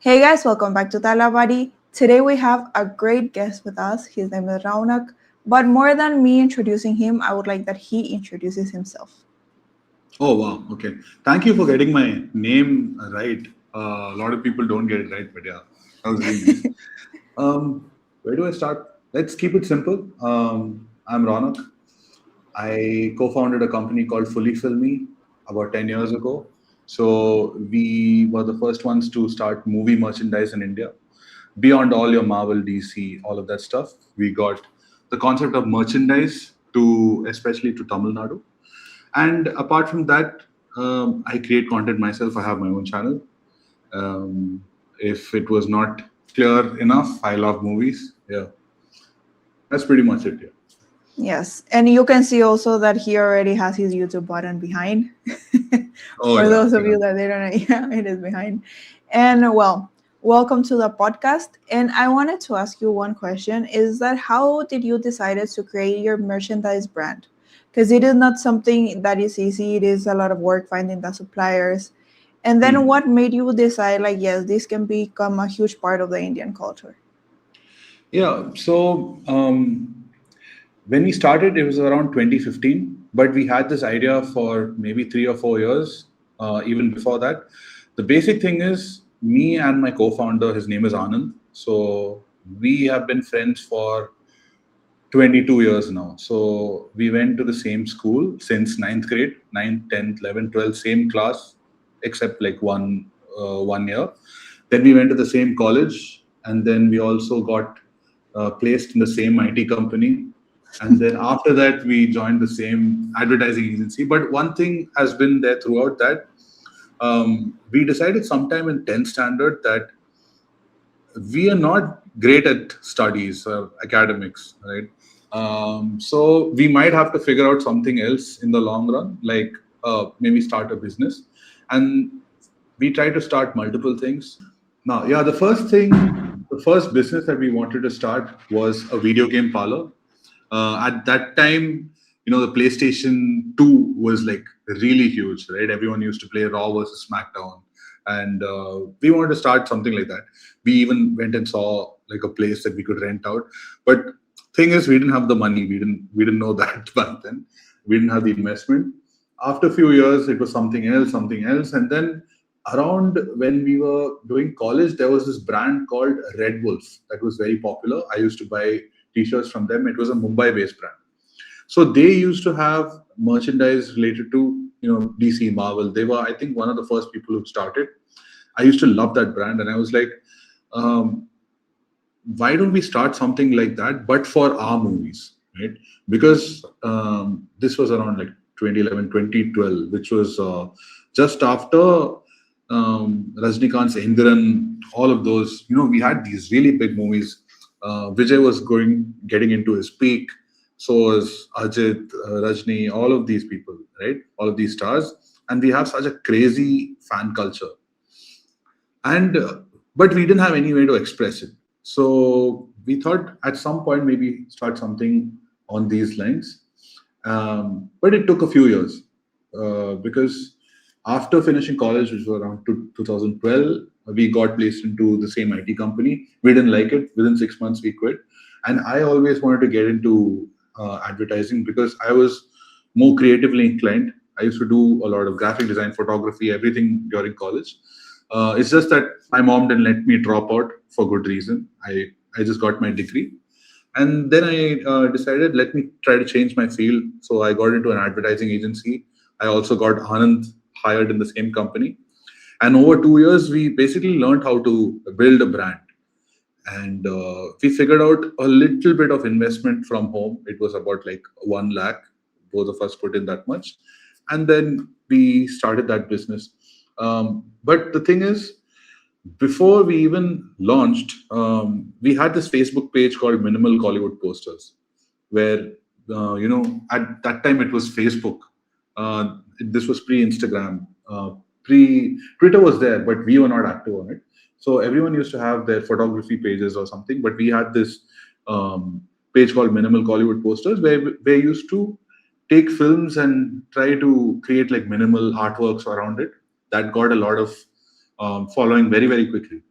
Hey guys, welcome back to Thalabuddy. Today we have a great guest with us. His name is Raunaq. But more than me introducing him, I would like that he introduces himself. Oh, wow. Okay. Thank you for getting my name right. A lot of people don't get it right, but yeah, that was really nice. Where do I start? Let's keep it simple. I'm Raunaq. I co-founded a company called Fully Filmy about 10 years ago. So we were the first ones to start movie merchandise in India. Beyond all your Marvel, DC, all of that stuff, we got the concept of merchandise to especially to Tamil Nadu. And apart from that, I create content myself. I have my own channel. If it was not clear enough, I love movies. Yeah, that's pretty much it. Yeah. Yes, and you can see also that he already has his YouTube button behind. Oh For yeah, those of yeah. you that they don't know, yeah, it is behind. And well, welcome to the podcast. And I wanted to ask you one question: is that how did you decided to create your merchandise brand? Because it is not something that is easy. It is a lot of work finding the suppliers. And then Hmm. what made you decide like, yes, this can become a huge part of the Indian culture? Yeah. So when we started, it was around 2015, but we had this idea for maybe 3 or 4 years, even before that. The basic thing is me and my co-founder, his name is Anand. So we have been friends for 22 years now. So we went to the same school since ninth grade, 9th, 10th, 11th, 12th, same class, except like one year. Then we went to the same college, and then we also got placed in the same IT company. And then after that, we joined the same advertising agency. But one thing has been there throughout that we decided sometime in 10th standard that we are not great at studies or academics, right? So we might have to figure out something else in the long run, like maybe start a business. And we try to start multiple things. Now, yeah, the first business that we wanted to start was a video game parlor. At that time, the PlayStation 2 was like really huge, right? Everyone used to play Raw versus SmackDown, and we wanted to start something like that. We even went and saw like a place that we could rent out, but thing is, we didn't have the money. We didn't know that back then. We didn't have the investment. After a few years, it was something else, and then around when we were doing college, there was this brand called Red Wolf that was very popular. I used to buy t-shirts from them. It was a Mumbai-based brand. So they used to have merchandise related to DC, Marvel. They were, I think, one of the first people who started. I used to love that brand, and I was like, um, why don't we start something like that, but for our movies, right? Because this was around like 2011, 2012, which was just after Rajnikant's Indiran, all of those. We had these really big movies. Vijay was getting into his peak. So was Ajit, Rajni, all of these people, right? All of these stars, and we have such a crazy fan culture, and but we didn't have any way to express it. So we thought at some point maybe start something on these lines. But it took a few years because after finishing college, which was around 2012, we got placed into the same IT company. We didn't like it. Within 6 months, we quit. And I always wanted to get into advertising because I was more creatively inclined. I used to do a lot of graphic design, photography, everything during college. It's just that my mom didn't let me drop out for good reason. I just got my degree, and then I decided let me try to change my field. So I got into an advertising agency. I also got Anand hired in the same company, and over 2 years we basically learned how to build a brand. And we figured out a little bit of investment from home. It was about like 1 lakh. Both of us put in that much, and then we started that business. But the thing is, before we even launched, we had this Facebook page called Minimal Hollywood Posters, where at that time it was Facebook. This was pre-Instagram, pre-Twitter was there, but we were not active on it. So everyone used to have their photography pages or something, but we had this page called Minimal Hollywood Posters, where we used to take films and try to create like minimal artworks around it. That got a lot of following very, very quickly.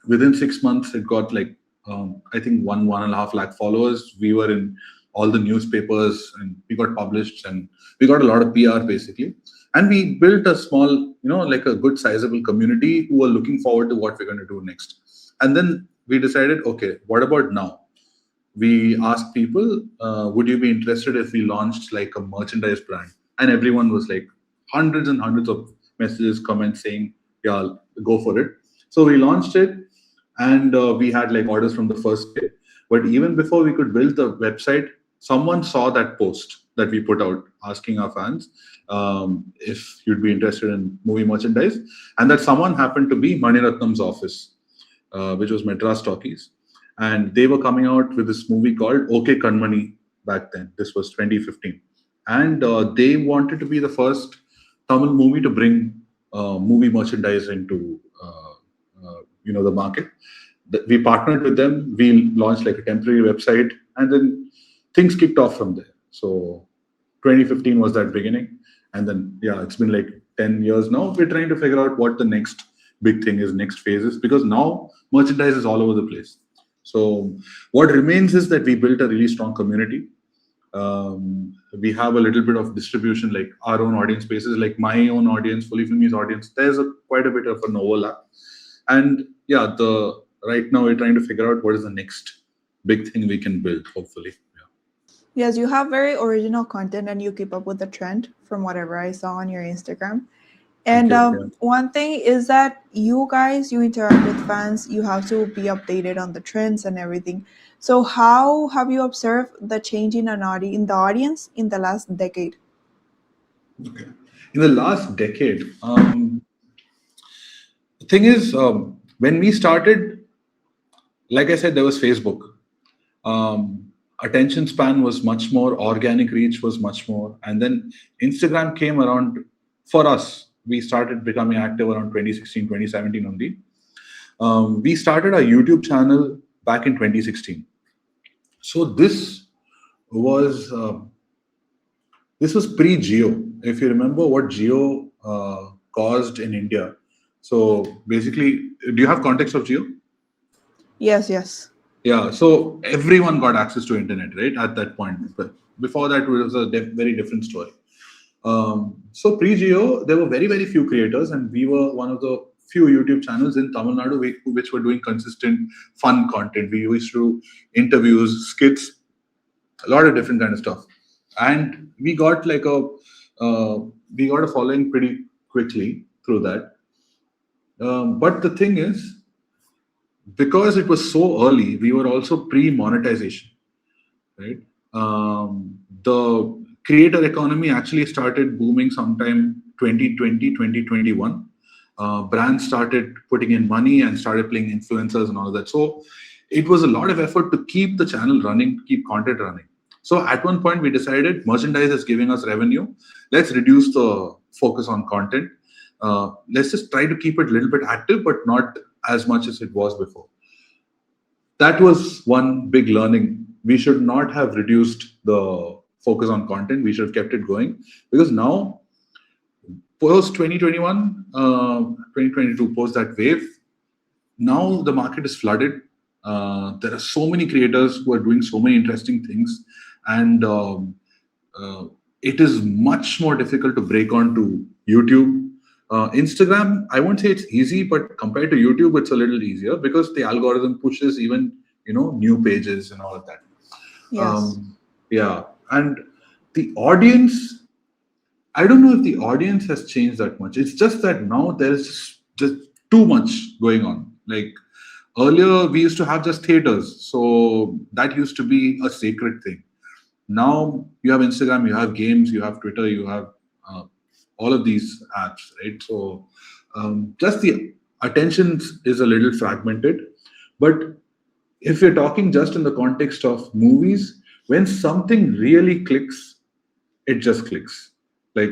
within 6 months, it got like I think 1.5 lakh followers. We were in all the newspapers, and we got published, and we got a lot of PR basically. And we built a small, like a good sizable community who were looking forward to what we're going to do next. And then we decided, okay, what about now? We asked people, would you be interested if we launched like a merchandise brand? And everyone was like, hundreds and hundreds of messages, comments saying, yeah, go for it. So we launched it, and we had like orders from the first day. But even before we could build the website, someone saw that post that we put out asking our fans if you'd be interested in movie merchandise. And that someone happened to be Maniratnam's office, which was Madras Talkies. And they were coming out with this movie called OK Kanmani back then. This was 2015. And they wanted to be the first Tamil movie to bring movie merchandise into the market. We partnered with them. We launched like a temporary website, and then things kicked off from there. So 2015 was that beginning. And then, yeah, it's been like 10 years now. We're trying to figure out what the next big thing is, next phases, because now merchandise is all over the place. So what remains is that we built a really strong community. We have a little bit of distribution, like our own audience spaces, like my own audience, Fully Filmy's audience. There's quite a bit of an overlap. And yeah, right now we're trying to figure out what is the next big thing we can build, hopefully. Yes, you have very original content and you keep up with the trend from whatever I saw on your Instagram. And one thing is that you interact with fans, you have to be updated on the trends and everything. So how have you observed the change in the audience in the last decade? Okay. In the last decade, the thing is, when we started, like I said, there was Facebook. Attention span was much more, organic reach was much more. And then Instagram came around for us. We started becoming active around 2016, 2017 only. We started our YouTube channel back in 2016. So this was pre-Jio. If you remember what Jio caused in India. So basically, do you have context of Jio? Yes. Yeah, so everyone got access to internet, right, at that point. But before that, it was a very different story. So pre-Jio, there were very, very few creators, and we were one of the few YouTube channels in Tamil Nadu which were doing consistent, fun content. We used to do interviews, skits, a lot of different kind of stuff. And we got like a following pretty quickly through that. But the thing is, because it was so early, we were also pre-monetization, right? The creator economy actually started booming sometime 2020, 2021. Brands started putting in money and started playing influencers and all of that. So it was a lot of effort to keep the channel running, keep content running. So at one point we decided merchandise is giving us revenue. Let's reduce the focus on content. Let's just try to keep it a little bit active, but not as much as it was before. That was one big learning. We should not have reduced the focus on content. We should have kept it going, because now, post 2021, 2022, post that wave, now the market is flooded. There are so many creators who are doing so many interesting things, and it is much more difficult to break onto YouTube. Instagram, I won't say it's easy, but compared to YouTube, it's a little easier because the algorithm pushes even, new pages and all of that. Yes. Yeah. And the audience, I don't know if the audience has changed that much. It's just that now there's just too much going on. Like earlier, we used to have just theaters. So that used to be a sacred thing. Now you have Instagram, you have games, you have Twitter, you have all of these apps, right? So just the attention is a little fragmented. But if you're talking just in the context of movies, when something really clicks, it just clicks. Like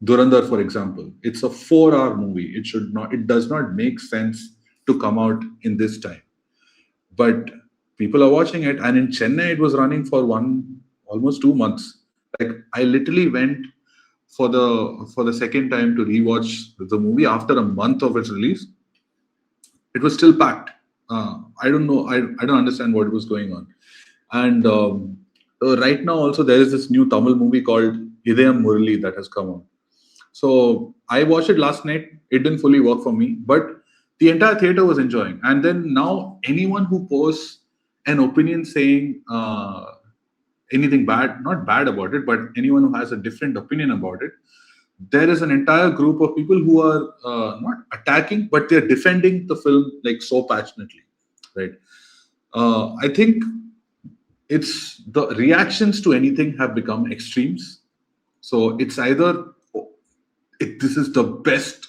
Durandar, for example, it's a 4-hour movie. It does not make sense to come out in this time. But people are watching it, and in Chennai, it was running for almost 2 months. Like I literally went for the second time to rewatch the movie after a month of its release. It was still packed. I don't know. I don't understand what was going on. And right now also there is this new Tamil movie called Idayam Murali that has come on. So I watched it last night. It didn't fully work for me, but the entire theater was enjoying. And then now anyone who posts an opinion saying anything bad, not bad about it, but anyone who has a different opinion about it, there is an entire group of people who are not attacking, but they're defending the film like so passionately, right? I think it's the reactions to anything have become extremes. So it's either this is the best,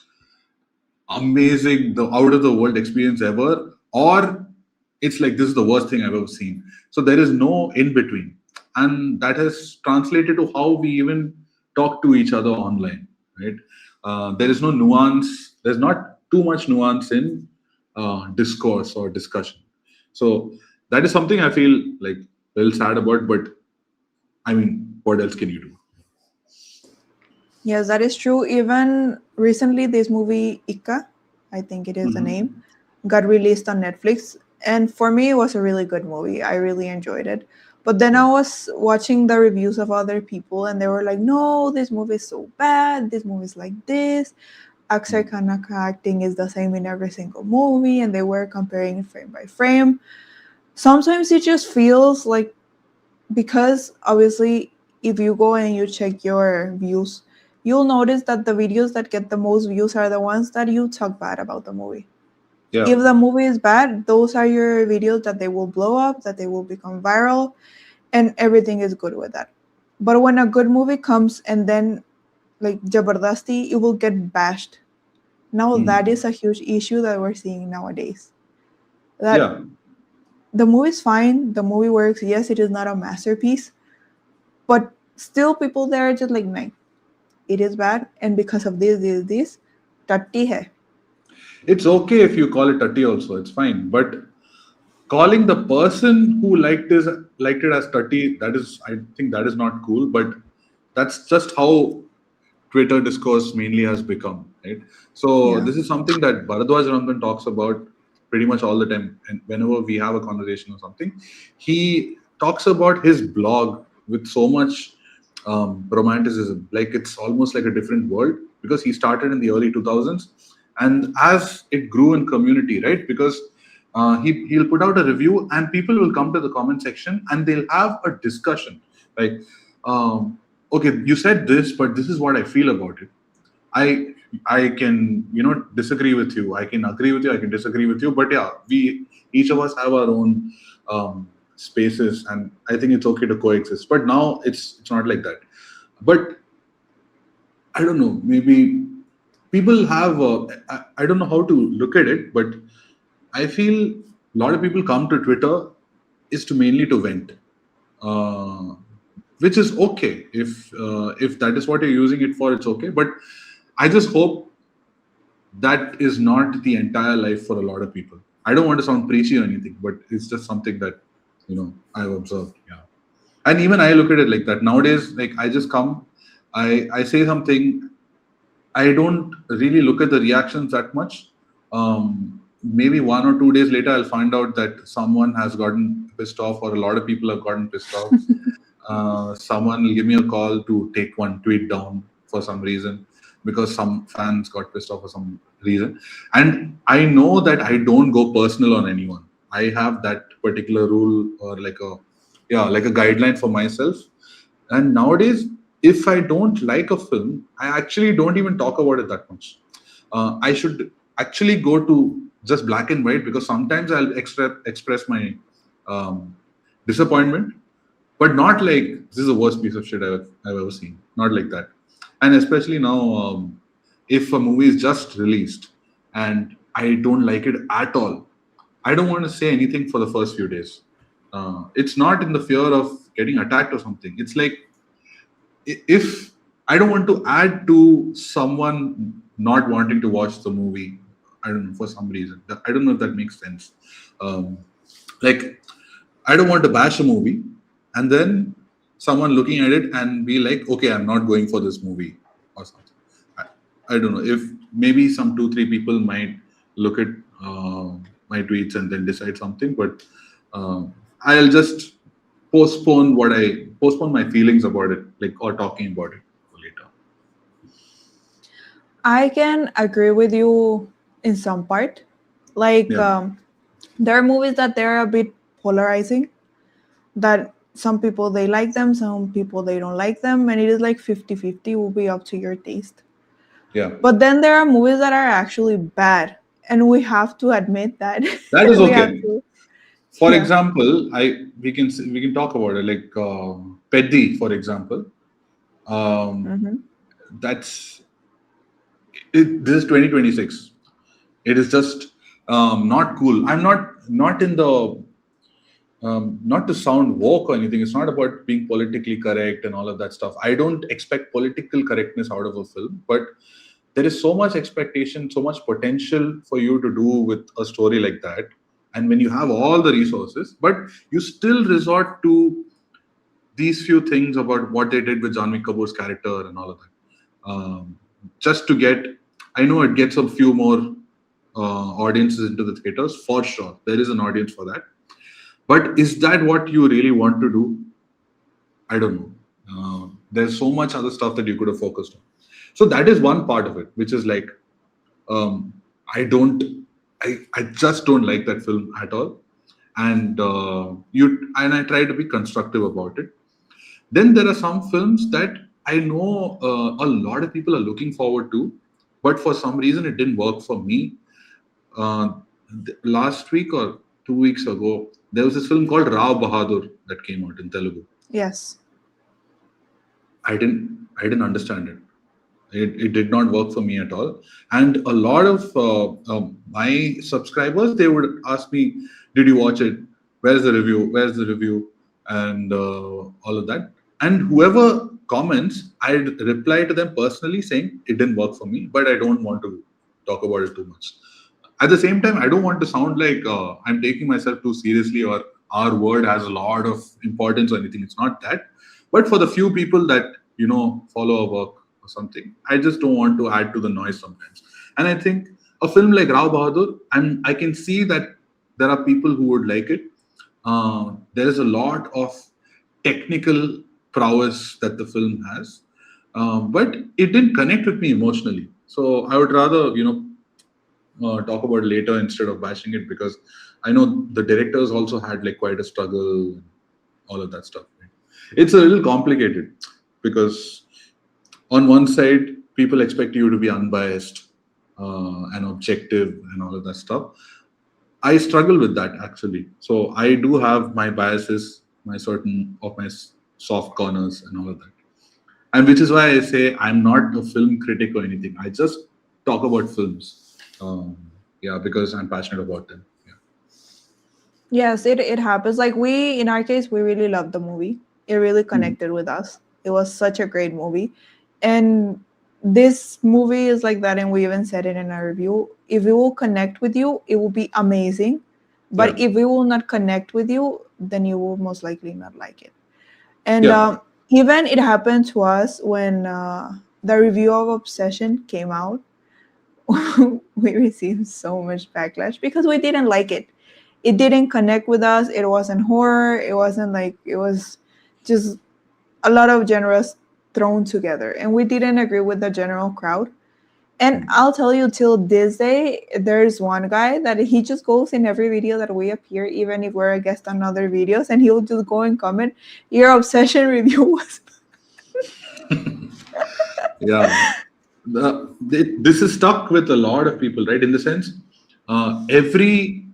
amazing, the out of the world experience ever, or it's like this is the worst thing I've ever seen. So there is no in between, and that has translated to how we even talk to each other online, right? There is no nuance. There's not too much nuance in discourse or discussion. So that is something I feel like a little sad about. But I mean, what else can you do? Yes, that is true. Even recently, this movie Ika, I think it is the Mhm. name, got released on Netflix. And for me, it was a really good movie. I really enjoyed it. But then I was watching the reviews of other people, and they were like, no, this movie is so bad. This movie is like this. Akshay Khanna acting is the same in every single movie. And they were comparing it frame by frame. Sometimes it just feels like, because obviously if you go and you check your views, you'll notice that the videos that get the most views are the ones that you talk bad about the movie. Yeah, If the movie is bad, those are your videos that they will blow up, that they will become viral, and everything is good with that. But when a good movie comes and then like Jabardasti, it will get bashed. Now that Mhm. is a huge issue that we're seeing nowadays. That Yeah. the movie's fine, the movie works, yes, it is not a masterpiece, but still people there are just like, no, it is bad, and because of this, tatti hai. It's okay if you call it 30 also, it's fine. But calling the person who liked it as 30, that is, I think that is not cool. But that's just how Twitter discourse mainly has become, right? So Yeah. this is something that Bharadwaj Rangan talks about pretty much all the time. And whenever we have a conversation or something, he talks about his blog with so much romanticism. Like it's almost like a different world because he started in the early 2000s. And as it grew in community, right? Because he'll put out a review and people will come to the comment section and they'll have a discussion. Like, okay, you said this, but this is what I feel about it. I can disagree with you. I can agree with you. I can disagree with you. But yeah, we each of us have our own spaces, and I think it's okay to coexist. But now it's not like that. But I don't know. Maybe people have. I don't know how to look at it, but I feel a lot of people come to Twitter is to mainly to vent, uh, which is okay if that is what you're using it for. It's okay, but I just hope that is not the entire life for a lot of people. I don't want to sound preachy or anything, but it's just something that I've observed. Yeah, and even I look at it like that nowadays. Like I just come, I say something. I don't really look at the reactions that much. Maybe 1 or 2 days later, I'll find out that someone has gotten pissed off, or a lot of people have gotten pissed off. Someone will give me a call to take one tweet down for some reason because some fans got pissed off for some reason. And I know that I don't go personal on anyone. I have that particular rule or like a guideline for myself. And nowadays, if I don't like a film, I actually don't even talk about it that much. I should actually go to just black and white because sometimes I'll express my um, disappointment, but not like this is the worst piece of shit I've ever seen. Not like that. And especially now, if a movie is just released and I don't like it at all, I don't want to say anything for the first few days. It's not in the fear of getting attacked or something. It's like if I don't want to add to someone not wanting to watch the movie, I don't know for some reason. I don't know if that makes sense. Um, like I don't want to bash a movie and then someone looking at it and be like, okay, I'm not going for this movie or something. I, I don't know if maybe some 2, 3 people might look at my tweets and then decide something. But uh, I'll just postpone my feelings about it, like, or talking about it later. I can agree with you in some part. Like, Yeah, there are movies that they're a bit polarizing, that some people they like them, some people they don't like them, and it is like 50-50, will be up to your taste. yeah, But then there are movies that are actually bad, and we have to admit that. that is We have okay. to, For yeah. example, we can talk about it, like Peddi, for example. Um, Hmm. that's this is 2026. It is just not cool. I'm not in the not to sound woke or anything. It's not about being politically correct and all of that stuff. I don't expect political correctness out of a film, but there is so much expectation, so much potential for you to do with a story like that. And when you have all the resources, but you still resort to these few things about what they did with Janvi Kapoor's character and all of that, just to get. I know it gets a few more audiences into the theaters for sure. There is an audience for that, but is that what you really want to do? I don't know. There's so much other stuff that you could have focused on. So that is one part of it, which is like, um, I don't, I just don't like that film at all. And I try to be constructive about it. Then there are some films that I know a lot of people are looking forward to, but for some reason it didn't work for me. Uh, Last week or 2 weeks ago, there was this film called Rao Bahadur that came out in Telugu. Yes. I didn't understand it. It did not work for me at all. And a lot of my subscribers, they would ask me, "Did you watch it? Where's the review? Where's the review?" And all of that. And whoever comments, I reply to them personally saying it didn't work for me, but I don't want to talk about it too much. At the same time, I don't want to sound like I'm taking myself too seriously or our word has a lot of importance or anything. It's not that. But for the few people that follow our work or something, I just don't want to add to the noise sometimes. And I think a film like Rao Bahadur, and I can see that there are people who would like it. There is a lot of technical prowess that the film has, but it didn't connect with me emotionally. So I would rather, talk about it later instead of bashing it, because I know the directors also had like quite a struggle and all of that stuff. Right? It's a little complicated because on one side, people expect you to be unbiased and objective and all of that stuff. I struggle with that actually. So I do have my biases, my certain of my soft corners and all of that. And which is why I say I'm not a film critic or anything. I just talk about films. Yeah, because I'm passionate about them. Yeah. Yes, it happens. Like, in our case, we really loved the movie. It really Mhm. connected with us. It was such a great movie. And this movie is like that, and we even said it in our review. If it will connect with you, it will be amazing. Yeah. But if it will not connect with you, then you will most likely not like it. And Yeah. even it happened to us when the review of Obsession came out. We received so much backlash because we didn't like it. It didn't connect with us. It wasn't horror. It wasn't like, it was just a lot of genres thrown together, and we didn't agree with the general crowd. And Mm. I'll tell you, till this day, there's one guy that he just goes in every video that we appear, even if we're a guest on other videos, and he'll just go and comment, "Your Obsession review was..." Yeah. This is stuck with a lot of people, right? In the sense, every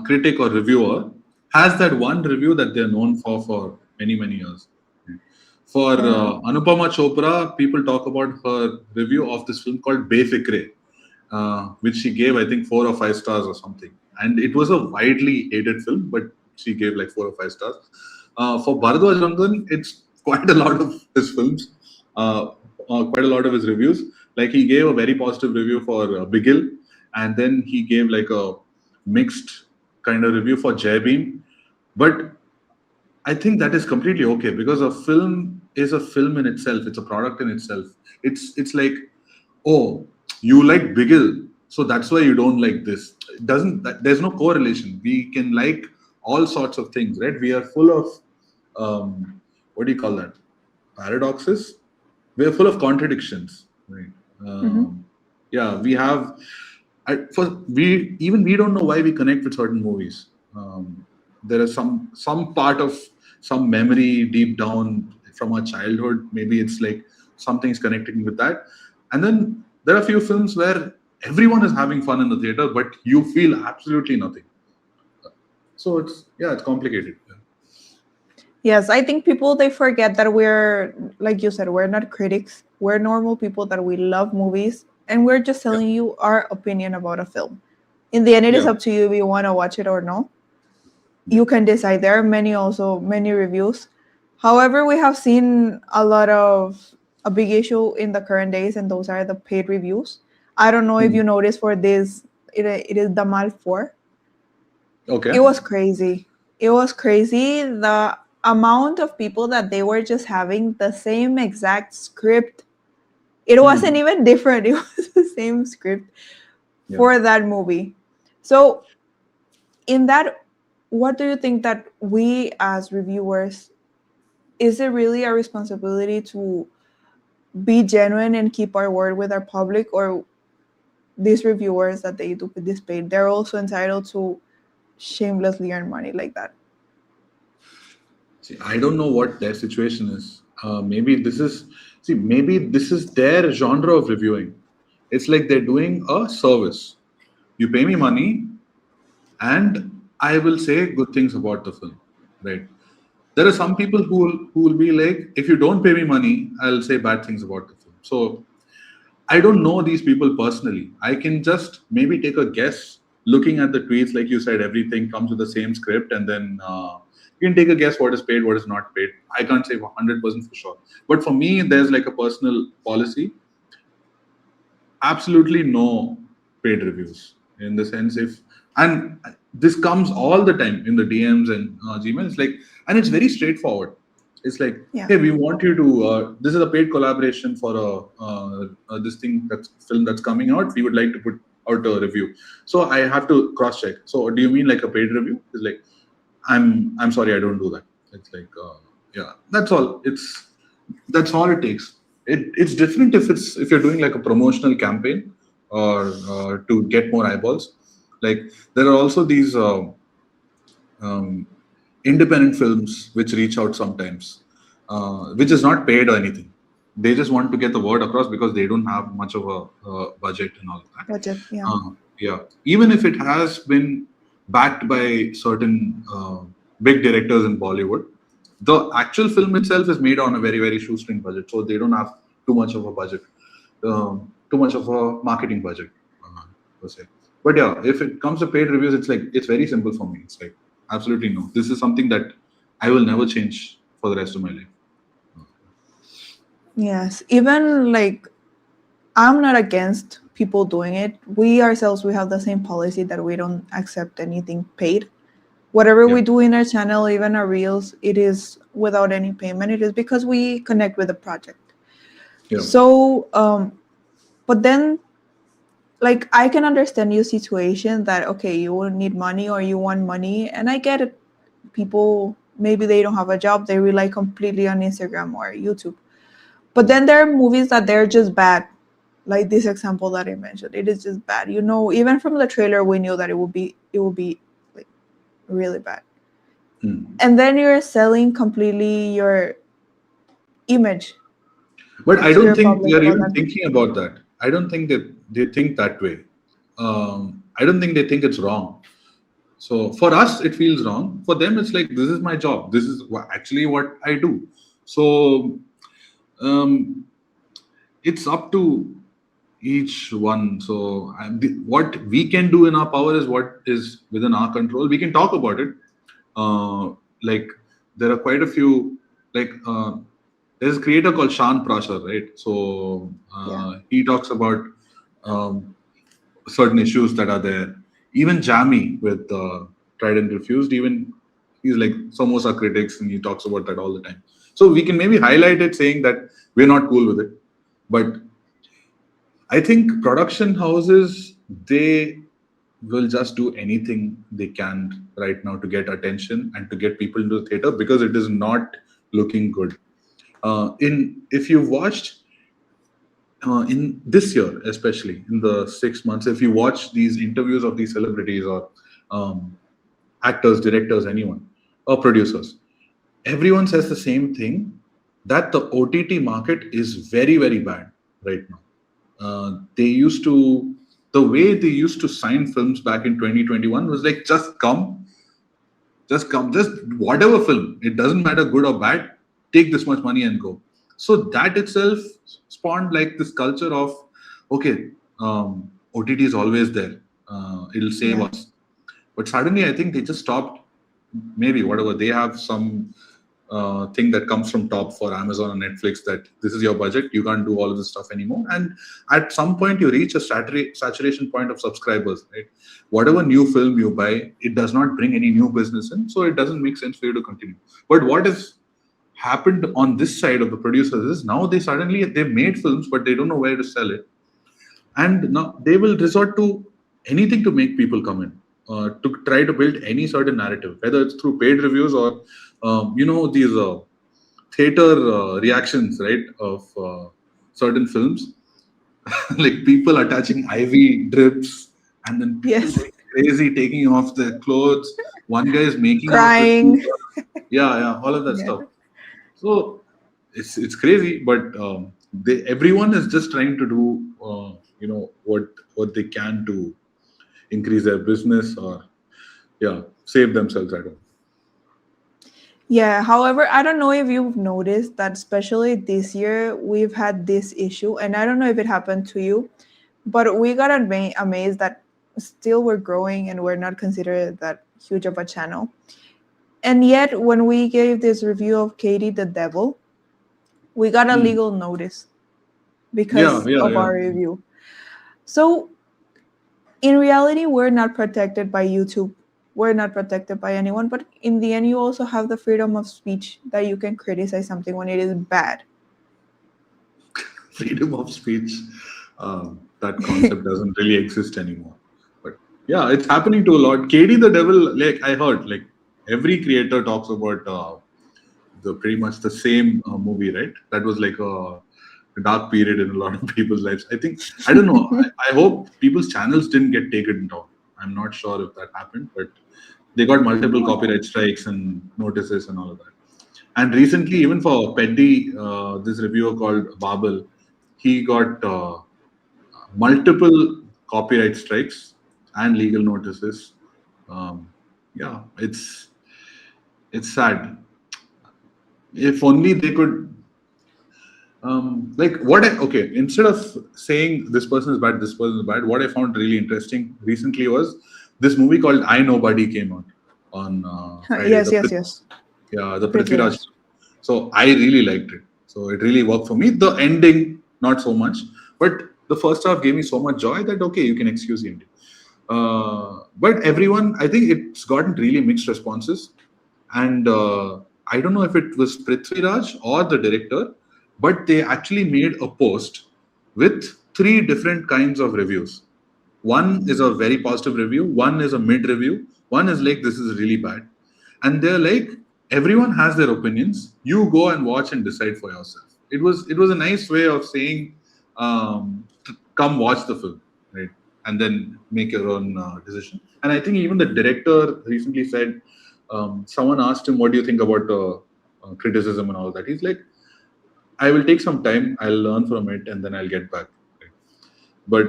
critic or reviewer has that one review that they're known for many, many years. For Yeah. Anupama Chopra, people talk about her review of this film called Befikre, which she gave, I think, 4 or 5 stars or something. And it was a widely hated film, but she gave like 4 or 5 stars. For Bharadwaj Rangan, it's quite a lot of his films, quite a lot of his reviews. Like, he gave a very positive review for Bigil, and then he gave like a mixed kind of review for Jai Bhim. But I think that is completely okay, because a film is a film in itself. It's a product in itself. It's like, oh, you like Bigil. so that's why you don't like this. It doesn't. There's no correlation. We can like all sorts of things, right? We are full of what do you call that? Paradoxes. We are full of contradictions, right? Yeah, we have. We don't know why we connect with certain movies. There is some part of some memory deep down from our childhood. Maybe it's like something's connecting with that, and then there are a few films where everyone is having fun in the theater, but you feel absolutely nothing. So it's complicated. Yes, I think people, they forget that we're, like you said, we're not critics. We're normal people that we love movies, and we're just Yeah. telling you our opinion about a film. In the end, it is Yeah. up to you if you want to watch it or no. You can decide. There are many reviews. However, we have seen a big issue in the current days, and those are the paid reviews. I don't know if you noticed for this, it is Damal 4. Okay. It was crazy. It was crazy. The amount of people that they were just having the same exact script. It wasn't even different. It was the same script for that movie. So in that, what do you think that we as reviewers, is it really a responsibility to be genuine and keep our word with our public, or these reviewers that they do participate, they're also entitled to shamelessly earn money like that? See, I don't know what their situation is. Maybe this is their genre of reviewing. It's like they're doing a service. You pay me money, and I will say good things about the film, right? There are some people who will be like, if you don't pay me money, I'll say bad things about the film. So I don't know these people personally. I can just maybe take a guess looking at the tweets. Like you said, everything comes with the same script, and then you can take a guess what is paid, what is not paid. I can't say 100% for sure. But for me, there's like a personal policy. Absolutely no paid reviews, in the sense, and this comes all the time in the DMs and Gmail. It's like, and it's very straightforward. It's like, hey, we want you to. This is a paid collaboration for this film that's coming out. We would like to put out a review. So I have to cross check. So do you mean like a paid review? It's like, I'm sorry, I don't do that. It's like, that's all. That's all it takes. It's different if you're doing like a promotional campaign or to get more eyeballs. Like there are also these independent films which reach out sometimes, which is not paid or anything. They just want to get the word across because they don't have much of a budget and all that. Budget, yeah. Even if it has been backed by certain big directors in Bollywood, the actual film itself is made on a very, very shoestring budget, so they don't have too much of a budget, too much of a marketing budget, per se. But yeah, if it comes to paid reviews, it's very simple for me. It's like, absolutely no. This is something that I will never change for the rest of my life. Yes, even like, I'm not against people doing it. We ourselves, we have the same policy that we don't accept anything paid. Whatever we do in our channel, even our reels, it is without any payment. It is because we connect with the project. Yeah. So, but then, like, I can understand your situation that, okay, you will need money or you want money. And I get it. People, maybe they don't have a job. They rely completely on Instagram or YouTube. But then there are movies that they're just bad. Like this example that I mentioned. It is just bad. You know, even from the trailer, we knew that it would be like really bad. And then you're selling completely your image. But I don't think they're even thinking about that. I don't think that they think that way. I don't think they think it's wrong. So for us, it feels wrong. For them, it's like, this is my job. This is actually what I do. So it's up to each one. So what we can do in our power is what is within our control. We can talk about it. Like there are quite a few, like there's a creator called Shan Prashar, right? So he talks about certain issues that are there. Even Jammy with Tried and Refused, even he's like samosa critics, and he talks about that all the time. So we can maybe highlight it, saying that we're not cool with it. But I think production houses they will just do anything they can right now to get attention and to get people into the theater because it is not looking good. In if you watched in this year, especially in the 6 months, if you watch these interviews of these celebrities or um, actors, directors, anyone, or producers, everyone says the same thing, that the OTT market is very, very bad right now. They used to, the way they used to sign films back in 2021 was like, just come, just whatever film, it doesn't matter good or bad, take this much money and go. So that itself spawned like this culture of, okay, OTT is always there, it'll save Yeah. us. But suddenly, I think they just stopped. Maybe whatever they have some thing that comes from top for Amazon and Netflix that this is your budget, you can't do all of this stuff anymore. And at some point, you reach a saturation point of subscribers, right? Whatever new film you buy, it does not bring any new business in, so it doesn't make sense for you to continue. But what has happened on this side of the producers is now they've made films, but they don't know where to sell it, and now they will resort to anything to make people come in, to try to build any certain narrative, whether it's through paid reviews or these theater reactions, right, of certain films. Like people attaching IV drips and then people Yes. going crazy taking off their clothes. One guy is making out with Crying. yeah, all of that Yeah. stuff. So it's crazy, but everyone is just trying to do what they can to increase their business or save themselves. I don't. Yeah, however, I don't know if you've noticed that, especially this year, we've had this issue, and I don't know if it happened to you, but we got amazed that still we're growing and we're not considered that huge of a channel. And yet, when we gave this review of Katie the Devil, we got a Hmm. legal notice Yeah, because yeah, of yeah. our review. So, in reality, we're not protected by YouTube. We're not protected by anyone, but in the end, you also have the freedom of speech that you can criticize something when it is bad. Freedom of speech. That concept doesn't really exist anymore. But yeah, it's happening to a lot. Katie the Devil, like I heard, like every creator talks about the pretty much the same movie, right? That was like a dark period in a lot of people's lives. I think I don't know. I hope people's channels didn't get taken down. I'm not sure if that happened, but they got multiple copyright strikes and notices and all of that. And recently, even for Peddi, this reviewer called Babel, he got multiple copyright strikes and legal notices. Yeah, it's sad. If only they could okay, instead of saying this person is bad, this person is bad, what I found really interesting recently was this movie called I Nobody came out on Friday. Yes, yes, yes. The Prithviraj. Prithviraj. So I really liked it. So it really worked for me. The ending, not so much, but the first half gave me so much joy that okay, you can excuse the ending. But everyone, I think it's gotten really mixed responses, and I don't know if it was Prithviraj or the director, but they actually made a post with three different kinds of reviews. One is a very positive review, one is a mid review, one is like this is really bad, and they're like everyone has their opinions. You go and watch and decide for yourself. It was a nice way of saying, come watch the film, right, and then make your own decision. And I think even the director recently said, someone asked him, "What do you think about criticism and all that?" He's like, "I will take some time. I'll learn from it, and then I'll get back." Right? But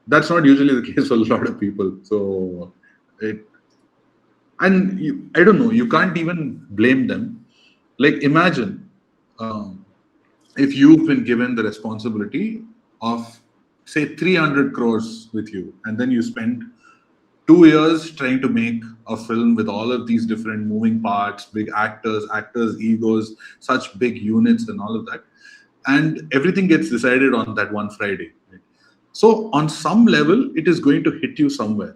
that's not usually the case for a lot of people. So it I don't know. You can't even blame them. Like imagine if you've been given the responsibility of say 300 crores with you, and then you spend 2 years trying to make a film with all of these different moving parts, big actors, egos, such big units, and all of that, and everything gets decided on that one Friday. Right? So on some level, it is going to hit you somewhere.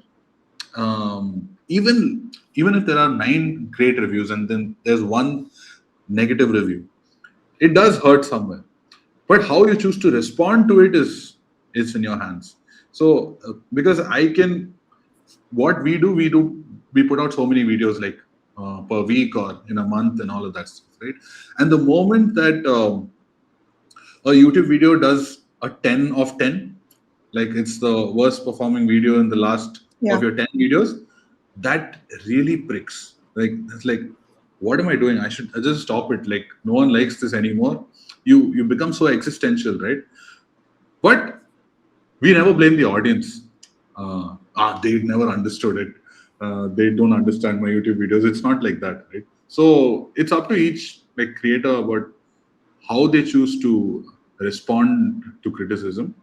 Even if there are 9 great reviews and then there's one negative review, it does hurt somewhere. But how you choose to respond to it is in your hands. So because what we put out so many videos like per week or in a month and all of that stuff, right? And the moment that a YouTube video does a 10 of 10, like it's the worst performing video in the last Yeah. of your 10 videos, that really pricks. Like, it's like, what am I doing? I just stop it. Like, no one likes this anymore. You become so existential, right? But we never blame the audience. They never understood it. They don't understand my YouTube videos. It's not like that, right? So it's up to each like creator about how they choose to respond to criticism.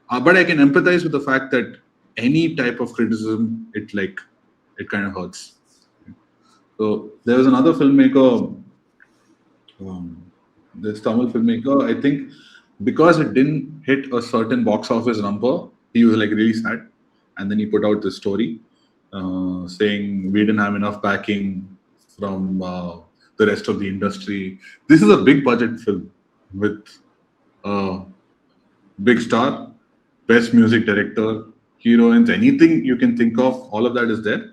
But I can empathize with the fact that any type of criticism, it kind of hurts. So there was another filmmaker, this Tamil filmmaker. I think because it didn't hit a certain box office number, he was like really sad, and then he put out this story saying we didn't have enough backing from the rest of the industry. This is a big budget film with a big star, best music director, heroines, anything you can think of, all of that is there.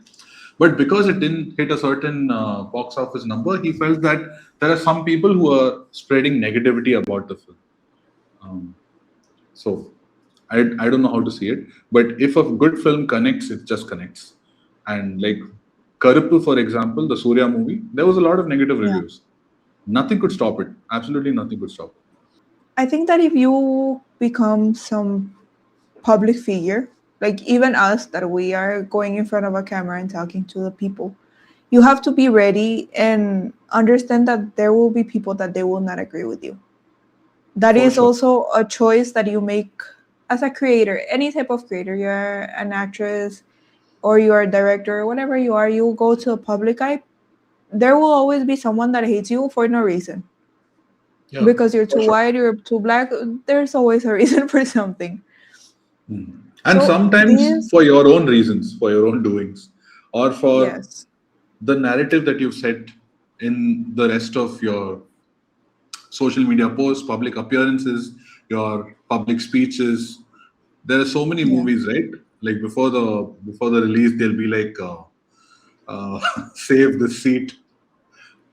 But because it didn't hit a certain box office number, he felt that there are some people who are spreading negativity about the film. So I don't know how to see it. But if a good film connects, it just connects. And like Karuppu, for example, the Surya movie, there was a lot of negative Yeah. reviews. Nothing could stop it. Absolutely nothing could stop it. I think that if you become some public figure, like even us, that we are going in front of a camera and talking to the people, you have to be ready and understand that there will be people that they will not agree with you. That For is sure. also a choice that you make as a creator, any type of creator. You're an actress or you're a director, whatever you are, you go to a public eye. There will always be someone that hates you for no reason. Yeah, Because you're for too sure. white, you're too black. There's always a reason for something. And So sometimes this, for your own reasons, for your own doings, or for yes, the narrative that you've set in the rest of your social media posts, public appearances, your public speeches. There are so many yeah, movies, right? Like before the release, they'll be like, save the seat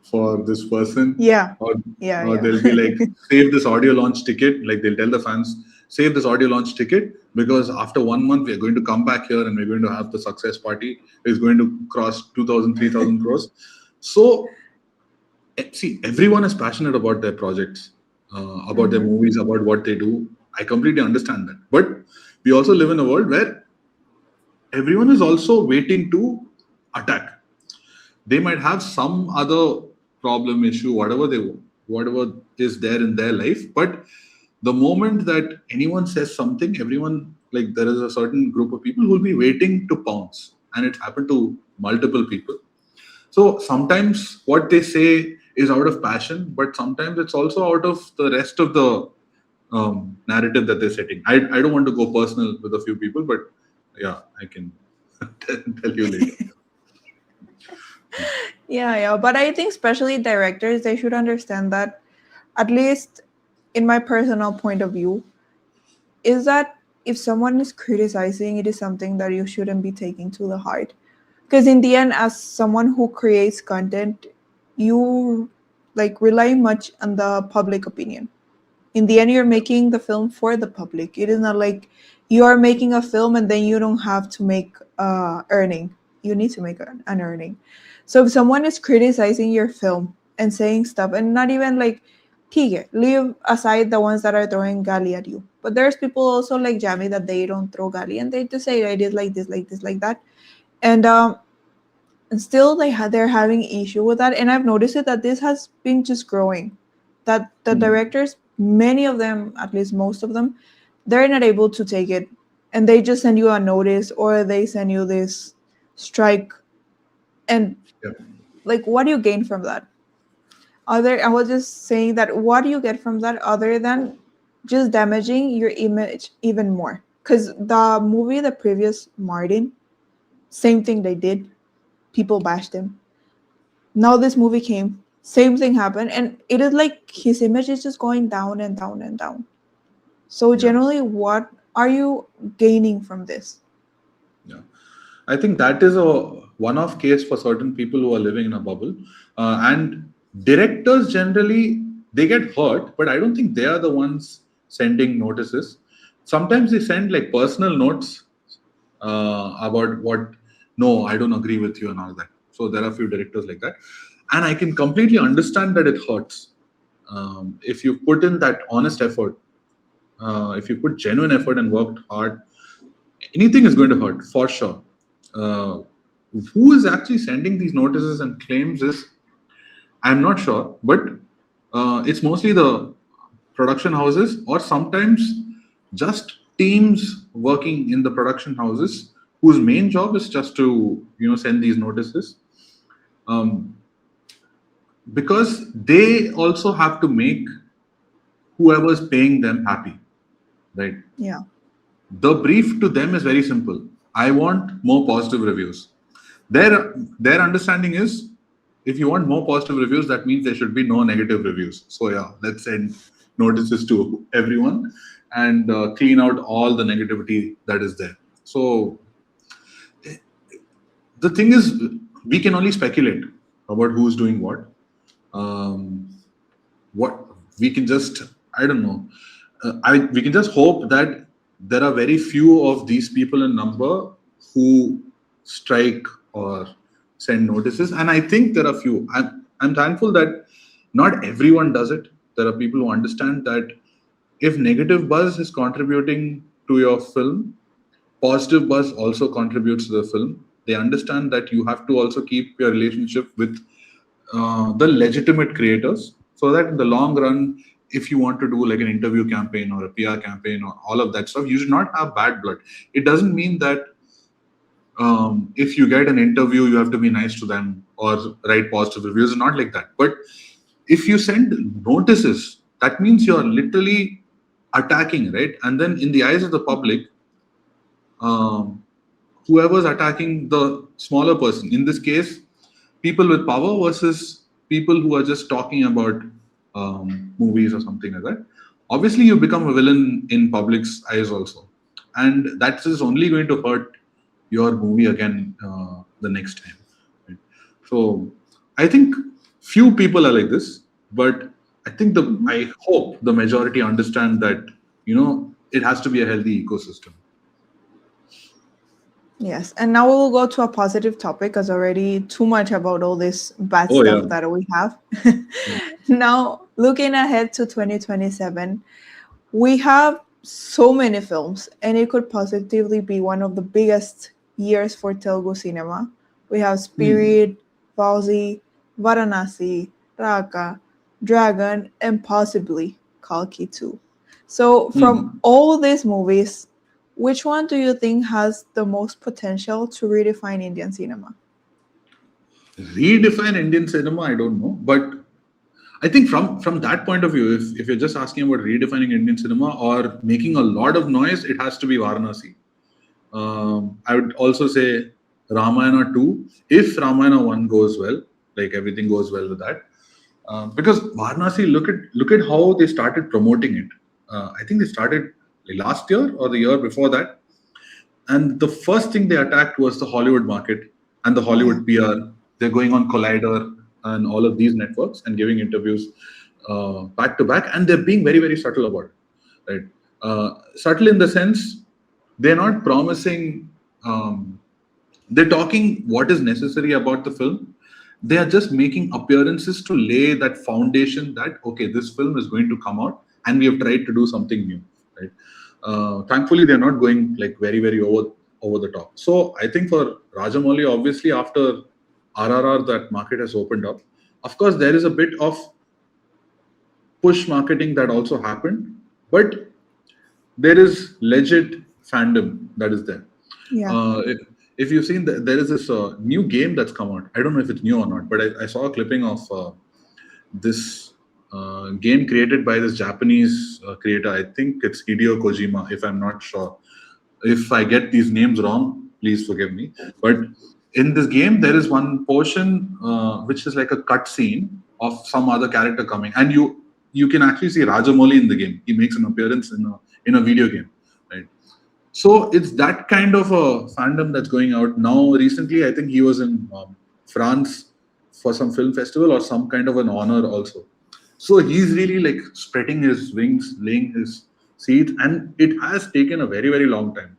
for this person, yeah, or yeah, they'll be like, yeah. save this audio launch ticket. Like they'll tell the fans, save this audio launch ticket because after 1 month we are going to come back here and we're going to have the success party. It's going to cross 2,000, 3,000 crores. So see, everyone is passionate about their projects, about their Mhm. movies, about what they do. I completely understand that, but we also live in a world where everyone is also waiting to attack. They might have some other problem, issue, whatever is there in their life, but the moment that anyone says something, everyone, like, there is a certain group of people who will be waiting to pounce, and it's happened to multiple people. So sometimes what they say is out of passion, but sometimes it's also out of the rest of the narrative that they're setting. I don't want to go personal with a few people, but yeah, I can tell you later. Yeah, yeah. But I think especially directors, they should understand that, at least in my personal point of view, is that if someone is criticizing, it is something that you shouldn't be taking to the heart. Because in the end, as someone who creates content, you like rely much on the public opinion. In the end, you're making the film for the public. It is not like you are making a film and then you don't have to make earning. You need to make an earning. So if someone is criticizing your film and saying stuff, and not even like, Tige, leave aside the ones that are throwing gali at you. But there's people also like Jamie that they don't throw gali and they just say I did like this, like this, like that. And still they're having issue with that. And I've noticed it that this has been just growing, that the Hmm. directors, many of them, at least most of them, they're not able to take it, and they just send you a notice or they send you this strike. And Yeah. like, what do you gain from that? I was just saying that, what do you get from that other than just damaging your image even more? Because the movie, the previous Martin, same thing they did. People bashed him. Now this movie came, same thing happened, and it is like his image is just going down and down and down. So Yeah. generally, what are you gaining from this? Yeah, I think that is a one-off case for certain people who are living in a bubble, and directors generally they get hurt, but I don't think they are the ones sending notices. Sometimes they send like personal notes about what no, I don't agree with you and all that. So there are a few directors like that, and I can completely understand that it hurts. If you put in that honest effort, if you put genuine effort and worked hard, anything is going to hurt for sure. Uh, who is actually sending these notices and claims is I'm not sure, but it's mostly the production houses or sometimes just teams working in the production houses whose main job is just to send these notices, um, because they also have to make whoever's paying them happy, right? Yeah. The brief to them is very simple. I want more positive reviews. Their understanding is if you want more positive reviews, that means there should be no negative reviews. So yeah, let's send notices to everyone and clean out all the negativity that is there. So the thing is, we can only speculate about who's doing what. Um, what we can just, I don't know. We can just hope that there are very few of these people in number who strike or send notices, and I think there are few. I'm thankful that not everyone does it. There are people who understand that if negative buzz is contributing to your film, positive buzz also contributes to the film. They understand that you have to also keep your relationship with the legitimate creators, so that in the long run, if you want to do like an interview campaign or a PR campaign or all of that stuff, you should not have bad blood. It doesn't mean that if you get an interview, you have to be nice to them or write positive reviews. It's not like that. But if you send notices, that means you're literally attacking, right? And then in the eyes of the public, whoever's attacking the smaller person, in this case, people with power versus people who are just talking about movies or something like that. Obviously, you become a villain in public's eyes also, and that is only going to hurt your movie again the next time. Right? So, I think few people are like this, but I think I hope the majority understand that it has to be a healthy ecosystem. Yes, and now we'll go to a positive topic because already too much about all this bad Oh stuff yeah. that we have. Now, looking ahead to 2027, we have so many films, and it could positively be one of the biggest years for Telugu cinema. We have Spirit, Fauzi, Varanasi, Raka, Dragon, and possibly Kalki too. So, from all these movies, which one do you think has the most potential to redefine Indian cinema? Redefine Indian cinema, I don't know, but I think from that point of view, if you're just asking about redefining Indian cinema or making a lot of noise, it has to be Varanasi. I would also say Ramayana 2, if Ramayana 1 goes well, like everything goes well with that. Because Varanasi, look at how they started promoting it. I think they started last year or the year before that. And the first thing they attacked was the Hollywood market and the Hollywood PR. They're going on Collider and all of these networks and giving interviews back to back. And they're being very, very subtle about it. Right? Subtle in the sense they're not promising, they're talking what is necessary about the film. They are just making appearances to lay that foundation that, okay, this film is going to come out and we have tried to do something new. Right? Thankfully, they're not going like very, very over the top. So I think for Rajamouli, obviously after RRR, that market has opened up. Of course, there is a bit of push marketing that also happened, but there is legit fandom that is there. Yeah. If you've seen, there is this new game that's come out. I don't know if it's new or not, but I saw a clipping of this game created by this Japanese creator. I think it's Hideo Kojima, if I'm not sure. If I get these names wrong, please forgive me. But in this game, there is one portion which is like a cut scene of some other character coming, and you can actually see Rajamouli in the game. He makes an appearance in a video game, right? So it's that kind of a fandom that's going out now. Recently, I think he was in France for some film festival or some kind of an honor also. So he's really like spreading his wings, laying his seeds, and it has taken a very, very long time.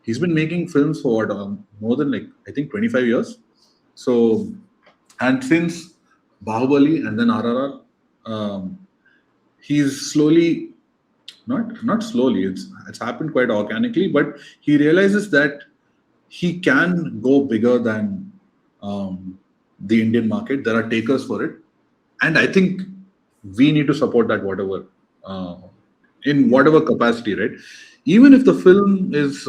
He's been making films for what, more than like I think 25 years. So, and since Bahubali and then RRR, he's slowly, not slowly, it's happened quite organically, but he realizes that he can go bigger than the Indian market. There are takers for it, and I think we need to support that whatever, uh, in whatever capacity, right? Even if the film is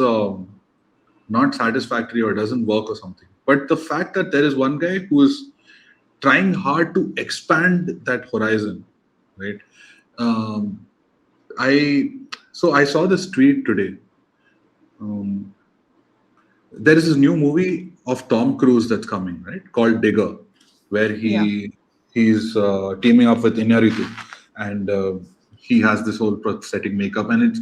not satisfactory or doesn't work or something, but the fact that there is one guy who is trying hard to expand that horizon, right? Um, I saw this tweet today. Um, there is this new movie of Tom Cruise that's coming, right? Called Digger, where Yeah. he's teaming up with Iñárritu, and he has this whole prosthetic makeup, and it's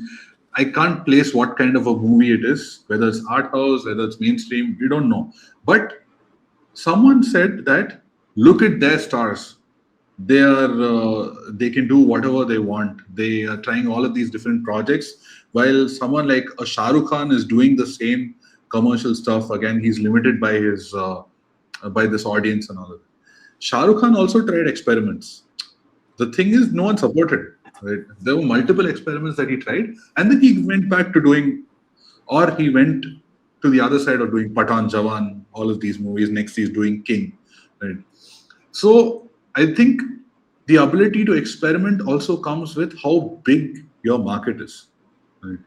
I can't place what kind of a movie it is, whether it's art house, whether it's mainstream, we don't know. But someone said that look at their stars. They can do whatever they want. They are trying all of these different projects, while someone like a Shah Rukh Khan is doing the same commercial stuff. Again, he's limited by his by this audience and all of that. Shah Rukh Khan also tried experiments. The thing is, no one supported it. Right? There were multiple experiments that he tried, and then he went back to doing, or he went to the other side of doing Pathan, Jawan, all of these movies. Next, he's doing King. Right? So I think the ability to experiment also comes with how big your market is. Right?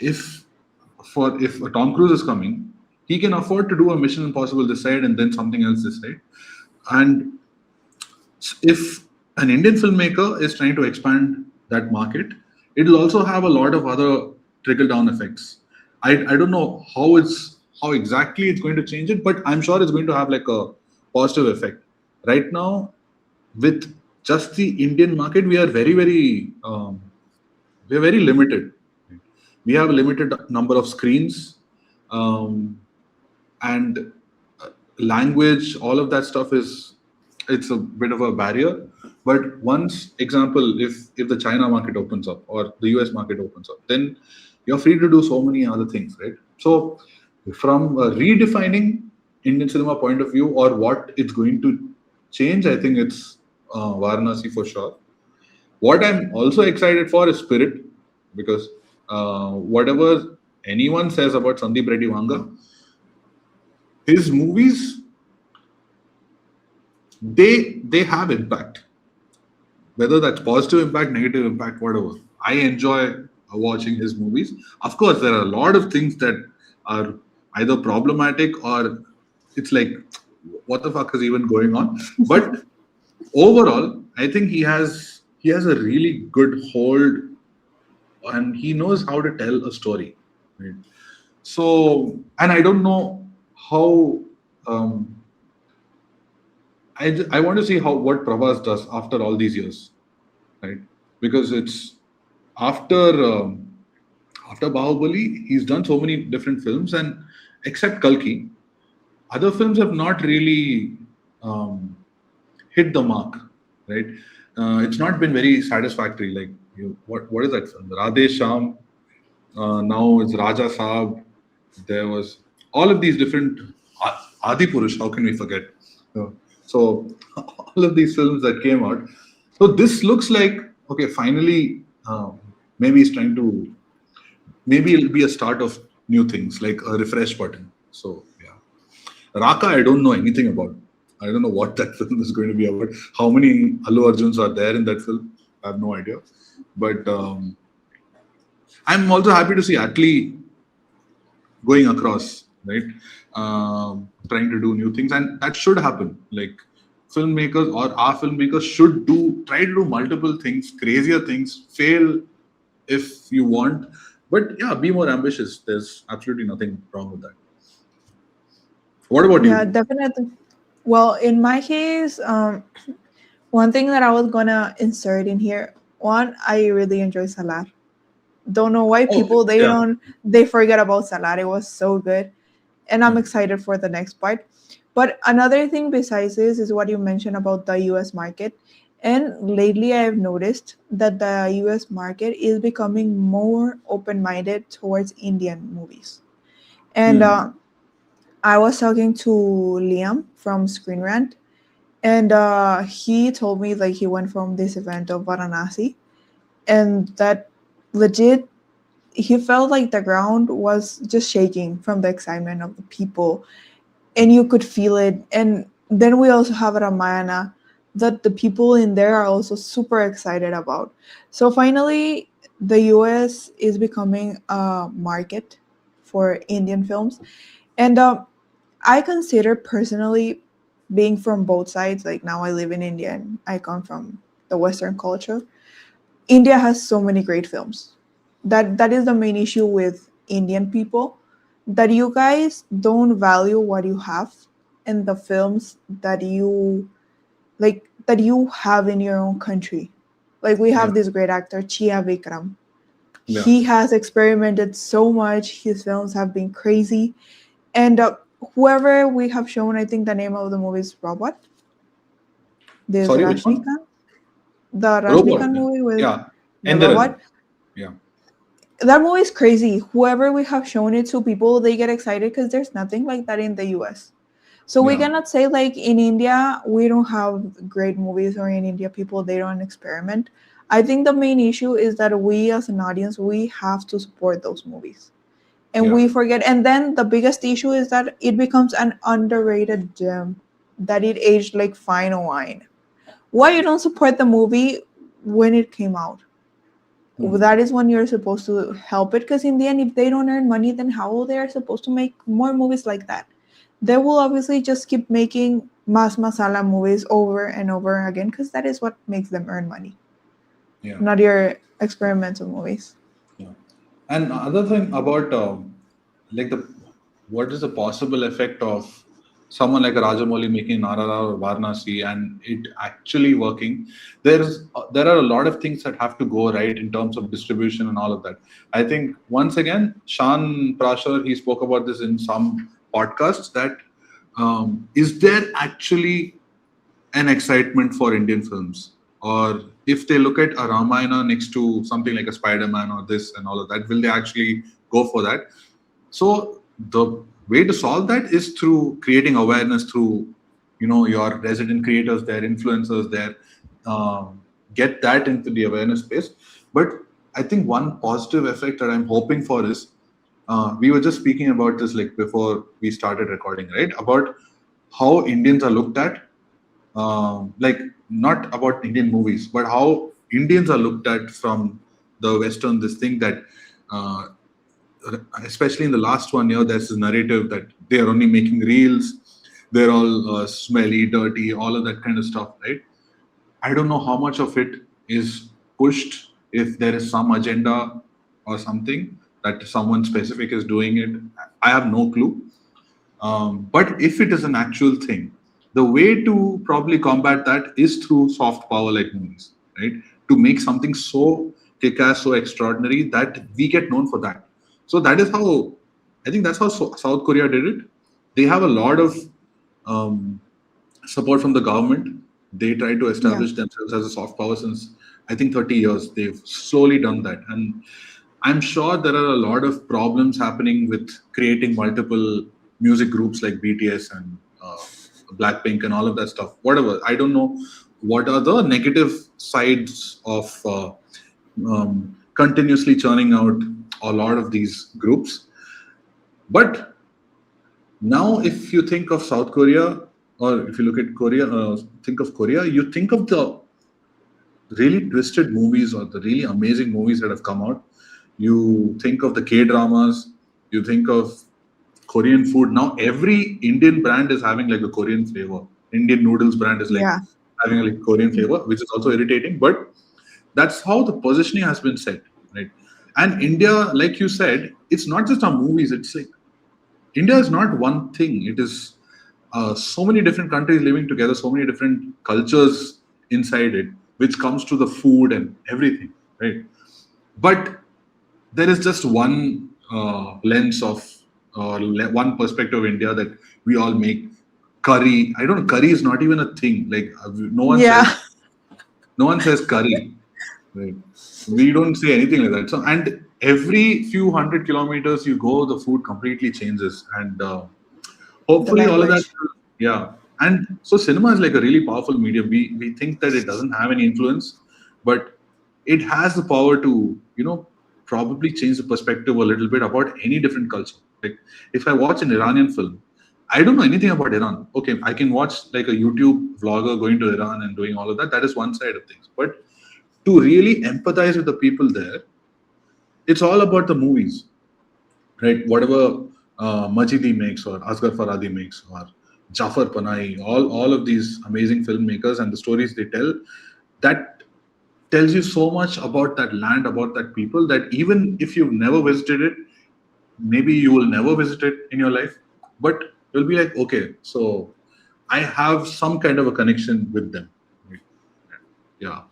If a Tom Cruise is coming, he can afford to do a Mission Impossible this side and then something else this side. And if an Indian filmmaker is trying to expand that market, it will also have a lot of other trickle down effects. I don't know how exactly it's going to change it, but I'm sure it's going to have like a positive effect. Right now, with just the Indian market, we are very limited. We have a limited number of screens, um, and language. All of that stuff it's a bit of a barrier. But once, example, if the China market opens up or the US market opens up, then you're free to do so many other things, right? So, from a redefining Indian cinema point of view or what it's going to change, I think it's Varanasi for sure. What I'm also excited for is Spirit, because whatever anyone says about Sandeep Reddy Vanga, his movies they have impact, whether that's positive impact, negative impact, whatever. I enjoy watching his movies. Of course, there are a lot of things that are either problematic or it's like, what the fuck is even going on? But overall, I think he has a really good hold, and he knows how to tell a story. Right? So, and I don't know how. Um, I want to see how what Prabhas does after all these years, right? Because it's after after Bahubali, he's done so many different films, and except Kalki, other films have not really um, hit the mark, right? It's not been very satisfactory. Like what is that film? Radhe Sham. Now it's Raja Saab. There was all of these different Adi Purush. How can we forget? Uh, so all of these films that came out. So this looks like okay. Finally, maybe he's trying to. Maybe it'll be a start of new things, like a refresh button. So yeah, Raka. I don't know anything about. I don't know what that film is going to be about. How many Allu Arjuns are there in that film? I have no idea. But I'm also happy to see Atlee going across, right? Trying to do new things, and that should happen. Like filmmakers or our filmmakers should try to do multiple things, crazier things, fail if you want, but yeah, be more ambitious. There's absolutely nothing wrong with that. What about Yeah, you? definitely. Well, in my case, one thing that I was gonna insert in here, one, I really enjoy Salar. Don't know why Oh, people yeah. they forget about Salar. It was so good, and I'm Yeah. excited for the next part. But another thing besides this is what you mentioned about the US market. And lately, I've noticed that the US market is becoming more open minded towards Indian movies. And Hmm. I was talking to Liam from Screen Rant, and he told me like he went from this event of Varanasi, and that legit he felt like the ground was just shaking from the excitement of the people, and you could feel it. And then we also have Ramayana that the people in there are also super excited about. So finally, the US is becoming a market for Indian films. And I consider personally, being from both sides, like now I live in India and I come from the Western culture. India has so many great films. That is the main issue with Indian people, that you guys don't value what you have and the films that you have in your own country. Like we Yeah. have this great actor Chia Vikram. Yeah. He has experimented so much. His films have been crazy, and whoever we have shown, I think the name of the movie is Robot. This Sorry, which one? Rajnikant, the Robot. Rajnikant movie with Yeah. the Enderan. robot. Yeah. That movie is crazy. Whoever we have shown it to, people they get excited because there's nothing like that in the US. So we Yeah. cannot say like in India we don't have great movies, or in India people they don't experiment. I think the main issue is that we as an audience we have to support those movies. And Yeah. we forget, and then the biggest issue is that it becomes an underrated gem, that it aged like fine wine. Why you don't support the movie when it came out? Hmm. That is when you're supposed to help it, because in the end if they don't earn money, then how they are supposed to make more movies like that? They will obviously just keep making mas masala movies over and over again, because that is what makes them earn money, Yeah. not your experimental movies. Yeah. And other thing about like the what is the possible effect of someone like a Rajamouli making RRR or Varanasi and it actually working? There are a lot of things that have to go right in terms of distribution and all of that. I think once again, Shan Prashar he spoke about this in some podcasts that is there actually an excitement for Indian films. Or if they look at a Ramayana next to something like a Spider-Man or this and all of that, will they actually go for that? So the way to solve that is through creating awareness through, your resident creators, their influencers, their get that into the awareness space. But I think one positive effect that I'm hoping for is we were just speaking about this like before we started recording, right? About how Indians are looked at like not about Indian movies, but how Indians are looked at from the Western. This thing that, uh, especially in the last 1 year, there's this narrative that they are only making reels, they're all smelly, dirty, all of that kind of stuff, right? I don't know how much of it is pushed if there is some agenda or something that someone specific is doing it. I have no clue. But if it is an actual thing, the way to probably combat that is through soft power like movies, right? To make something so kick-ass, so extraordinary that we get known for that. So that is how I think that's how South Korea did it. They have a lot of um, support from the government. They try to Yeah. establish themselves as a soft power since I think 30 years. They've slowly done that, and I'm sure there are a lot of problems happening with creating multiple music groups like BTS and Blackpink and all of that stuff. Whatever. I don't know what are the negative sides of continuously churning out a lot of these groups. But now, if you think of South Korea or if you look at Korea, think of Korea, you think of the really twisted movies or the really amazing movies that have come out. You think of the K dramas, you think of Korean food. Now every Indian brand is having like a Korean flavor. Indian noodles brand is like Yeah. having a like Korean flavor, which is also irritating. But that's how the positioning has been set, right? And India, like you said, it's not just our movies. It's like India is not one thing. It is so many different countries living together, so many different cultures inside it, which comes to the food and everything, right? But there is just one lens of one perspective of India that we all make. Curry, I don't know. Curry is not even a thing. Like Yeah. no one says curry. Right? We don't say anything like that. So, and every few hundred kilometers you go, the food completely changes, and The hopefully all of that. language. Yeah, and so cinema is like a really powerful medium. We think that it doesn't have any influence, but it has the power to, probably change the perspective a little bit about any different culture. Like if I watch an Iranian film, I don't know anything about Iran. Okay, I can watch like a YouTube vlogger going to Iran and doing all of that. That is one side of things. But to really empathize with the people there, it's all about the movies, right? Whatever Majidi makes or Asghar Farhadi makes or Jafar Panahi, all of these amazing filmmakers and the stories they tell, that tells you so much about that land, about that people, that even if you've never visited it, maybe you will never visit it in your life, but you'll be like, okay, so I have some kind of a connection with them. Yeah.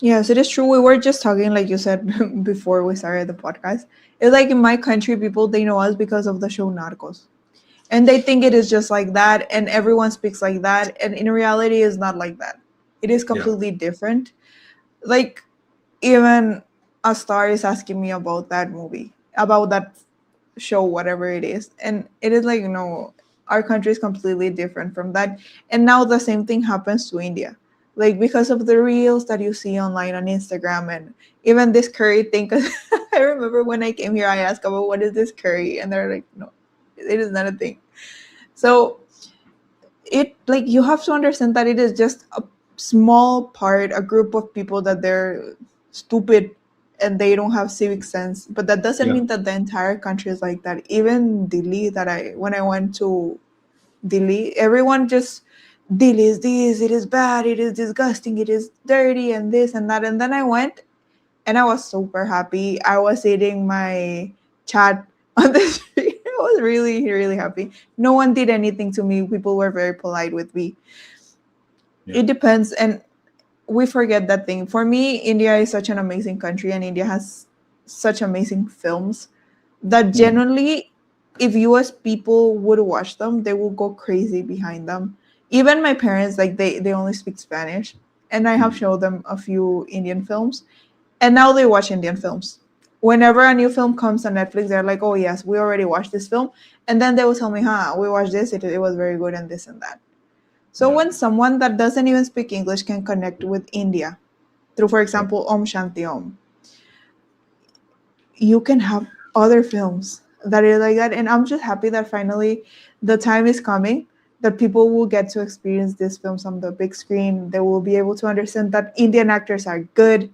Yes, it is true. We were just talking, like you said before we started the podcast. It's like in my country, people they know us because of the show Narcos, and they think it is just like that, and everyone speaks like that. And in reality, it's not like that. It is Yeah. completely different. Like even a star is asking me about that movie, about that show, whatever it is, and it is like our country is completely different from that. And now the same thing happens to India, like because of the reels that you see online on Instagram, and even this curry thing. Because I remember when I came here, I asked about what is this curry, and they're like, no, it is not a thing. So it, like, you have to understand that it is just a small part, a group of people that they're stupid and they don't have civic sense, but that doesn't Yeah. mean that the entire country is like that. Even Delhi, when I went to Delhi, everyone just, Delhi is this, it is bad, it is disgusting, it is dirty, and this and that. And then I went and I was super happy. I was eating my chat on the street. I was really, really happy. No one did anything to me. People were very polite with me. Yeah. It depends. And we forget that thing. For me, India is such an amazing country, and India has such amazing films that genuinely, if US people would watch them, they will go crazy behind them. Even my parents, like they only speak Spanish, and I have showed them a few Indian films, and now they watch Indian films. Whenever a new film comes on Netflix, they're like, "Oh yes, we already watched this film," and then they will tell me, "Huh, we watched this. It was very good," and this and that. So Yeah. when someone that doesn't even speak English can connect with India through, for Yeah. example, Om Shanti Om, you can have other films that are like that. And I'm just happy that finally the time is coming that people will get to experience these films on the big screen. They will be able to understand that Indian actors are good.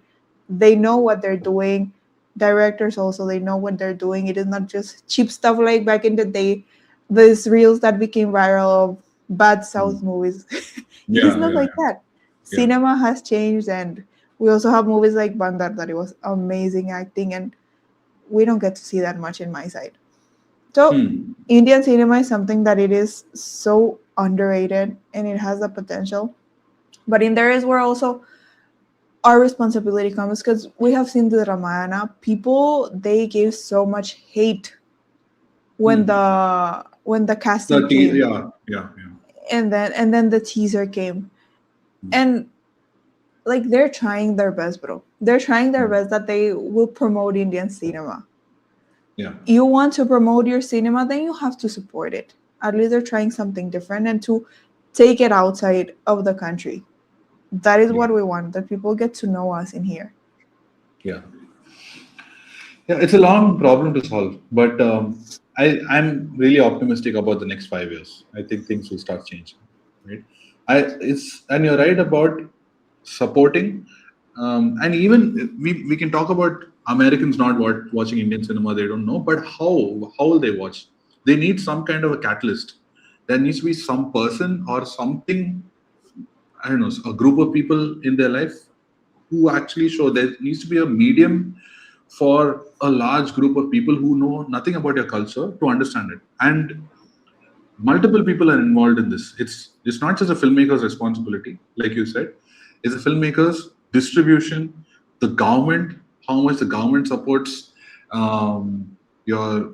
They know what they're doing. Directors also, they know what they're doing. It is not just cheap stuff like back in the day, these reels that became viral of bad South movies. It is Yeah. not Yeah. like that. Yeah. Cinema has changed, and we also have movies like Bandar that it was amazing acting, and we don't get to see that much in my side. So Hmm. Indian cinema is something that it is so underrated and it has the potential. But in there is where also our responsibility comes, because we have seen the Ramayana. People, they gave so much hate Hmm. when the casting The came, yeah. Yeah. Yeah. and then the teaser came. And like they're trying their best, bro. They're trying their best that they will promote Indian cinema. Yeah. You want to promote your cinema, then you have to support it. At least they're trying something different and to take it outside of the country. That is Yeah. what we want, that people get to know us in here. Yeah. Yeah, it's a long problem to solve, but I'm really optimistic about the next 5 years. I think things will start changing. Right? And you're right about supporting, and even we can talk about Americans not watching Indian cinema. They don't know, but how will they watch? They need some kind of a catalyst. There needs to be some person or something, I don't know, a group of people in their life who actually show. There needs to be a medium for a large group of people who know nothing about your culture to understand it. And multiple people are involved in this. It's not just a filmmaker's responsibility, like you said. It's a filmmaker's, distribution, the government, how much the government supports your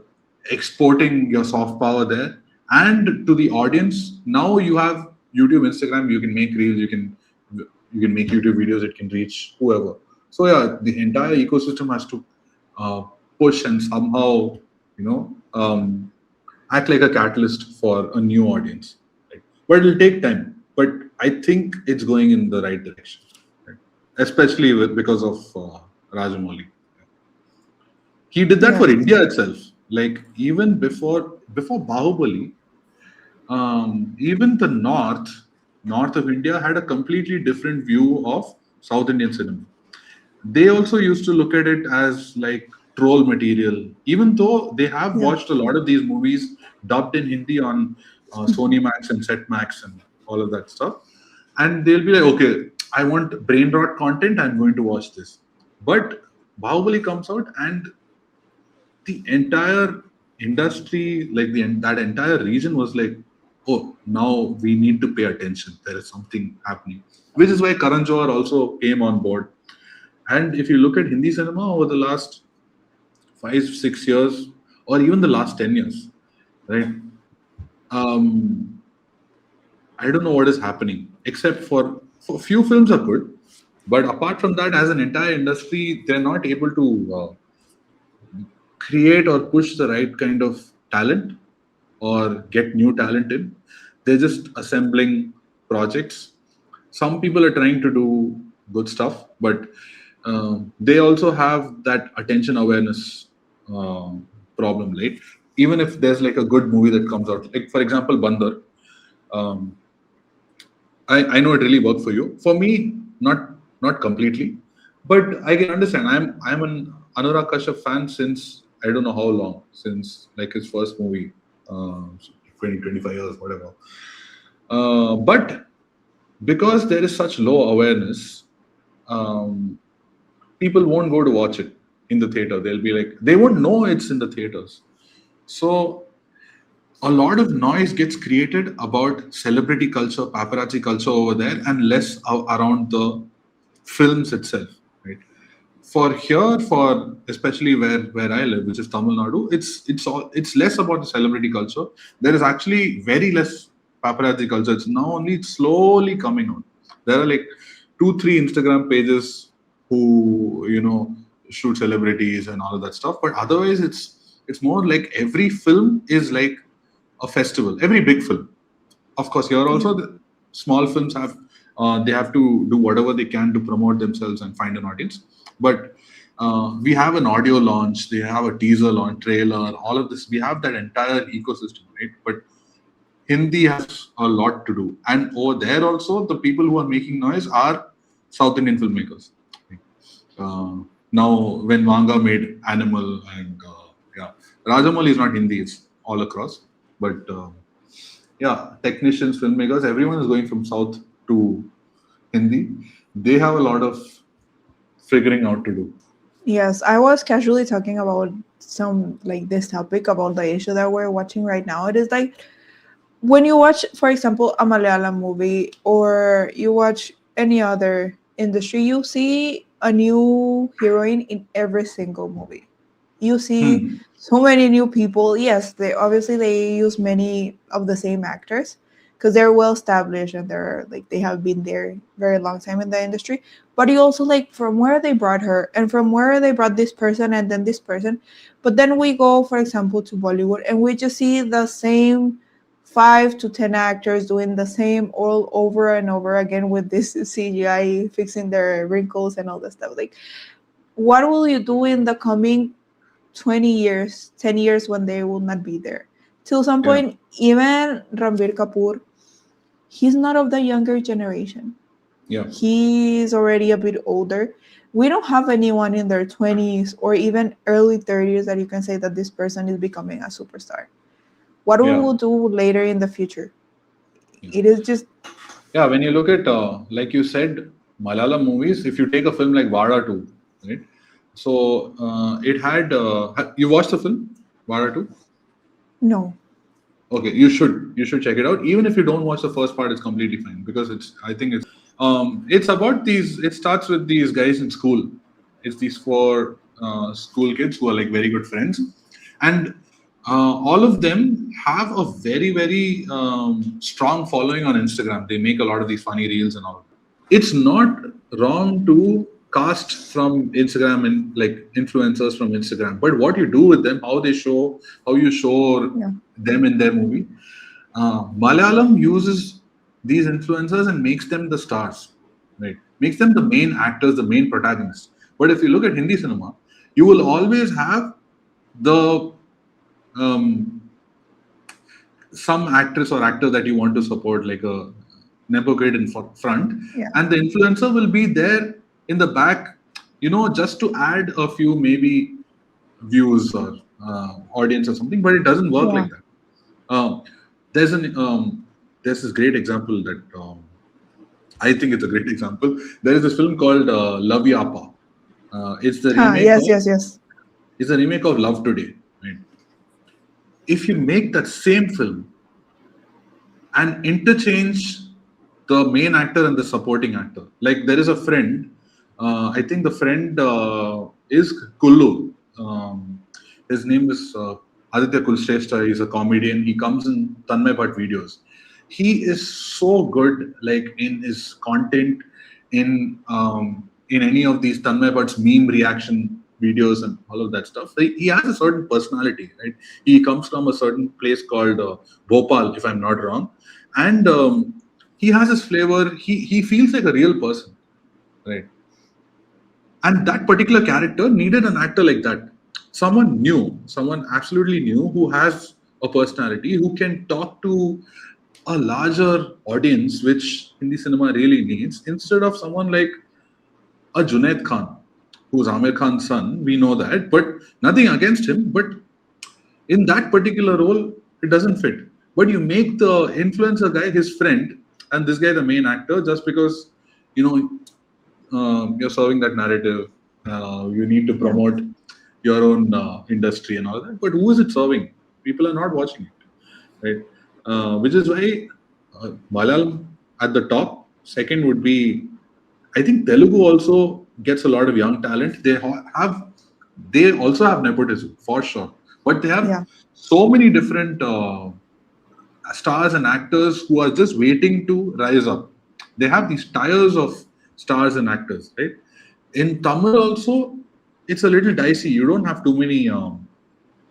exporting your soft power there, and to the audience. Now you have YouTube, Instagram. You can make reels. You can make YouTube videos. It can reach whoever. So yeah, the entire ecosystem has to uh, push and somehow, you know, act like a catalyst for a new audience. Right? But it'll take time. But I think it's going in the right direction, right? Especially because of Rajamouli. He did that for Yes. India itself. Like even before Bahubali, even the north of India had a completely different view of South Indian cinema. They also used to look at it as like troll material, even though they have Yeah. watched a lot of these movies dubbed in Hindi on Sony Max and Set Max and all of that stuff. And they'll be like, okay, I want brain rot content, I'm going to watch this. But Bahubali comes out and the entire industry, like that entire region was like, oh, now we need to pay attention. There is something happening. Which is why Karan Johar also came on board. And if you look at Hindi cinema over the last 5, 6 years, or even the last 10 years, right? Um, I don't know what is happening, except for few films are good. But apart from that, as an entire industry, they're not able to create or push the right kind of talent or get new talent in. They're just assembling projects. Some people are trying to do good stuff, but they also have that attention awareness problem, right? Even if there's like a good movie that comes out, like for example, Bandar. Um, I know it really worked for you. For me, not completely, but I can understand. I'm an Anurag Kashyap fan since I don't know how long, since like his first movie, 20, 25 years, whatever. But because there is such low awareness, um, people won't go to watch it in the theater. They'll be like, they won't know it's in the theaters. So a lot of noise gets created about celebrity culture, paparazzi culture over there, and less around the films itself. Right? For here, for especially where I live, which is Tamil Nadu, it's less about the celebrity culture. There is actually very less paparazzi culture. It's now only slowly coming on. There are like 2, 3 Instagram pages who shoot celebrities and all of that stuff. But otherwise, it's more like every film is like a festival. Every big film, of course, here also the small films they have to do whatever they can to promote themselves and find an audience. But we have an audio launch, they have a teaser launch, trailer, all of this. We have that entire ecosystem, right? But Hindi has a lot to do, and over there also the people who are making noise are South Indian filmmakers. Now, when Manga made Animal and Rajamouli is not Hindi; it's all across. But technicians, filmmakers, everyone is going from South to Hindi. They have a lot of figuring out to do. Yes, I was casually talking about some like this topic about the issue that we're watching right now. It is like when you watch, for example, a Malayalam movie or you watch any other industry, you see a new heroine in every single movie. You see so many new people. Yes, they use many of the same actors because they're well established and they have been there very long time in the industry. But you also like from where they brought her and from where they brought this person and then this person. But then we go, for example, to Bollywood and we just see the same 5 to 10 actors doing the same all over and over again with this CGI fixing their wrinkles and all that stuff. Like, what will you do in the coming 20 years, 10 years when they will not be there? Till some point, even Ranbir Kapoor, he's not of the younger generation. Yeah. He's already a bit older. We don't have anyone in their 20s or even early 30s that you can say that this person is becoming a superstar. What we will do later in the future? It is just... Yeah, when you look at, like you said, Malayalam movies, if you take a film like Vada 2, right? So it had... you watched the film, Vada 2? No. Okay, you should check it out. Even if you don't watch the first part, it's completely fine because it's about these. It starts with these guys in school It's these four school kids who are like very good friends, and all of them have a very, very strong following on Instagram. They make a lot of these funny reels and all. It's not wrong to cast from Instagram and like influencers from Instagram, but what you do with them, how you show them in their movie. Malayalam uses these influencers and makes them the stars, right? Makes them the main actors, the main protagonists. But if you look at Hindi cinema, you will always have the some actress or actor that you want to support, like a nepo kid in front, and the influencer will be there in the back, just to add a few maybe views or audience or something. But it doesn't work like that. There's this great example that I think it's a great example. There is this film called Love Yapa. It's the remake. It's a remake of Love Today. Right? If you make that same film and interchange the main actor and the supporting actor, like there is a friend. I think the friend is Kullu. His name is Aditya Kulshrestha. He's a comedian. He comes in Tanmay Bhatt videos. He is so good, like in his content, in any of these Tanmay Bhatt's meme reaction videos and all of that stuff. He has a certain personality, right? He comes from a certain place called Bhopal, if I'm not wrong, and he has his flavor. He feels like a real person, right? And that particular character needed an actor like that. Someone new, someone absolutely new, who has a personality, who can talk to a larger audience, which Hindi cinema really needs, instead of someone like a Junaid Khan, who's Amir Khan's son. We know that, but nothing against him. But in that particular role, it doesn't fit. But you make the influencer guy his friend, and this guy the main actor, just because you're serving that narrative. You need to promote your own industry and all that. But who is it serving? People are not watching it, right? Which is why Malayalam at the top. Second would be, I think Telugu also gets a lot of young talent. They also have nepotism for sure, but they have so many different stars and actors who are just waiting to rise up. They have these tiers of stars and actors, right? In Tamil also, it's a little dicey. You don't have too many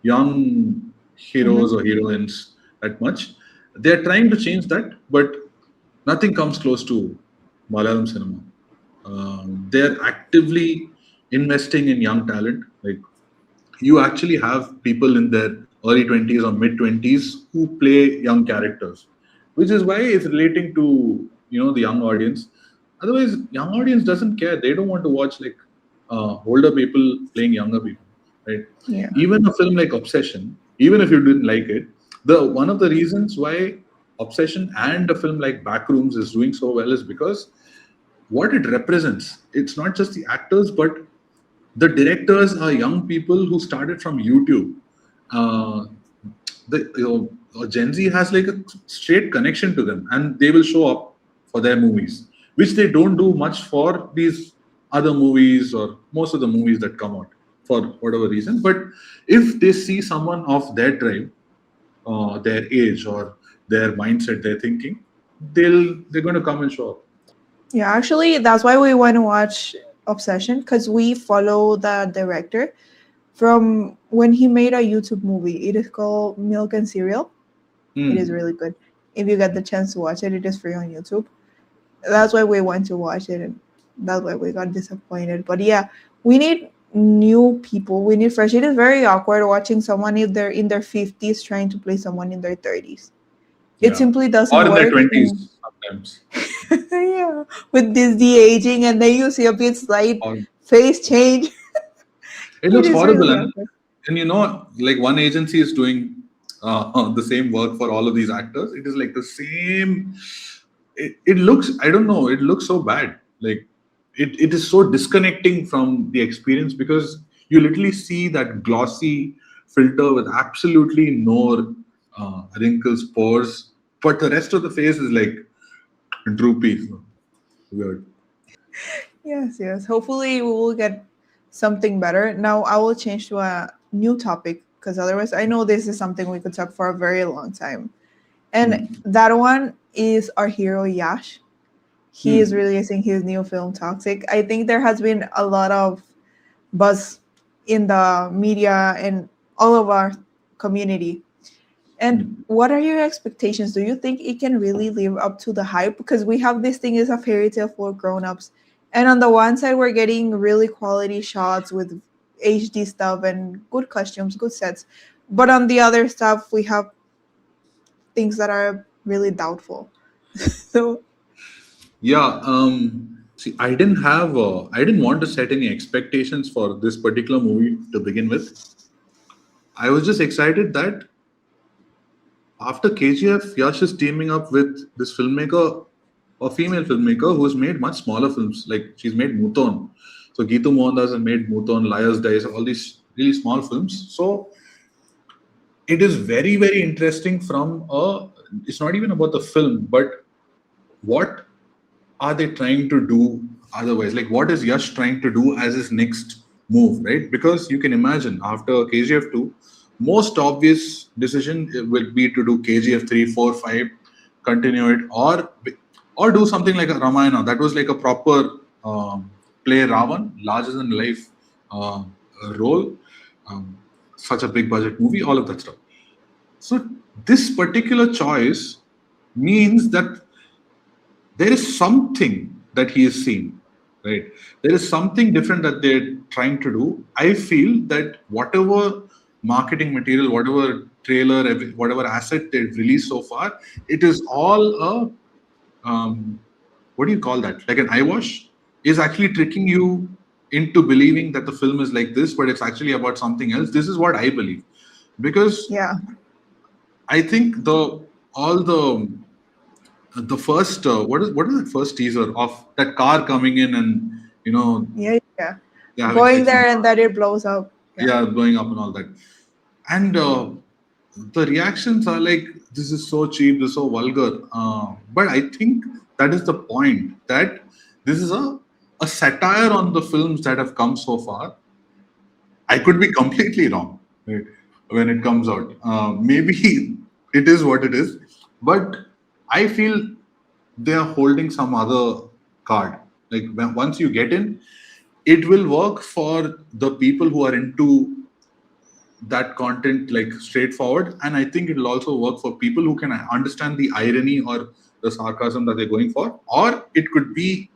young heroes or heroines that much. They're trying to change that, but nothing comes close to Malayalam cinema. They're actively investing in young talent. Like, you actually have people in their early 20s or mid 20s who play young characters, which is why it's relating to the young audience. Otherwise, young audience doesn't care. They don't want to watch like older people playing younger people, right? Yeah. Even a film like Obsession, even if you didn't like it, one of the reasons why Obsession and a film like Backrooms is doing so well is because what it represents. It's not just the actors, but the directors are young people who started from YouTube. Gen Z has like a straight connection to them, and they will show up for their movies, which they don't do much for these other movies or most of the movies that come out for whatever reason. But if they see someone of their tribe, their age or their mindset, their thinking, they're going to come and show up. Yeah, actually, that's why we want to watch Obsession, because we follow the director from when he made a YouTube movie. It is called Milk and Cereal. It is really good. If you get the chance to watch it, it is free on YouTube. That's why we went to watch it, and that's why we got disappointed. But yeah, we need new people. We need fresh. It is very awkward watching someone in their 50s trying to play someone in their 30s. It simply doesn't work. Or in their 20s sometimes. Yeah, with this de-aging, and then you see a bit slight face change. It looks horrible. And like one agency is doing the same work for all of these actors. It is like the same. It looks, I don't know, it looks so bad. Like it is so disconnecting from the experience, because you literally see that glossy filter with absolutely no wrinkles, pores, but the rest of the face is like droopy. Weird. Yes. Hopefully we will get something better. Now I will change to a new topic because otherwise I know this is something we could talk for a very long time. And Hmm. that one is our hero Yash. He is Hmm. releasing his new film Toxic. I think there has been a lot of buzz in the media and all of our community. And Hmm. what are your expectations? Do you think it can really live up to the hype? Because we have this thing as a fairy tale for grown-ups. And on the one side, we're getting really quality shots with HD stuff and good costumes, good sets. But on the other stuff, we have things that are really doubtful. So, Yeah. See, I didn't want to set any expectations for this particular movie to begin with. I was just excited that after KGF, Yash is teaming up with this filmmaker, a female filmmaker who's made much smaller films. Like she's made Muton. So Geetu Mohandas has made Muton, Liar's Dice, all these really small films. So it is very, very interesting from a, it's not even about the film, but what are they trying to do otherwise? Like, what is Yash trying to do as his next move, right? Because you can imagine after KGF 2, most obvious decision will be to do KGF 3, 4, 5, continue it, or do something like a Ramayana. That was like a proper play Ravan, larger than life uh, role, um, such a big budget movie, all of that stuff. So, this particular choice means that there is something that he is seeing, right? There is something different that they're trying to do. I feel that whatever marketing material, whatever trailer, whatever asset they've released so far, it is all a what do you call that? Like an eyewash is actually tricking you into believing that the film is like this, but it's actually about something else. This is what I believe, because yeah. I think the first what is that first teaser of that car coming in and Yeah, yeah. they're having Going sex and there and that it blows up. Yeah. yeah, blowing up and all that, and the reactions are like, this is so cheap, this is so vulgar, but I think that is the point, that this is a satire on the films that have come so far. I could be completely wrong, right, when it comes out. Maybe it is what it is, but I feel they are holding some other card. Like once you get in, it will work for the people who are into that content like straightforward, and I think it will also work for people who can understand the irony or the sarcasm that they're going for, or it could be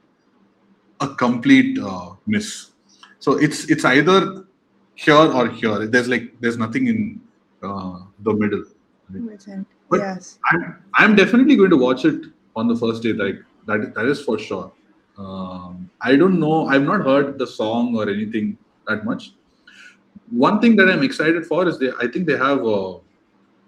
a complete miss. So it's either here or here. There's nothing in the middle. Right? Written. But Yes. I'm definitely going to watch it on the first day. Like that is for sure. I don't know. I've not heard the song or anything that much. One thing that I'm excited for is I think they have.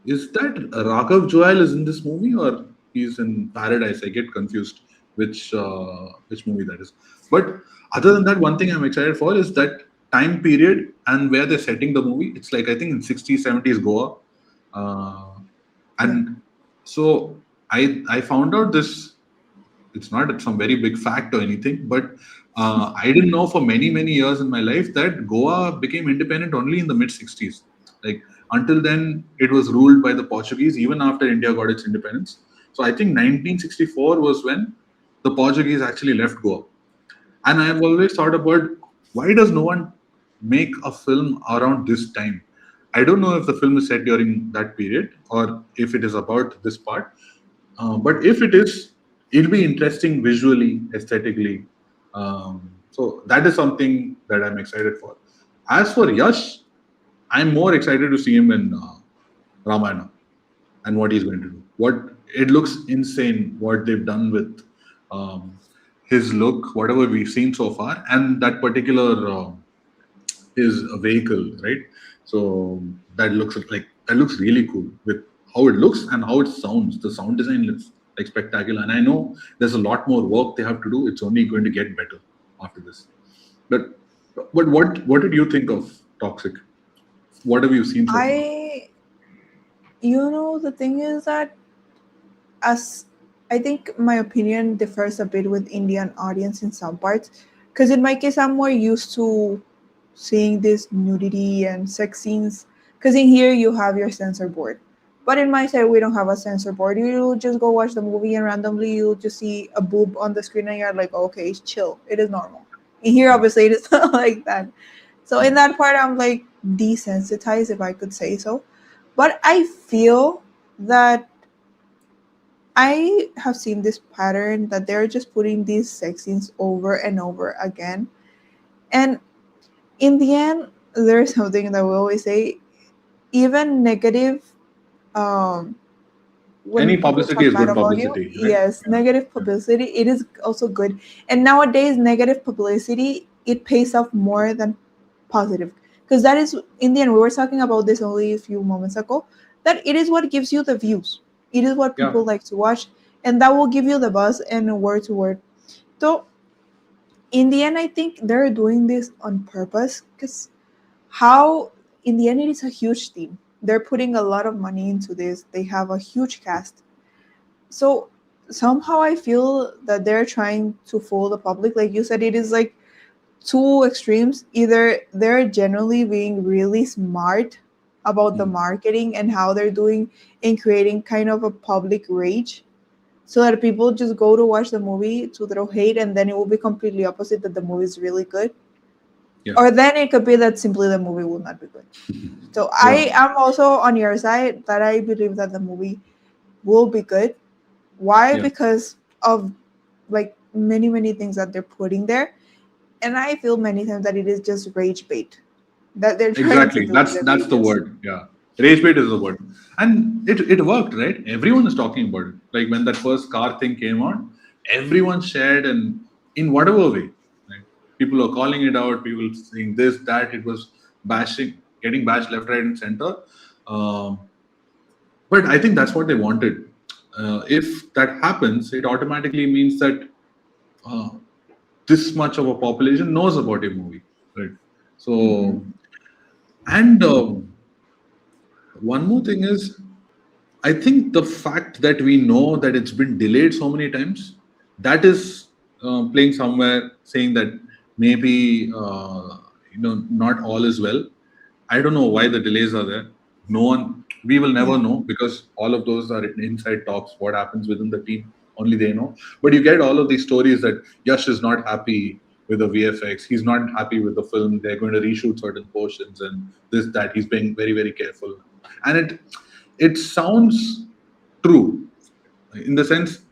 Is that Raghav Joel is in this movie or he's in Paradise? I get confused which movie that is. But other than that, one thing I'm excited for is that time period and where they're setting the movie. It's like I think in 60s, 70s Goa. Uh, Yeah. and so I found out this. It's not some very big fact or anything, but I didn't know for many years in my life that Goa became independent only in the mid 60s. Like until then, it was ruled by the Portuguese even after India got its independence. So I think 1964 was when the Portuguese actually left Goa. And I've always thought about, why does no one make a film around this time? I don't know if the film is set during that period or if it is about this part. But if it is, it'll be interesting visually, aesthetically. So that is something that I'm excited for. As for Yash, I'm more excited to see him in Ramayana and what he's going to do. What it looks insane what they've done with um, his look, whatever we've seen so far, and that particular his vehicle, right? So that looks really cool with how it looks and how it sounds. The sound design looks like spectacular, and I know there's a lot more work they have to do. It's only going to get better after this. But what did you think of Toxic? What have you seen so far? I, the thing is that as I think my opinion differs a bit with Indian audience in some parts, because in my case I'm more used to seeing this nudity and sex scenes. Because in here you have your censor board. But in my side, we don't have a censor board. You just go watch the movie and randomly you'll just see a boob on the screen and you're like, okay, it's chill. It is normal. In here, Yeah. obviously, it is not like that. So in Mm. that part, I'm like desensitized, if I could say so. But I feel that I have seen this pattern that they're just putting these sex scenes over and over again. And in the end, there's something that we always say, even negative, um, when Any people publicity talk is bad good about you, publicity, right? yes, Yeah. negative Yeah. publicity, it is also good. And nowadays, negative publicity, it pays off more than positive. Because that is, in the end, we were talking about this only a few moments ago, that it is what gives you the views. It is what Yeah. people like to watch, and that will give you the buzz and word to word. So, in the end, I think they're doing this on purpose because how, in the end, it is a huge team. They're putting a lot of money into this, they have a huge cast. So, somehow I feel that they're trying to fool the public. Like you said, it is like two extremes. Either they're generally being really smart about the Mm. marketing and how they're doing in creating kind of a public rage so that people just go to watch the movie to throw hate, and then it will be completely opposite, that the movie is really good. Yeah. Or then it could be that simply the movie will not be good. So Yeah. I am also on your side that I believe that the movie will be good. Why? Yeah. Because of like many things that they're putting there. And I feel many times that it is just rage bait that they're trying to Exactly. do with the That's the videos. word. Yeah. Rage bait is the word. And it worked, right? Everyone is talking about it. Like when that first car thing came out, everyone shared and in whatever way. Right? People are calling it out, people saying this, that, it was bashing, getting bashed left, right, and center. Um, but I think that's what they wanted. If that happens, it automatically means that uh, this much of a population knows about a movie, right? Mm-hmm. So, and one more thing is, I think the fact that we know that it's been delayed so many times, that is playing somewhere, saying that maybe not all is well. I don't know why the delays are there. No one, we will never Yeah. know because all of those are inside talks. What happens within the team, only they know. But you get all of these stories that Yash is not happy with the VFX. He's not happy with the film. They're going to reshoot certain portions and this, that. He's being very careful, and it sounds true in the sense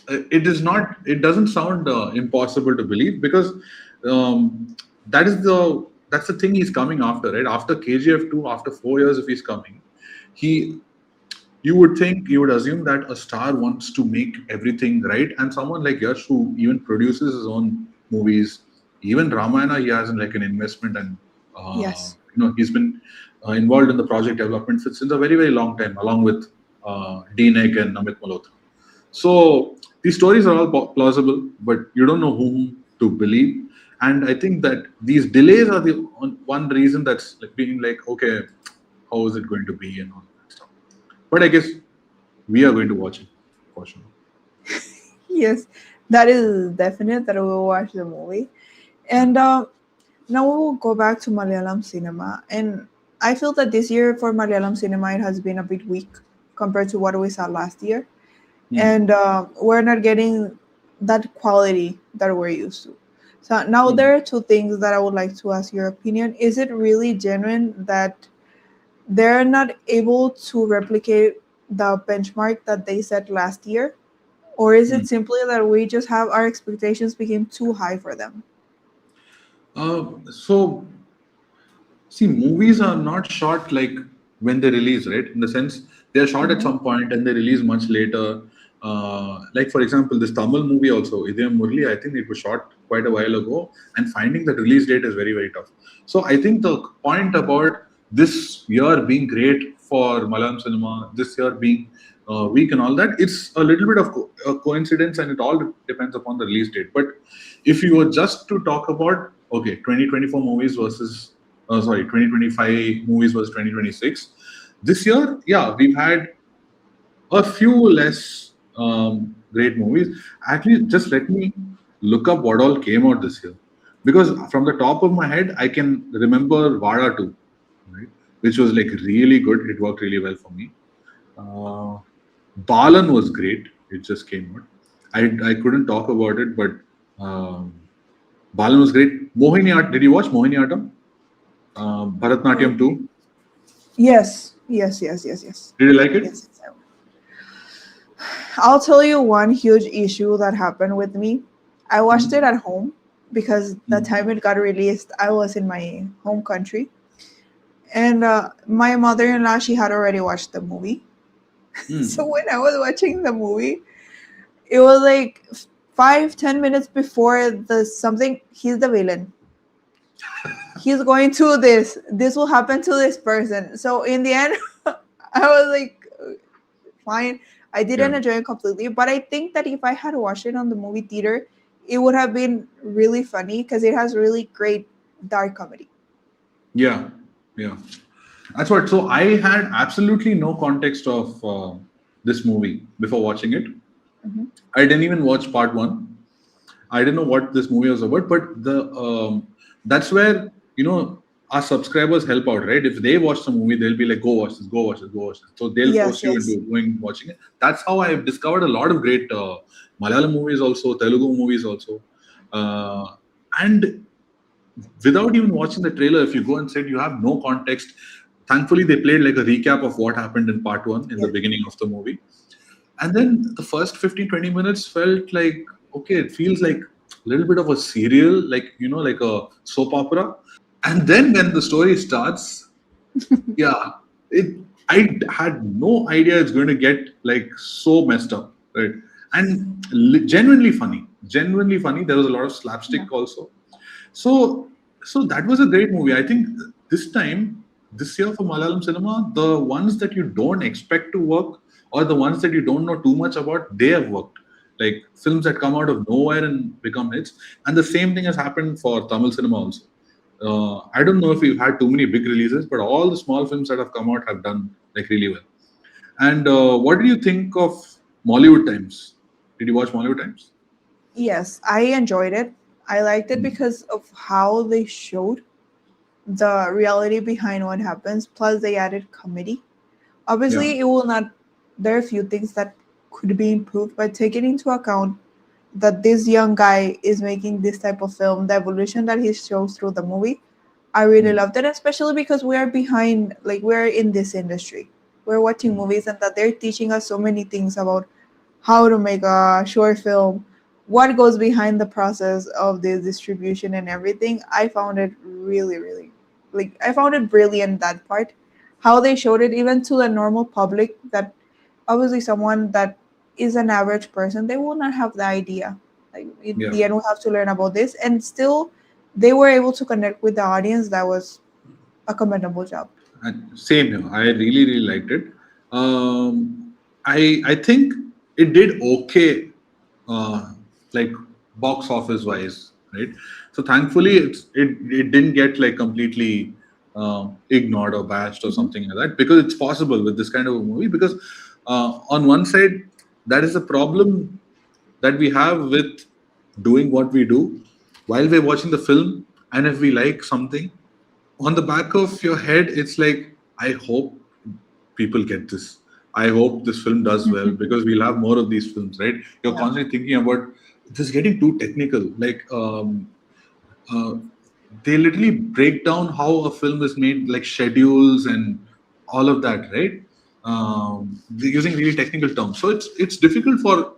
it is not. It doesn't sound impossible to believe because that is that's the thing he's coming after, right? After KGF 2, after 4 years, if he's coming, he you would think, you would assume that a star wants to make everything right, and someone like Yash who even produces his own movies, even Ramayana, he has like an investment, and Yes. he's been involved in the project development since a very long time, along with D-Neck and Amit Malhotra. So these stories are all plausible, but you don't know whom to believe. And I think that these delays are the one reason that's like being like, okay, how is it going to be and all that stuff. But I guess we are going to watch it for sure. Yes. That is definite that we will watch the movie. Yeah. And now we will go back to Malayalam cinema. And I feel that this year for Malayalam cinema, it has been a bit weak compared to what we saw last year. Hmm. And we're not getting that quality that we're used to. So now Hmm. there are two things that I would like to ask your opinion. Is it really genuine that they're not able to replicate the benchmark that they set last year? Or is Hmm. it simply that we just have our expectations became too high for them? So see, movies are not shot like when they release, right? In the sense, they are shot at Mm-hmm. some point and they release much later. Like, for example, this Tamil movie also, Idham Murli, I think it was shot quite a while ago, and finding the release date is very tough. So, I think the point about this year being great for Malayalam cinema, this year being weak and all that, it's a little bit of a coincidence, and it all depends upon the release date. But if you were just to talk about, okay, 2024 movies versus 2025 movies was 2026. This year, yeah, we've had a few less great movies. Actually, just let me look up what all came out this year. because from the top of my head, I can remember Vada 2, right? Which was like really good. It worked really well for me. Uh, Balan was great. It just came out. I couldn't talk about it, but um, Balan was great. Mohiniyattam. Did you watch Mohiniyattam? Bharatnatyam 2. Yes, yes, yes, yes, yes. Did you like it? Yes. I'll tell you one huge issue that happened with me. I watched it at home because the time it got released, I was in my home country. And my mother-in-law, she had already watched the movie. So when I was watching the movie, it was like 5-10 minutes before the something, he's the villain. He's going to this will happen to this person. So in the end, I was like, fine. I didn't enjoy it completely, but I think that if I had watched it on the movie theater, it would have been really funny because it has really great dark comedy. Yeah. That's what. So I had absolutely no context of this movie before watching it. I didn't even watch part 1. I didn't know what this movie was about, but that's where our subscribers help out, right? If they watch the movie, they'll be like, "Go watch this, go watch this, go watch this." So they'll force you into going watching it. That's how I've discovered a lot of great Malayalam movies, also Telugu movies, also, and without even watching the trailer, if you go and said you have no context, thankfully they played like a recap of what happened in part 1 in the beginning of the movie. And then the first 15-20 minutes felt like, okay, it feels like a little bit of a serial, like, like a soap opera. And then when the story starts, I had no idea it's going to get like so messed up, right? And genuinely funny. There was a lot of slapstick also. So that was a great movie. I think this year for Malayalam cinema, the ones that you don't expect to work or the ones that you don't know too much about, they have worked. Like films that come out of nowhere and become hits. And the same thing has happened for Tamil cinema also. I don't know if we've had too many big releases, but all the small films that have come out have done like really well. And what do you think of Mollywood Times? Did you watch Mollywood Times? Yes, I enjoyed it. I liked it because of how they showed the reality behind what happens. Plus, they added comedy. Obviously, it will not. There are a few things that could be improved, but taking into account that this young guy is making this type of film, the evolution that he shows through the movie, I really loved it, especially because we are behind, like we're in this industry. We're watching movies and that they're teaching us so many things about how to make a short film, what goes behind the process of the distribution and everything. I found it really, really, I found it brilliant, that part. How they showed it even to the normal public, that obviously someone that is an average person, they will not have the idea. Like in the end, we'll have to learn about this. And still, they were able to connect with the audience. That was a commendable job. Same here. I really, really liked it. I think it did okay, like box office wise, right? So thankfully, it didn't get like completely ignored or bashed or something like that, because it's possible with this kind of a movie. Because on one side, that is a problem that we have with doing what we do while we're watching the film, and if we like something, on the back of your head, it's like, I hope people get this. I hope this film does well, because we'll have more of these films, right? You're constantly thinking about this getting too technical. Like, they literally break down how a film is made, like schedules and all of that, right? They're using really technical terms. So it's difficult for,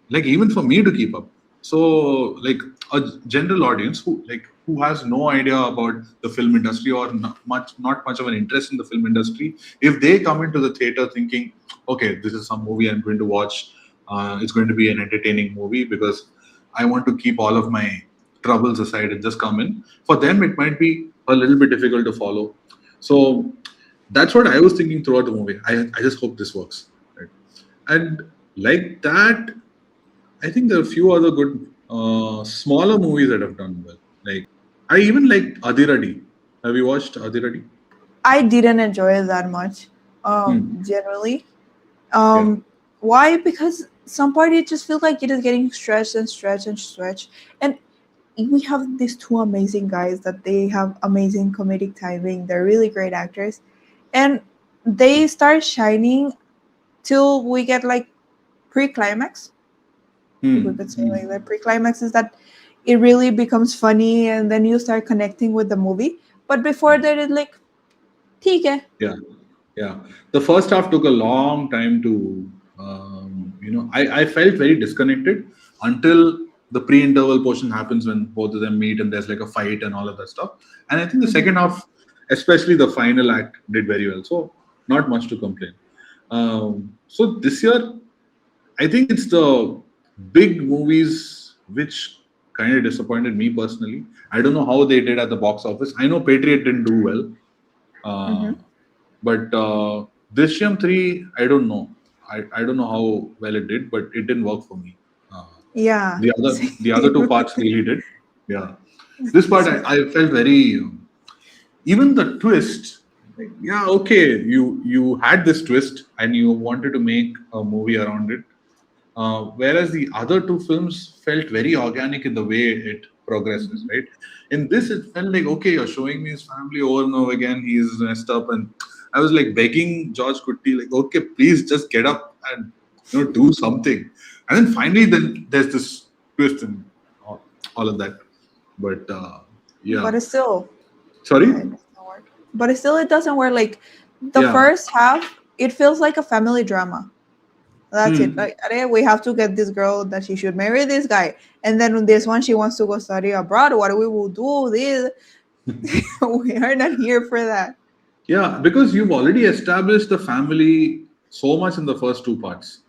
like, even for me to keep up. So like a general audience who has no idea about the film industry, or not much of an interest in the film industry, if they come into the theater thinking, okay, this is some movie I'm going to watch, it's going to be an entertaining movie because I want to keep all of my troubles aside and just come in, for them it might be a little bit difficult to follow. So that's what I was thinking throughout the movie. I just hope this works, right? And like that, I think there are a few other good smaller movies that have done well. Like, I even liked Adiradi. Have you watched Adiradi? I didn't enjoy it that much, generally. Why? Because some part it just feels like it is getting stretched and stretched and stretched. And we have these two amazing guys that they have amazing comedic timing. They're really great actors, and they start shining till we get like pre-climax, if we could say like that. Pre-climax is that it really becomes funny, and then you start connecting with the movie. But before that, it's like, ठीक है. Yeah, yeah. The first half took a long time to, I felt very disconnected until the pre-interval portion happens when both of them meet and there's like a fight and all of that stuff. And I think the second half, especially the final act, did very well. So not much to complain. So this year, I think it's the big movies which kind of disappointed me personally. I don't know how they did at the box office. I know Patriot didn't do well. But Drishyam 3, I don't know. I don't know how well it did, but it didn't work for me. Yeah. The other two parts really did. Yeah. This part I felt very even the twist. Like, yeah, okay, you had this twist and you wanted to make a movie around it. Whereas the other two films felt very organic in the way it progresses, right? In this, it felt like, okay, you're showing me his family over and over again. He's messed up, and I was like begging George Kutti, like, okay, please just get up and do something. And then finally, then there's this twist and all of that. But yeah. But it's still. Sorry. Yeah, it doesn't work. But still, it doesn't work. Like the first half, it feels like a family drama. That's it. Like, we have to get this girl that she should marry this guy, and then this one she wants to go study abroad. What we will do this? We are not here for that. Yeah, because you've already established the family so much in the first two parts.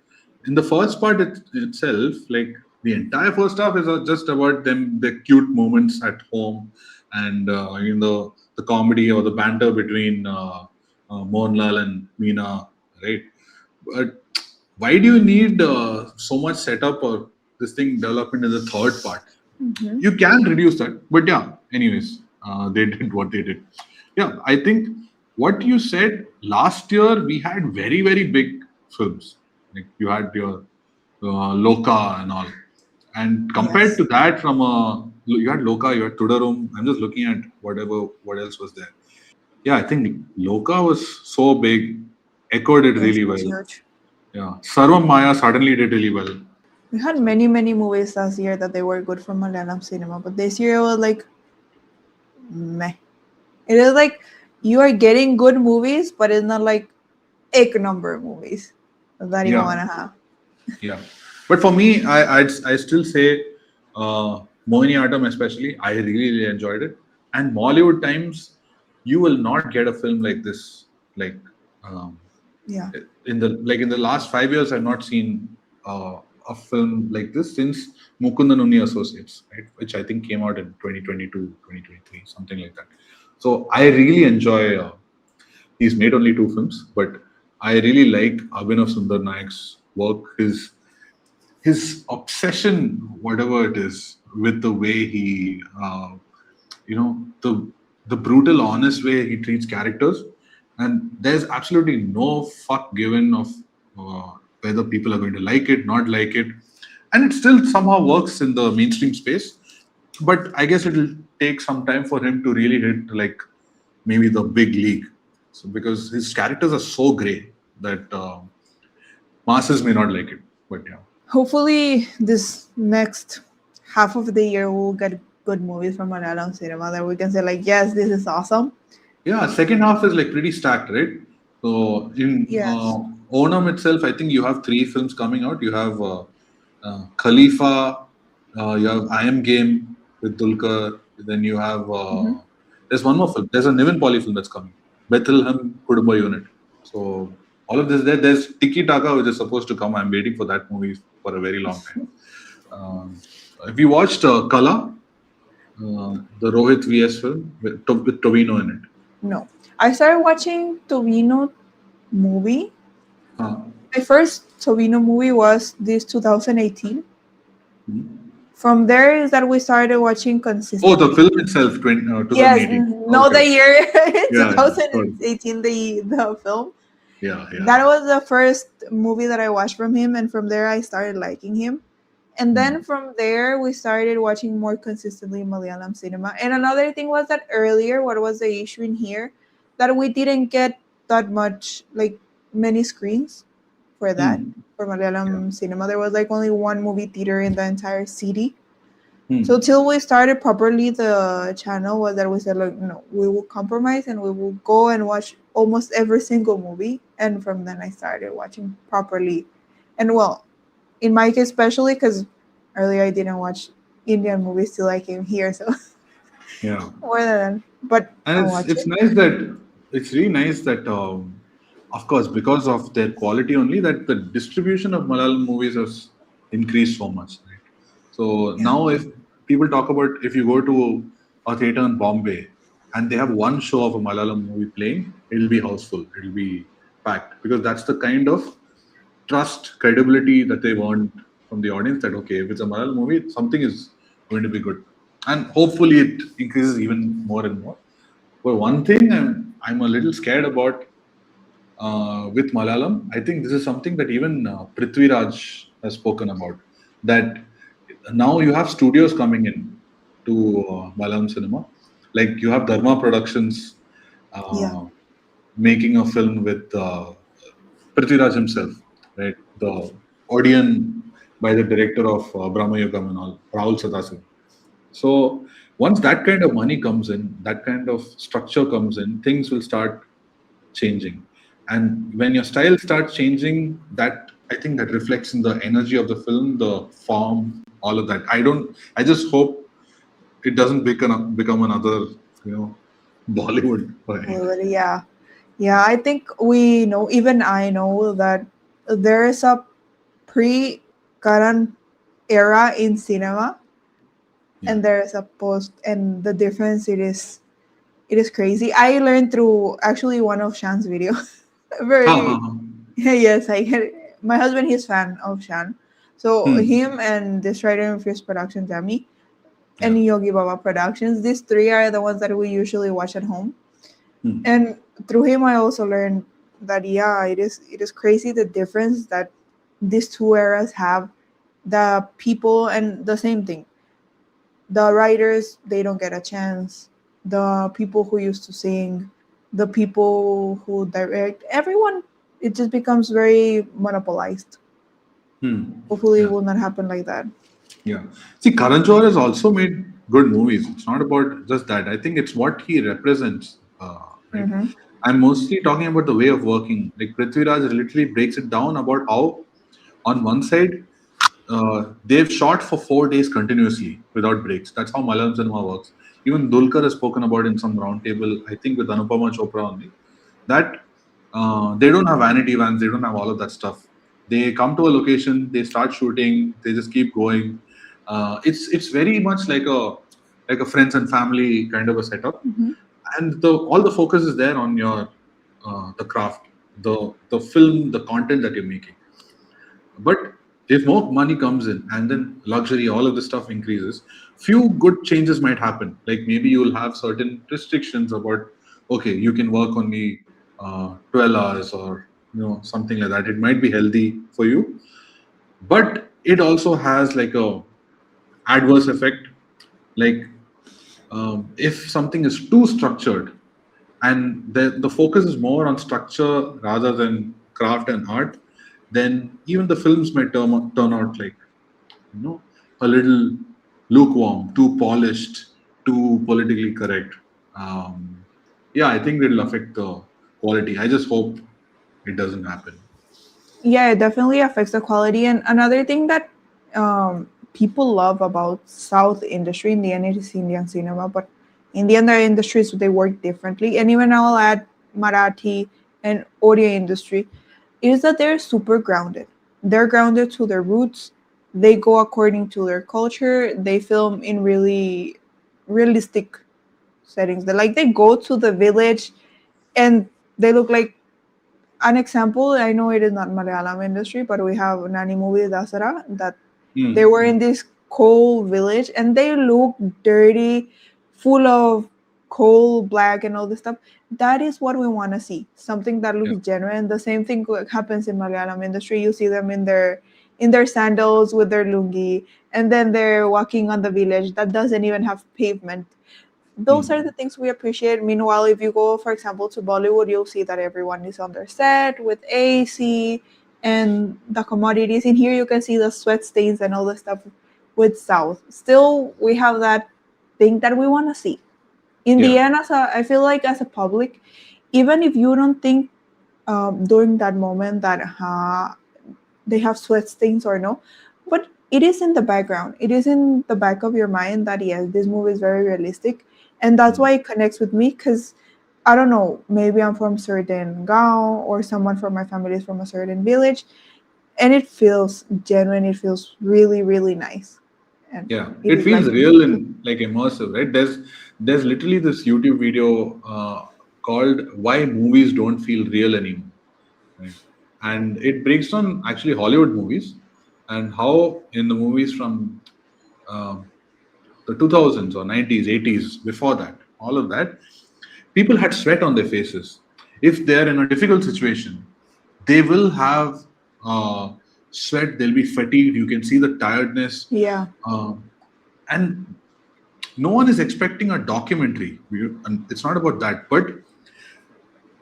In the first part itself, like the entire first half is just about them, the cute moments at home, and the comedy or the banter between Mohanlal and Meena, right? But why do you need so much setup or this thing development in the third part? You can reduce that, but yeah. Anyways, they did what they did. Yeah, I think what you said last year, we had very, very big films. Like you had your Loka and all, and compared to that, you had Loka, you had Tudarum. I'm just looking at what else was there. Yeah, I think Loka was so big, echoed it really well. Huge. Yeah, Sarvam Maya suddenly did really well. We had many movies last year that they were good for Malayalam cinema, but this year it was like, meh. It is like you are getting good movies, but it's not like ek number movies that you want to have. Yeah, but for me, I still say Mohiniyattam especially, I really enjoyed it. And Bollywood times, you will not get a film like this. Like in the last 5 years, I've not seen a film like this since Mukundan Unni Associates, right? Which I think came out in 2022, 2023, something like that. So I really enjoy. He's made only 2 films, but I really like Abhinav Sundar Nayak's work. His obsession, whatever it is, with the way he, the brutal, honest way he treats characters, and there's absolutely no fuck given of whether people are going to like it, not like it, and it still somehow works in the mainstream space. But I guess it'll take some time for him to really hit like maybe the big league. So because his characters are so grey that masses may not like it. But yeah. Hopefully, this next half of the year we'll get good movies from Malayalam cinema that we can say like, yes, this is awesome. Yeah, second half is like pretty stacked, right? So in Onam itself, I think you have 3 films coming out. You have Khalifa, you have I Am Game with Dulquer. Then you have there's one more film. There's a Nivin Pauly film that's coming, Bethlehem Kudumba Unit. So all of this there's Tiki Taka, which is supposed to come. I'm waiting for that movie for a very long time. Have you watched Kala, the Rohit VS film with Tovino in it? No, I started watching Tovino movie. My first Tovino movie was this 2018. From there is that we started watching consistently. Oh, the film itself, 2018. Yes, no, the year 2018, the film. Yeah. That was the first movie that I watched from him, and from there I started liking him. And Hmm. then from there, we started watching more consistently Malayalam cinema. And another thing was that earlier, what was the issue in here? That we didn't get that much, like many screens for that, Hmm. for Yeah. Malayalam cinema. There was like only one movie theater in the entire city. So Hmm. till we started properly the channel was that we said like no, we will compromise and we will go and watch almost every single movie. And from then I started watching properly. And well, in my case especially because earlier I didn't watch Indian movies till I came here, so Yeah. more than but I And watch it's it. nice that it's really nice that of course because of their quality only that the distribution of Malayalam movies has increased so much, right? So Yeah. now if people talk about if you go to a theater in Bombay and they have one show of a Malayalam movie playing, it'll be houseful, it'll be packed because that's the kind of trust, credibility that they want from the audience that okay, if it's a Malayalam movie, something is going to be good. And hopefully it increases even more and more. But one thing I'm a little scared about with Malayalam, I think this is something that even Prithvi Raj has spoken about. That now you have studios coming in to Malayalam cinema. Like you have Dharma Productions Yeah. uh, making a film with Prithvi Raj himself, right? The Odeon by the director of Brahma Yugam and all, Rahul Sadasiv. So once that kind of money comes in, that kind of structure comes in, things will start changing. And when your style starts changing, that I think that reflects in the energy of the film, the form, all of that. I just hope it doesn't become another, you know, Bollywood. Right? Well, yeah. Yeah, I think we know, even I know that there is a pre Karan era in cinema Yeah. and there is a post, and the difference it is crazy. I learned through actually one of Shan's video. Ha, ha, Very ha. yes, I get it. My husband he's fan of Shan. So Hmm. him and this writer and Fierce Production Jamie Yeah. and Yogi Baba Productions, these three are the ones that we usually watch at home. Hmm. And through him I also learned that yeah, it is crazy the difference that these two eras have. The people and the same thing, the writers they don't get a chance, the people who used to sing, the people who direct, everyone, it just becomes very monopolized. Hmm. Hopefully it Yeah. will not happen like that. Yeah. See, Karan Johar has also made good movies. It's not about just that. I think it's what he represents, right? Mm-hmm. I'm mostly talking about the way of working. Like Prithviraj literally breaks it down about how, on one side, they've shot for 4 days continuously without breaks. That's how Malayalam cinema works. Even Dulkar has spoken about in some roundtable, I think with Anupama Chopra only, that they don't have vanity vans, they don't have all of that stuff. They come to a location, they start shooting, they just keep going. It's very much like a friends and family kind of a setup, Mm-hmm. and the all the focus is there on your the craft, the film, the content that you're making. But if more money comes in and then luxury, all of this stuff increases, few good changes might happen. Like maybe you'll have certain restrictions about, okay, you can work only 12 hours or something like that. It might be healthy for you, but it also has like a adverse effect. Like if something is too structured and the focus is more on structure rather than craft and art, then even the films may turn out like you know a little lukewarm, too polished, too politically correct. Yeah, I think it'll affect the quality. I just hope it doesn't happen. Yeah, it definitely affects the quality. And another thing that people love about South industry, in the end it is Indian cinema, but in the other industries they work differently. And even I'll add Marathi and audio industry, is that they're super grounded. They're grounded to their roots. They go according to their culture. They film in really realistic settings. They go to the village and they look like an example. I know it is not Malayalam industry, but we have Nani movie Dasara that they Hmm. were in this coal village and they look dirty, full of coal, black, and all this stuff. That is what we want to see. Something that Yeah. looks genuine. The same thing happens in Malayalam industry. You see them in in their sandals with their lungi, and then they're walking on the village that doesn't even have pavement. Those are the things we appreciate. Meanwhile, if you go, for example, to Bollywood, you'll see that everyone is on their set with AC and the commodities. In here, you can see the sweat stains and all the stuff with South. Still, we have that thing that we want to see. In the Yeah. end, I feel like as a public, even if you don't think during that moment that they have sweat stains or no, but it is in the background. It is in the back of your mind that yes, this movie is very realistic, and that's Mm. why it connects with me because I don't know, maybe I'm from certain gaon or someone from my family is from a certain village, and it feels genuine. It feels really really nice, and Yeah, it it is feels like real and like immersive, right? There's literally this YouTube video called "Why Movies Don't Feel Real Anymore," right? And it breaks down actually Hollywood movies and how in the movies from um the 2000s or 90s, 80s, before that, all of that, people had sweat on their faces. If they're in a difficult situation, they will have uh, sweat. They'll be fatigued. You can see the tiredness. yeah. Um, and no one is expecting a documentary. And it's not about that, but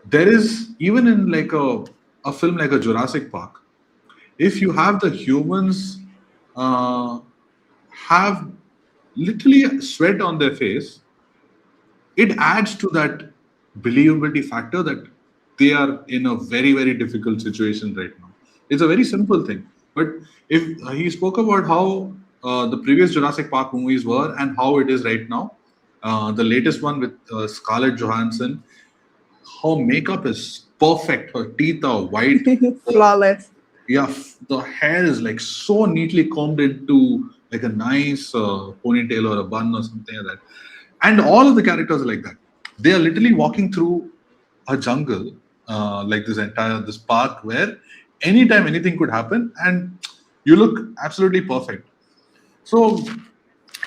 there is even in like a film like a Jurassic Park. If you have the humans uh, have literally sweat on their face, it adds to that believability factor that they are in a very very difficult situation right now. It's a very simple thing, but if he spoke about how the previous Jurassic Park movies were and how it is right now, the latest one with Scarlett Johansson, her makeup is perfect, her teeth are white, Flawless. yeah, the hair is like so neatly combed into like a nice ponytail or a bun or something like that. And all of the characters are like that. They are literally walking through a jungle, like this park where anytime anything could happen, and you look absolutely perfect. So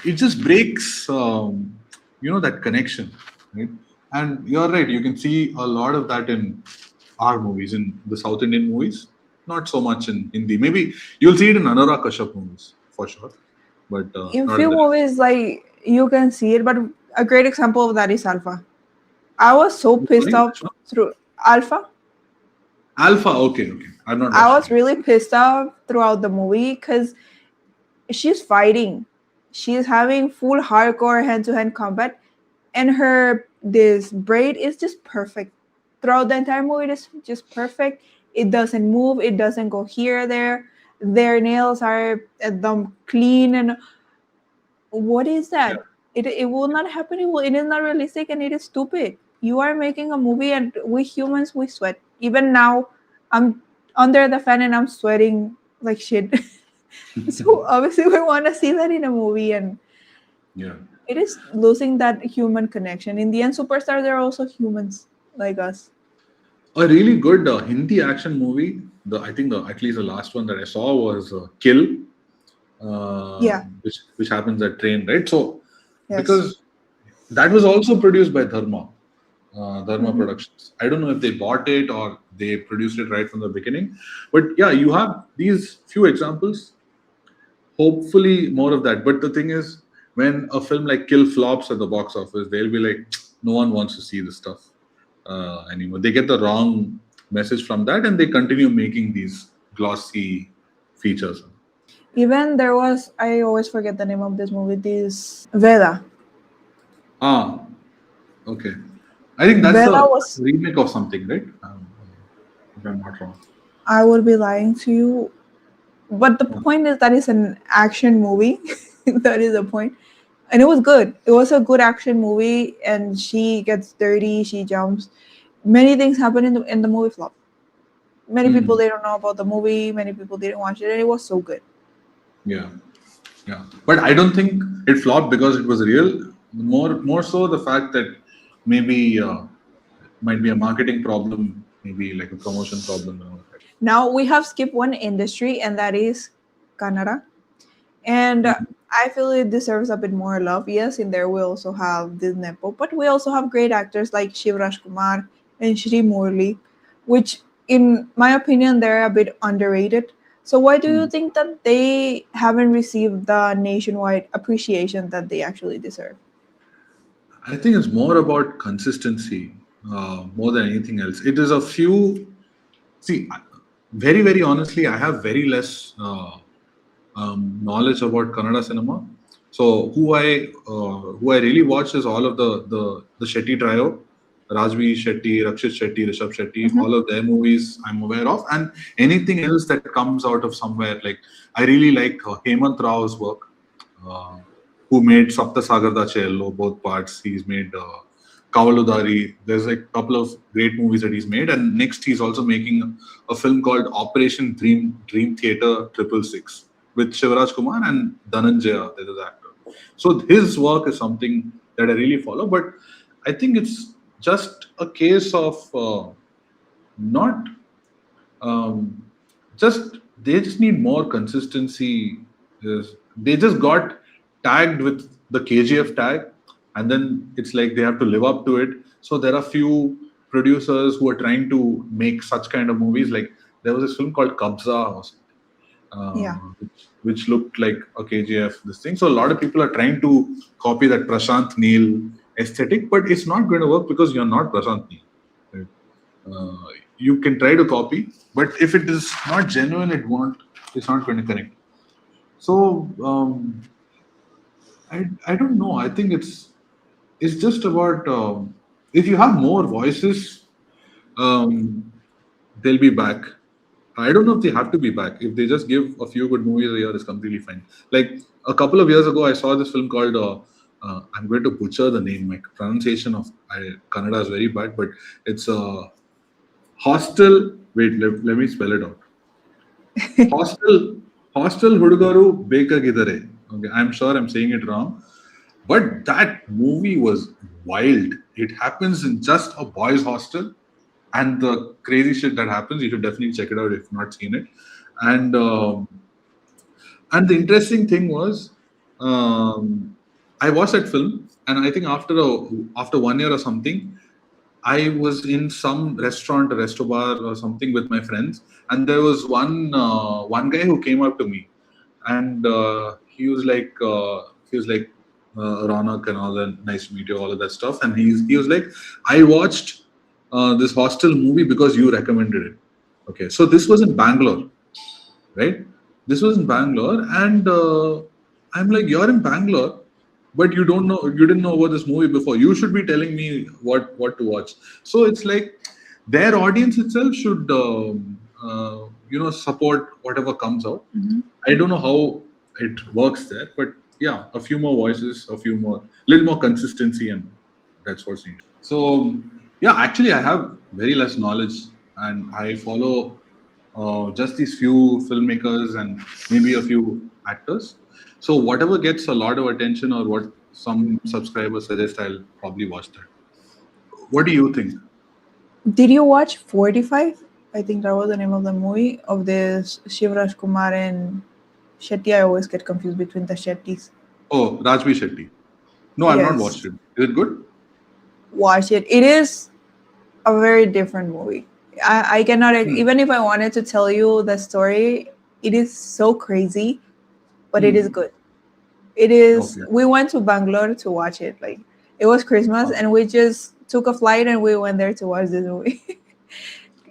it just breaks, that connection, right? And you're right. You can see a lot of that in our movies, in the South Indian movies. Not so much in Hindi. Maybe you'll see it in Anurag Kashyap movies for sure, but In not in few the movies, like you can see it, but a great example of that is Alpha. I was so pissed Sorry, off which one? through Alpha. Alpha. Okay, okay. I've not I watched it was yet. really pissed off throughout the movie because she's fighting. She's having full hardcore hand to hand combat, and her this braid is just perfect. Throughout the entire movie, it is just perfect. It doesn't move, it doesn't go here or there. Their nails are them clean and what is Yeah. that? It will not happen. It is not realistic and it is stupid. You are making a movie and we humans we sweat. Even now, I'm under the fan and I'm sweating like shit. So obviously we want to see that in a movie and Yeah. it is losing that human connection. In the end, superstars are also humans like us. A really good Hindi action movie. I think the at least the last one that I saw was Kill, Yeah. which happens at train, right? So Yes. because that was also produced by Dharma Hmm. Productions. I don't know if they bought it or they produced it right from the beginning, but yeah, you have these few examples. Hopefully, more of that. But the thing is, when a film like Kill flops at the box office, they'll be like, no one wants to see this stuff anymore. They get the wrong message from that, and they continue making these glossy features. Even there was I always forget the name of this movie. This Veda. Ah, okay. I think that's Veda a was. remake of something, right? If I'm not wrong. I would be lying to you, but the Oh, point is that it's an action movie. That is the point, and it was good. It was a good action movie, and she gets dirty. She jumps. Many things happen in the movie flop. Many people hmm. they don't know about the movie. Many people didn't watch it, and it was so good. Yeah, yeah. But I don't think it flopped because it was real. More so the fact that maybe might be a marketing problem, maybe like a promotion problem and all that. Now we have skipped one industry, and that is Kannada. And Mhm. I feel it deserves a bit more love. Yes, in there we also have this Nepo, but we also have great actors like Shivraj Kumar and Shri Murli, which, in my opinion, they're a bit underrated. So why do you Hmm. think that they haven't received the nationwide appreciation that they actually deserve? I think it's more about consistency more than anything else. It is a few. See, very, very honestly, I have very less knowledge about Kannada cinema. So who I really watch is all of the Shetty trio, Rajvi Shetty, Rakshit Shetty, Rishabh Shetty. Mm-hmm. All of their movies I'm aware of, and anything else that comes out of somewhere. Like I really like Hemant Rao's work, uh, who made Sapta Sagar Da Cello, both parts. He's made Kavaludari. There's like a couple of great movies that he's made, and next he's also making a film called Operation Dream Theater 666 with Shivaraj Kumar and Dhananjaya, the other actor. So his work is something that I really follow, but I think it's just a case of not um, just they just need more consistency. They just got tagged with the KGF tag, and then it's like they have to live up to it. So there are few producers who are trying to make such kind of movies. Like there was this film called Kabza or something, Yeah. which looked like a KGF. This thing. So a lot of people are trying to copy that Prashant Neel aesthetic, but it's not going to work because you're not Prashant Neel. Right? Uh, you can try to copy, but if it is not genuine, it won't. It's not going to connect. So I don't know. I think it's just about if you have more voices, um, they'll be back. I don't know if they have to be back. If they just give a few good movies a year, it's completely fine. Like a couple of years ago, I saw this film called. I'm going to butcher the name. My pronunciation of Kannada is very bad, but it's Hostel. Wait, let me spell it out. Hostel. Hostel Hudugaru Bekagidare. Okay, I'm sure I'm saying it wrong. But that movie was wild. It happens in just a boys' hostel, and the crazy shit that happens, you should definitely check it out if you've not seen it. And and the interesting thing was, I watched that film, and I think after 1 year or something, I was in some restaurant, a resto bar or something with my friends, and there was one guy who came up to me, and he was like Raunaq and all that, nice to meet you, all of that stuff, and he was like, I watched this hostel movie because you recommended it. Okay, so this was in Bangalore, right? This was in Bangalore, and I'm like, you're in Bangalore, but you didn't know about this movie before. You should be telling me what to watch. So it's like their audience itself should, support whatever comes out. Mm-hmm. I don't know how it works there, but yeah, a few more voices, little more consistency, and that's what's needed. So yeah, actually, I have very less knowledge, and I follow just these few filmmakers and maybe a few actors. So whatever gets a lot of attention or what some subscribers suggest, I'll probably watch that. What do you think? Did you watch 45? I think that was the name of the movie of this Shivraj Kumar and Shetty. I always get confused between the Shettys. Oh, Rajvi Shetty. No, I've not watched Yes, it. Is it good? watch it. It is a very different movie. I cannot, Hmm. even if I wanted to tell you the story, it is so crazy, but it is Hmm. good. It is, Okay. we went to Bangalore to watch it. Like, it was Christmas Okay. and we just took a flight and we went there to watch this movie.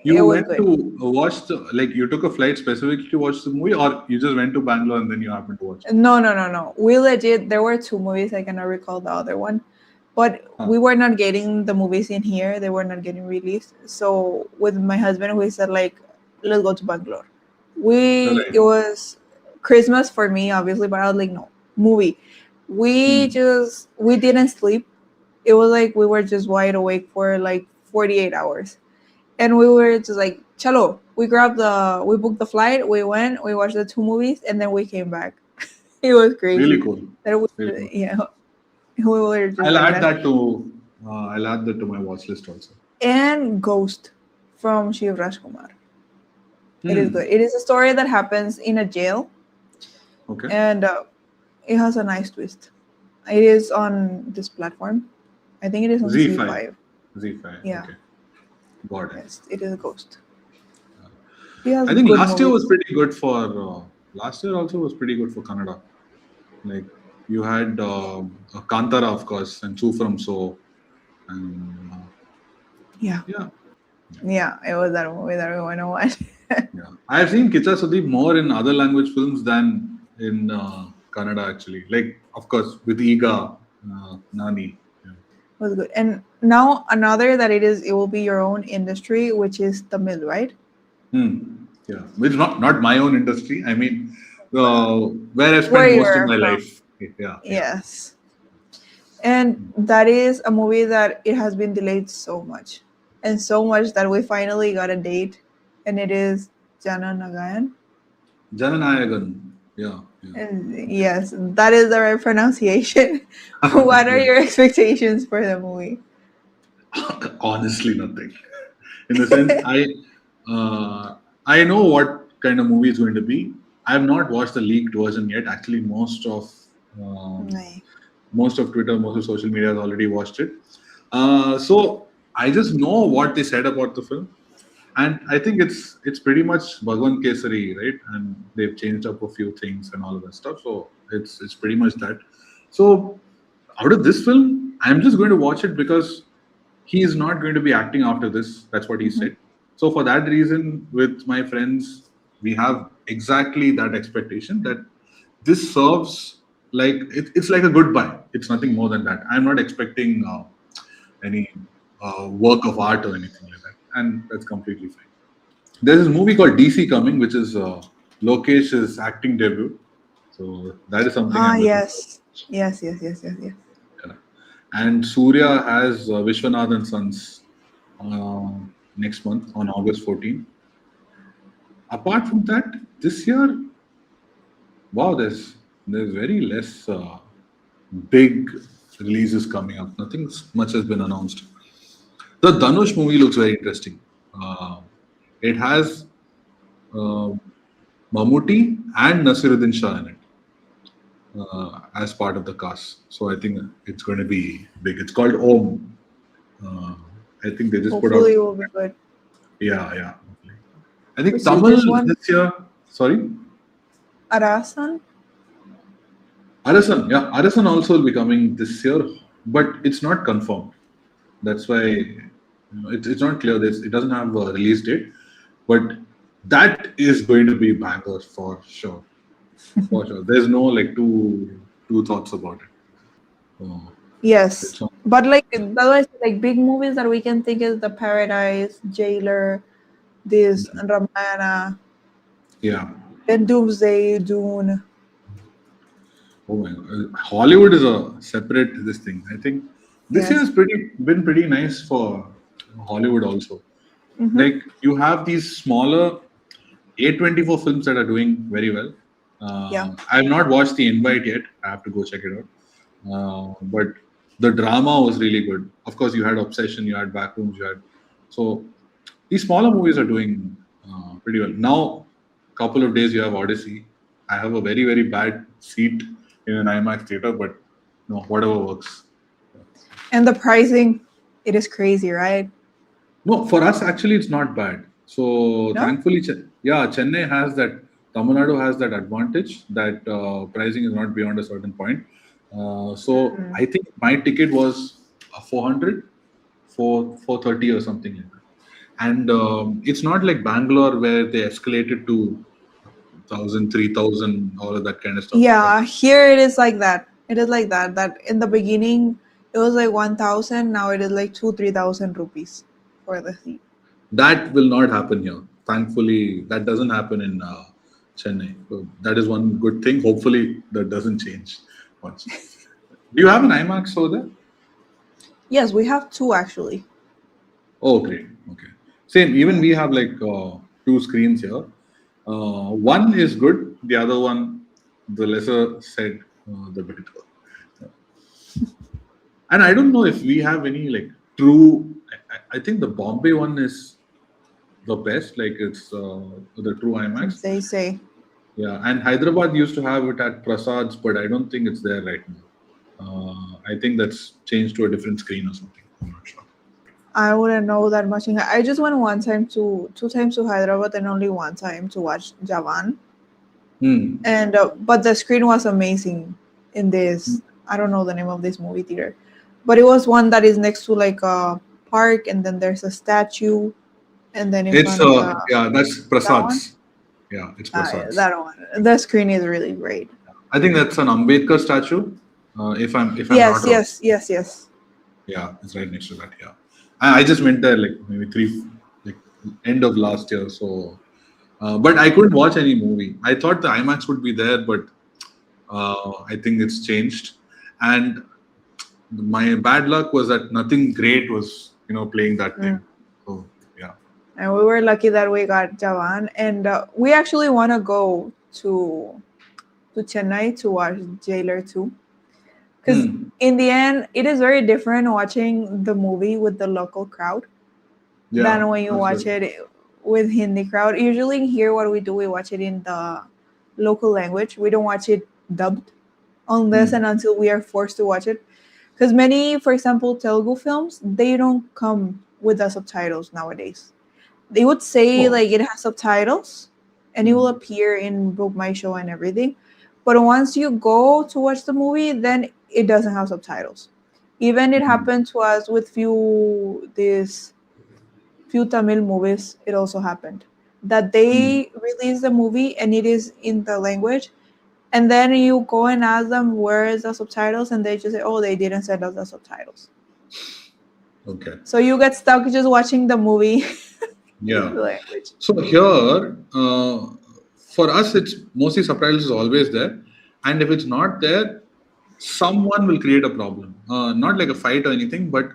It You was went good. to watch you took a flight specifically to watch the movie, or you just went to Bangalore and then you happened to watch it? No. We legit, there were two movies. I cannot recall the other one. But Huh. we were not getting the movies in here. They were not getting released. So with my husband, we said like, let's go to Bangalore. Right. It was Christmas for me, obviously, but I was like, no, movie. Hmm. We didn't sleep. It was like we were just wide awake for like 48 hours. And we were just like, chalo. We booked the flight, we went, we watched the two movies, and then we came back. It was Really crazy. cool. That was, Really cool. yeah, we were just I'll like add that. that to I'll add that to my watch list also. And Ghost from Shiv Rajkumar. It is good. Hmm. It is a story that happens in a jail, Okay. and it has a nice twist. It is on this platform. I think it is on Z5. C5. Z5. Yeah, Okay. Got it. yes, it is a Ghost. He has I think good last year was movies. pretty good for. Last year also was pretty good for Kannada. Like you had Kantara, of course, and Su from So, and Yeah. yeah, Yeah, it was that movie that we want to watch. yeah. I have seen Kicha Sudeep more in other language films than in Kannada actually. Like of course with Iga, Nani. Yeah. Was good. And now another that it will be your own industry, which is Tamil, right? Yeah, which not my own industry. I mean, But where I've where spent most of you're my from. life. Yeah, yeah. Yes. And that is a movie that it has been delayed so much. And so much that we finally got a date. And it is Jana Nagayan. Jananayagan. Yeah, yeah. And yes, that is the right pronunciation. What are Yeah. your expectations for the movie? Honestly, nothing. In the sense, I know what kind of movie it's going to be. I have not watched the leaked version yet. Actually, um, Nay. most of Twitter, most of social media has already watched it. So I just know what they said about the film, and I think it's pretty much Bhagwan Kesari, right? And they've changed up a few things and all of that stuff. So it's pretty much that. So out of this film, I'm just going to watch it because he is not going to be acting after this. That's what he Mhm. said. So for that reason, with my friends, we have exactly that expectation that this serves like it's like a goodbye. It's nothing more than that. I'm not expecting any work of art or anything like that, and that's completely fine. There's this movie called DC coming, which is Lokesh's acting debut. So that is something Ah, I'm looking forward yes. Yes, yes, yes, yes, yes. to. Yeah. And Surya has Vishwanath and Sons uh, next month on August 14th. Apart from that, this year, wow, there's very less big releases coming up. Nothing much has been announced. The Dhanush movie looks very interesting. Uh, it has uh, Mammootty and Nasiruddin Shah in it as part of the cast. So I think it's going to be big. It's called Om. Uh, I think they just put out. Hopefully, it will be good. Yeah, yeah. I think Which is Tamil this one? this year. Sorry, Arasan? Arasan. Yeah, Arasan also will be coming this year, but it's not confirmed. That's why it's not clear. It doesn't have a release date, but that is going to be banger for sure. For sure. There's no like two thoughts about it. So Yes. it's on. But like otherwise, like big movies that we can think is The Paradise, Jailer, this Ramayana, Yeah. then Doomsday, Dune. Oh my God. Hollywood is a separate this thing. I think this year Yes. has been pretty nice for Hollywood also. Mm-hmm. Like you have these smaller A24 films that are doing very well. Yeah. I have not watched The Invite yet. I have to go check it out. But the drama was really good. Of course, you had Obsession, you had Backrooms, you had so these smaller movies are doing pretty well. Now, couple of days you have Odyssey. I have a very bad seat in an IMAX theater, but no, whatever works. And the pricing, it is crazy, right? No, for us actually it's not bad. So No? thankfully, yeah, Chennai has that. Tamil Nadu has that advantage that pricing is not beyond a certain point. So Mm. I think my ticket was 400, 430 or something like that. And it's not like Bangalore where they escalated to 1,000, 3,000, all of that kind of stuff. But Yeah, here it is like that. It is like that. That in the beginning it was like 1,000. Now it is like 3,000 rupees for the seat. that will not happen here. Thankfully, that doesn't happen in Chennai. So that is one good thing. Hopefully, that doesn't change much. Do you have an IMAX over there? Yes, we have two actually. Oh, great. Okay. Same. Even Yeah. we have like two screens here. One is good. The other one, the lesser said, the better. And I don't know if we have any like true. I think the Bombay one is the best. Like it's the true IMAX. They say. Yeah, and Hyderabad used to have it at Prasad's, but I don't think it's there right now. I think that's changed to a different screen or something. I'm not sure. I wouldn't know that much. I just went two times to Hyderabad, and only one time to watch Jawan. Hmm. And but the screen was amazing in this. I don't know the name of this movie theater, but it was one that is next to like a park, and then there's a statue, and then in It's front of the yeah, that's that one. Prasad's. Yeah, it's Yeah, Prasad's. that one. The screen is really great. I think that's an Ambedkar statue. If I'm not Yes, wrong. yes, yes, yes. Yeah, it's right next to that. Yeah, I just went there like maybe like end of last year. So, but I couldn't watch any movie. I thought the IMAX would be there, but I think it's changed. And my bad luck was that nothing great was playing that Mm. time. So yeah. And we were lucky that we got Jawan, and we actually want to go to Chennai to watch Jailer 2. Because Hmm. in the end, it is very different watching the movie with the local crowd Yeah, than when you that's watch good. it with Hindi crowd. Usually here, what we do, we watch it in the local language. We don't watch it dubbed unless Hmm. and until we are forced to watch it. Because many, for example, Telugu films, they don't come with the subtitles nowadays. They would say Oh. like it has subtitles and it will Hmm. appear in Book My Show and everything. But once you go to watch the movie, then it doesn't have subtitles. Even it Hmm. happened to us with few Tamil movies. It also happened that Hmm. they release the movie and it is in the language, and then you go and ask them where is the subtitles, and they just say, "Oh, they didn't send us the subtitles." Okay. So you get stuck just watching the movie in Yeah. the language. So here, for us, it's mostly subtitles is always there, and if it's not there, someone will create a problem. Not like a fight or anything, but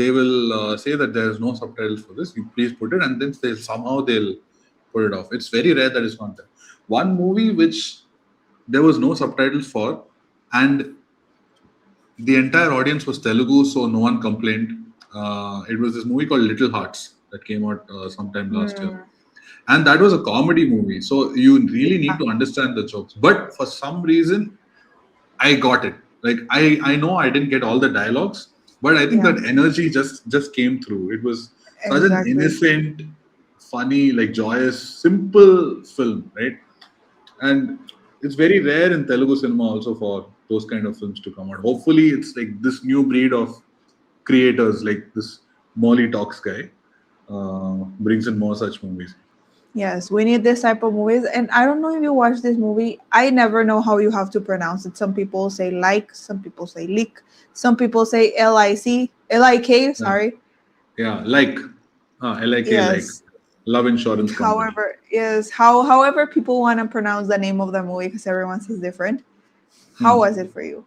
they will say that there is no subtitles for this. You please put it, and then they'll put it off. It's very rare that it's not there. One movie which there was no subtitles for, and the entire audience was Telugu, so no one complained. It was this movie called Little Hearts that came out sometime last year, Mm, and that was a comedy movie. So you really need yeah. to understand the jokes. But for some reason, I got it. Like I know I didn't get all the dialogues, but I think Yeah, that energy just came through. It was such an exactly. innocent, funny, like joyous, simple film, right? And it's very rare in Telugu cinema also for those kind of films to come out. Hopefully, it's like this new breed of creators, like this Molly Talks guy, brings in more such movies. Yes, we need this type of movies. And I don't know if you watch this movie. I never know how you have to pronounce it. Some people say like, some people say lick, some people say Lik, Yeah, sorry. yeah, like like Yes. Love Insurance Company. However, yes, however people want to pronounce the name of the movie because everyone says different. How was Hmm. it for you?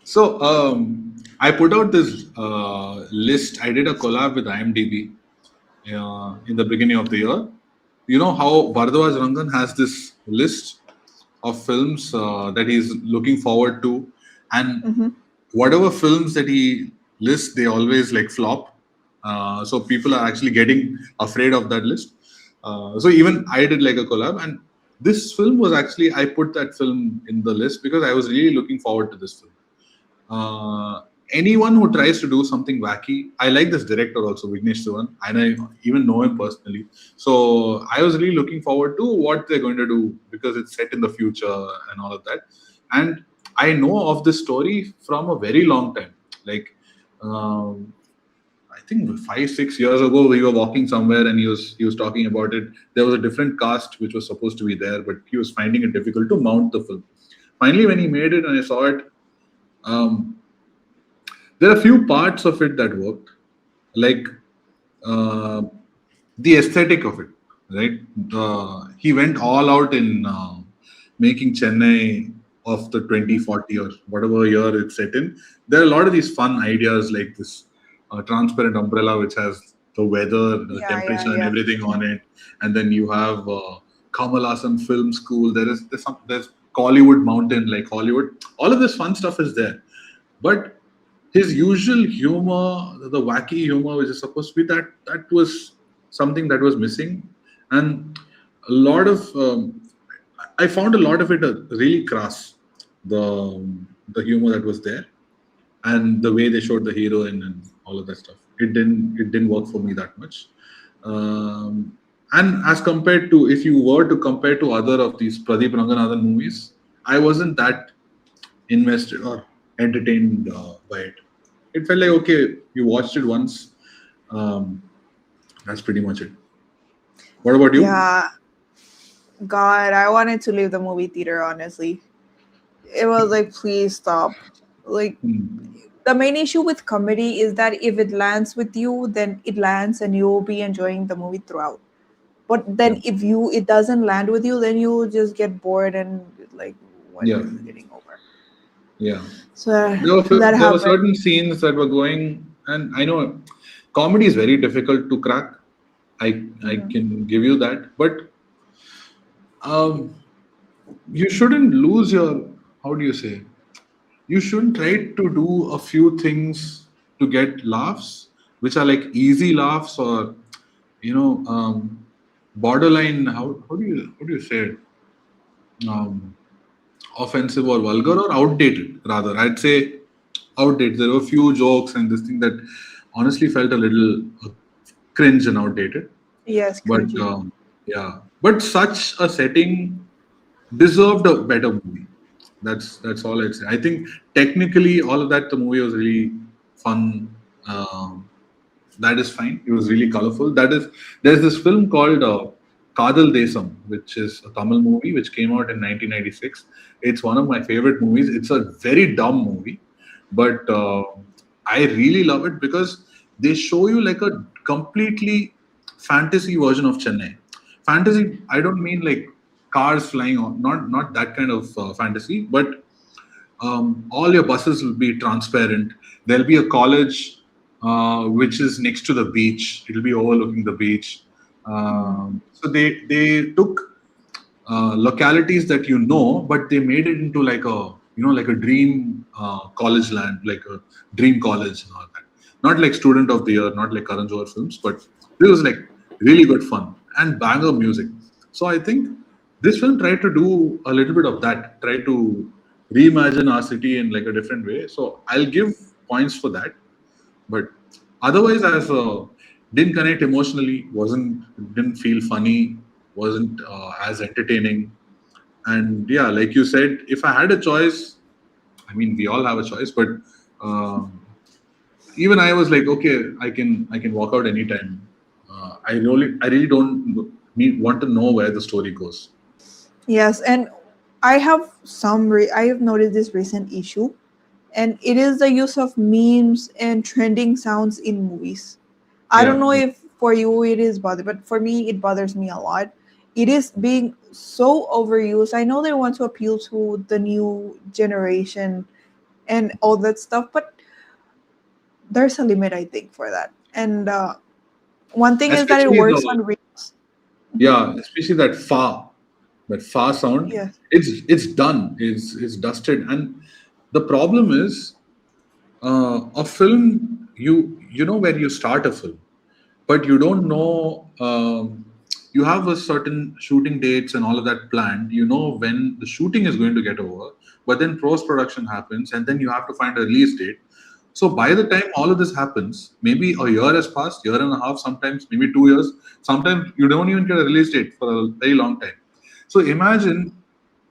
So I put out this list. I did a collab with IMDb in the beginning of the year. You know how Bharadwaj Rangan has this list of films that he's looking forward to, and Hmm. whatever films that he lists, they always like flop. So people are actually getting afraid of that list. So even I did like a collab, and this film was actually I put that film in the list because I was really looking forward to this film. Anyone who tries to do something wacky, I like this director also, Vignesh Sivan, and I even know him personally. So I was really looking forward to what they're going to do because it's set in the future and all of that. And I know of this story from a very long time. Like, um, I think 5 6 years ago, we were walking somewhere and he was talking about it. There was a different cast which was supposed to be there, but he was finding it difficult to mount the film. Finally, when he made it and I saw it, um, there are a few parts of it that worked, like uh, the aesthetic of it, right? He went all out in making Chennai of the Hmm. 2040 or whatever year it's set in. There are a lot of these fun ideas like this transparent umbrella which has the weather, the Yeah, yeah, temperature, and yeah. everything on it, and then you have Kamal Hassan Film School. There's Collywood Mountain, like Hollywood. All of this fun stuff is there, but his usual humor, the wacky humor, which is supposed to be that was something that was missing, and a lot of I found a lot of it really crass. The the humor that was there, and the way they showed the heroine and all of that stuff. It didn't work for me that much. And as compared to, if you were to compare to other of these Pradeep Ranganathan movies, I wasn't that invested or entertained by it. It felt like, okay, you watched it once. Um, that's pretty much it. What about you? Yeah, God, I wanted to leave the movie theater, honestly. It was like, please stop. Like, Hmm. the main issue with comedy is that if it lands with you, then it lands and you'll be enjoying the movie throughout. But Yeah, then if it doesn't land with you, then you just get bored and like, when yeah, is it getting over? yeah. So that There were happened. certain scenes that were going, and I know comedy is very difficult to crack. I Mhm. can give you that, but um, you shouldn't lose your, how do you say, you shouldn't try to do a few things to get laughs, which are like easy laughs, or you know, borderline. How do you say it? Um, Offensive or vulgar or outdated, rather. I'd say outdated. There were a few jokes and this thing that honestly felt a little cringe and outdated. Yes, But cringy. yeah, but such a setting deserved a better movie. That's all I'd say. I think technically all of that, the movie was really fun. That is fine. It was really colorful. There's this film called Kadal Desam, which is a Tamil movie which came out in 1996. It's one of my favorite movies. It's a very dumb movie, but I really love it because they show you like a completely fantasy version of Chennai. Fantasy, I don't mean like cars flying on, not that kind of fantasy, but all your buses will be transparent. There'll be a college which is next to the beach. It'll be overlooking the beach. Mhm. So they took localities that you know, but they made it into like a, like a dream college land, like a dream college and all that. Not like Student of the Year, not like Karan Johar films, but this was like really good fun and banger music. So I think this film tried to do a little bit of that, try to reimagine our city in like a different way. So I'll give points for that. But otherwise, as didn't connect emotionally, didn't feel funny, wasn't as entertaining. And yeah, like you said, if I had a choice, I mean, we all have a choice, but um, even I was like, okay, I can walk out anytime. I really don't want to know where the story goes. Yes, and I have noticed this recent issue, and it is the use of memes and trending sounds in movies. I don't Yeah, know yeah, if for you it is bother, but for me it bothers me a lot. It is being so overused. I know they want to appeal to the new generation and all that stuff, but there's a limit, I think, for that. And one thing is that it especially works the on reels. Mhm. yeah, especially that far sound. Yes. It's done. It's dusted, and the problem is a film. You know where you start a film, but you don't know. You have a certain shooting dates and all of that planned. You know when the shooting is going to get over, but then post production happens, and then you have to find a release date. So by the time all of this happens, maybe a year has passed, year and a half, sometimes maybe 2 years. Sometimes you don't even get a release date for a very long time. So imagine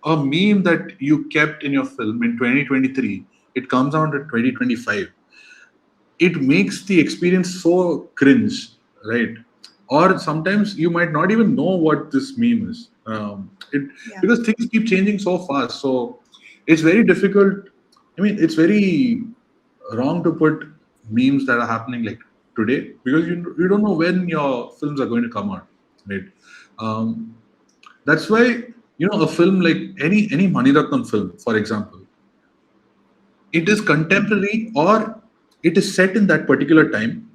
a meme that you kept in your film in 2023. It comes out in 2025. It makes the experience so cringe, right? Or sometimes you might not even know what this meme is. Yeah. Because things keep changing so fast. So it's very difficult. I mean, it's very wrong to put memes that are happening like today because you don't know when your films are going to come out, right? Um, that's why a film like any Maniratnam film, for example, it is contemporary or it is set in that particular time.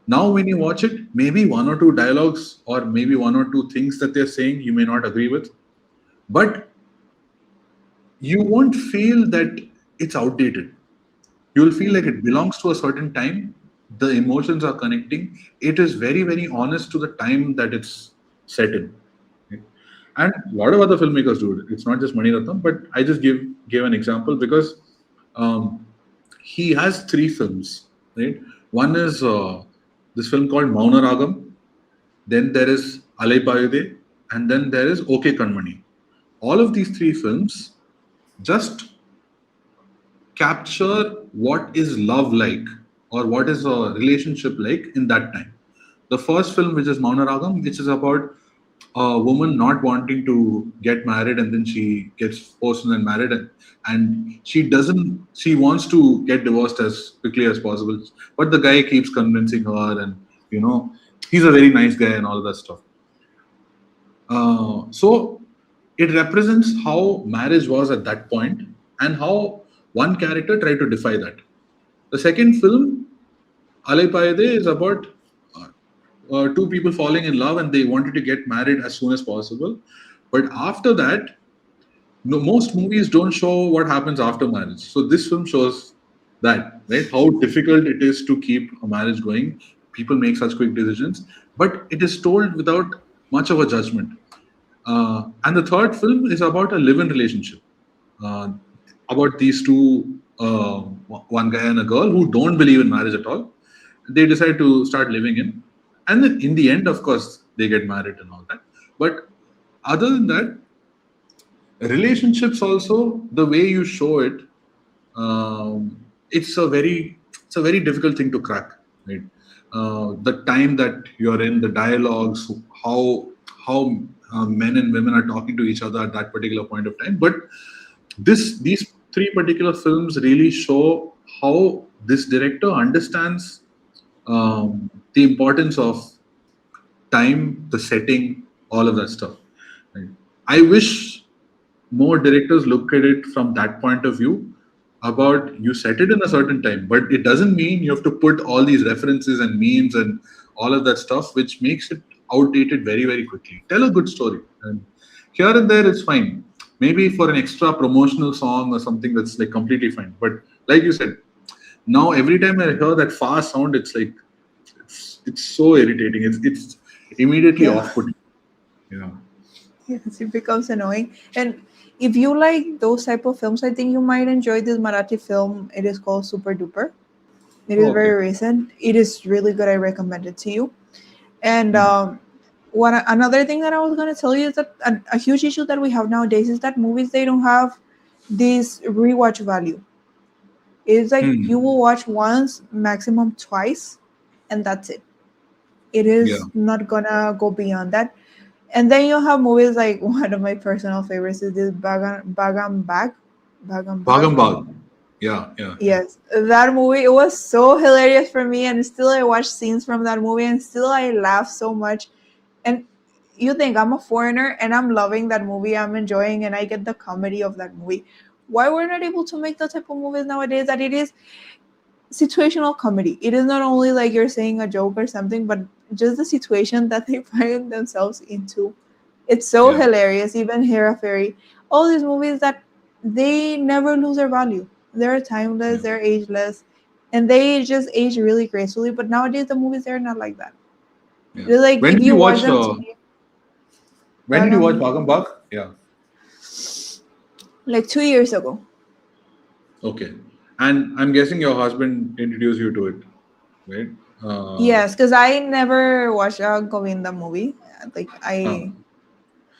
Now, when you watch it, maybe one or two dialogues or maybe one or two things that they're saying you may not agree with, but you won't feel that it's outdated. You'll feel like Mhm. it belongs to a certain time. The emotions are connecting. It is very, very honest to the time that it's set in. Okay? And a lot of other filmmakers do it. It's not just Mani Ratnam, but I just gave an example because Um, he has three films, right? One is this film called Maunaragam. Then there is Alaipayude, and then there is OK Kanmani. All of these three films just capture what is love like or what is a relationship like in that time. The first film, which is Maunaragam, which is about a woman not wanting to get married and then she gets forced and then married, and she wants to get divorced as quickly as possible, but the guy keeps convincing her, and he's a very nice guy and all that stuff. So it represents how marriage was at that point and how one character tried to defy that. The second film, Alaipayade, is about two people falling in love and they wanted to get married as soon as possible. But after that, no, most movies don't show what happens after marriage. So this film shows that, right? How difficult it is to keep a marriage going. People make such quick decisions, but it is told without much of a judgment. And the third film is about a live-in relationship, uh, about these two, one guy and a girl who don't believe in marriage at all. They decide to start living in, and then in the end, of course, they get married and all that. But other than that, relationships also, the way you show it, it's a very difficult thing to crack, right? The time that you're in, the dialogues, how men and women are talking to each other at that particular point of time. But these three particular films really show how this director understands the importance of time, the setting, all of that stuff. Right? I wish more directors look at it from that point of view, about you set it in a certain time, but it doesn't mean you have to put all these references and memes and all of that stuff, which makes it outdated very, very quickly. Tell a good story. And here and there, it's fine. Maybe for an extra promotional song or something, that's like completely fine. But like you said, now every time I hear that fast sound, it's like, it's so irritating. It's immediately Yeah. off-putting. Yeah. Yes, it becomes annoying. And if you like those type of films, I think you might enjoy this Marathi film. It is called Super Duper. It is Oh, okay. very recent. It is really good. I recommend it to you. And Hmm. another thing that I was gonna tell you is that a huge issue that we have nowadays is that movies, they don't have this rewatch value. It's like you Hmm. will watch once, maximum twice, and that's it. It Yeah. is not gonna go beyond that. And then you have movies like one of my personal favorites is this Bagam Bag. Bagam Bag. Bhagam Bhag. Yeah, yeah, yeah. Yes, that movie, it was so hilarious for me, and still I watch scenes from that movie, and still I laugh so much. And you think I'm a foreigner, and I'm loving that movie, I'm enjoying, and I get the comedy of that movie. Why we're not able to make the type of movies nowadays that it is situational comedy? It is not only like you're saying a joke or something, but just the situation that they find themselves into. It's so Yeah. hilarious. Even Hera Fairy, all these movies that they never lose their value. They're timeless, Yeah. they're ageless, and they just age really gracefully. But nowadays, the movies, they're not like that. Yeah. They're like, When if did you you watch watch? them today, When did you watch Bagam, Bhagam Bhag? Yeah. like 2 years ago. Okay. And I'm guessing your husband introduced you to it, right? Uh, Yes, because I never watched a Govinda movie. Like uh,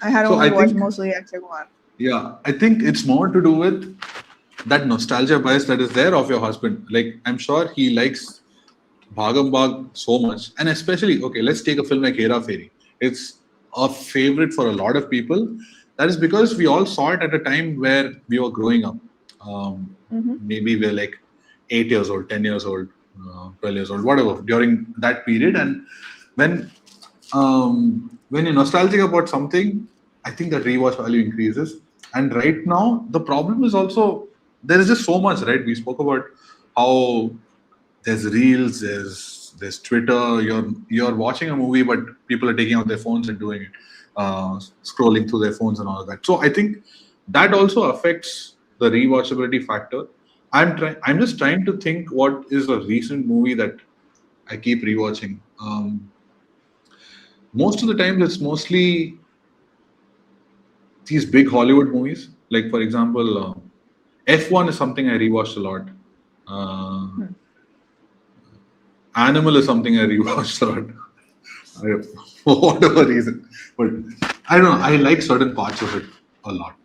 I had so I only watched think, mostly Akshay Kumar. yeah, I think it's more to do with that nostalgia bias that is there of your husband. Like, I'm sure he likes Bhagam Bhag so much, and especially, okay, let's take a film like Hera Fairy. It's a favorite for a lot of people. That is because we all saw it at a time where we were growing up. Mm-hmm. Maybe we're like 8 years old, 10 years old, 12 years old, whatever, during that period. And when when you're nostalgic about something, I think that rewatch value increases. And right now, the problem is also there is just so much, right? We spoke about how there's reels, there's Twitter. You're watching a movie, but people are taking out their phones and doing it, scrolling through their phones and all of that. So I think that also affects the rewatchability factor. I'm just trying to think what is a recent movie that I keep rewatching. Most of the times, it's mostly these big Hollywood movies. Like, for example, F1 is something I rewatched a lot. Uh, Hmm. Animal is something I rewatched a lot. For whatever reason. But I don't know. I like certain parts of it a lot.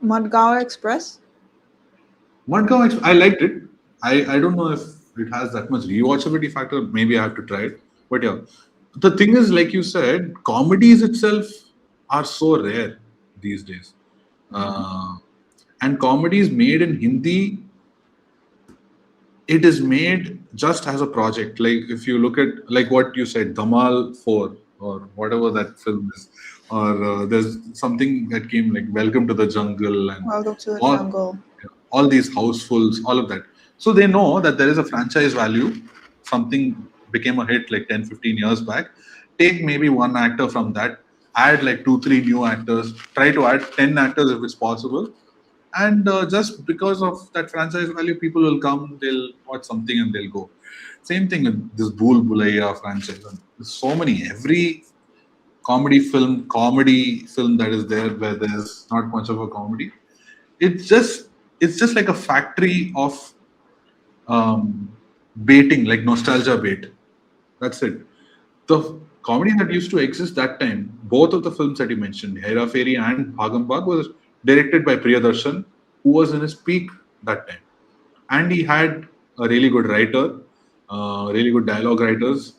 Madgaon Express. Mudgaon, I liked it. I don't know if it has that much rewatchability factor. Maybe I have to try it. But yeah, the thing is, like you said, comedies itself are so rare these days. Uh, and comedies made in Hindi, it is made just as a project. Like if you look at like what you said, Dhamal 4 or whatever that film is, or there's something that came like Welcome to the Jungle and Welcome to the all, Jungle. all these housefuls, all of that. So they know that there is a franchise value. Something became a hit like 10, 15 years back. Take maybe one actor from that, add like 2, 3 new actors, try to add 10 actors if it's possible, and just because of that franchise value, people will come, they'll watch something and they'll go. Same thing with this Bhool Bhulaiya franchise. And there's so many. Every comedy film that is there where there's not much of a comedy, it's just like a factory of baiting, like nostalgia bait. That's it. The comedy that used to exist that time, both of the films that you mentioned, Hera Fairy and Bhagam Bhag, was directed by Priyadarshan, who was in his peak that time. And he had a really good writer, really good dialogue writers,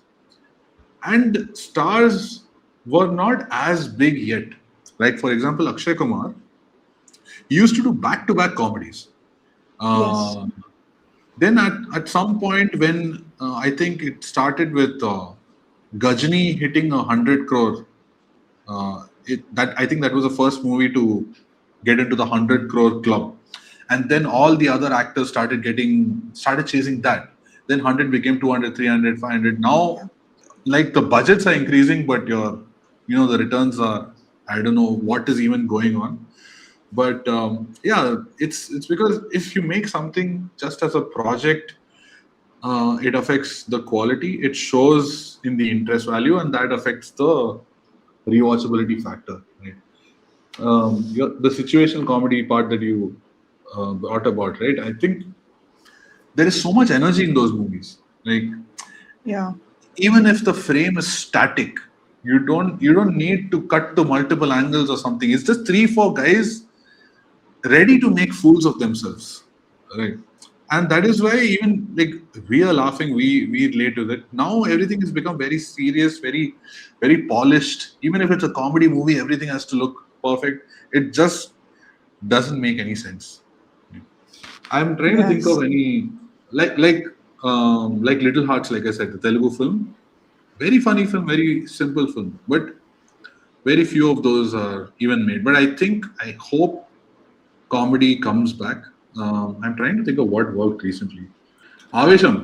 and stars were not as big yet. Like, for example, Akshay Kumar used to do back to back comedies. Yes. Uh, then at some point, when I think it started with Gajni hitting 100 crore, that I think that was the first movie to get into the 100 crore club, and then all the other actors started chasing that. Then 100 became 200, 300, 500. Now, like the budgets are increasing, but the returns are, I don't know what is even going on. But yeah, it's because if you make something just as a project, it affects the quality. It shows in the interest value, and that affects the rewatchability factor. Right? The situational comedy part that you brought about, right? I think there is so much energy in those movies. Like Yeah. even if the frame is static, you don't need to cut to multiple angles or something. It's just 3, 4 guys ready to make fools of themselves, right? And that is why even like we are laughing, we relate to that. Now everything has become very serious, very very polished. Even if it's a comedy movie, everything has to look perfect. It just doesn't make any sense. I'm trying to think Yes. of any like Little Hearts, like I said, the Telugu film. Very funny film, very simple film, but very few of those are even made. But I hope comedy comes back. I'm trying to think of what worked recently. Avesham.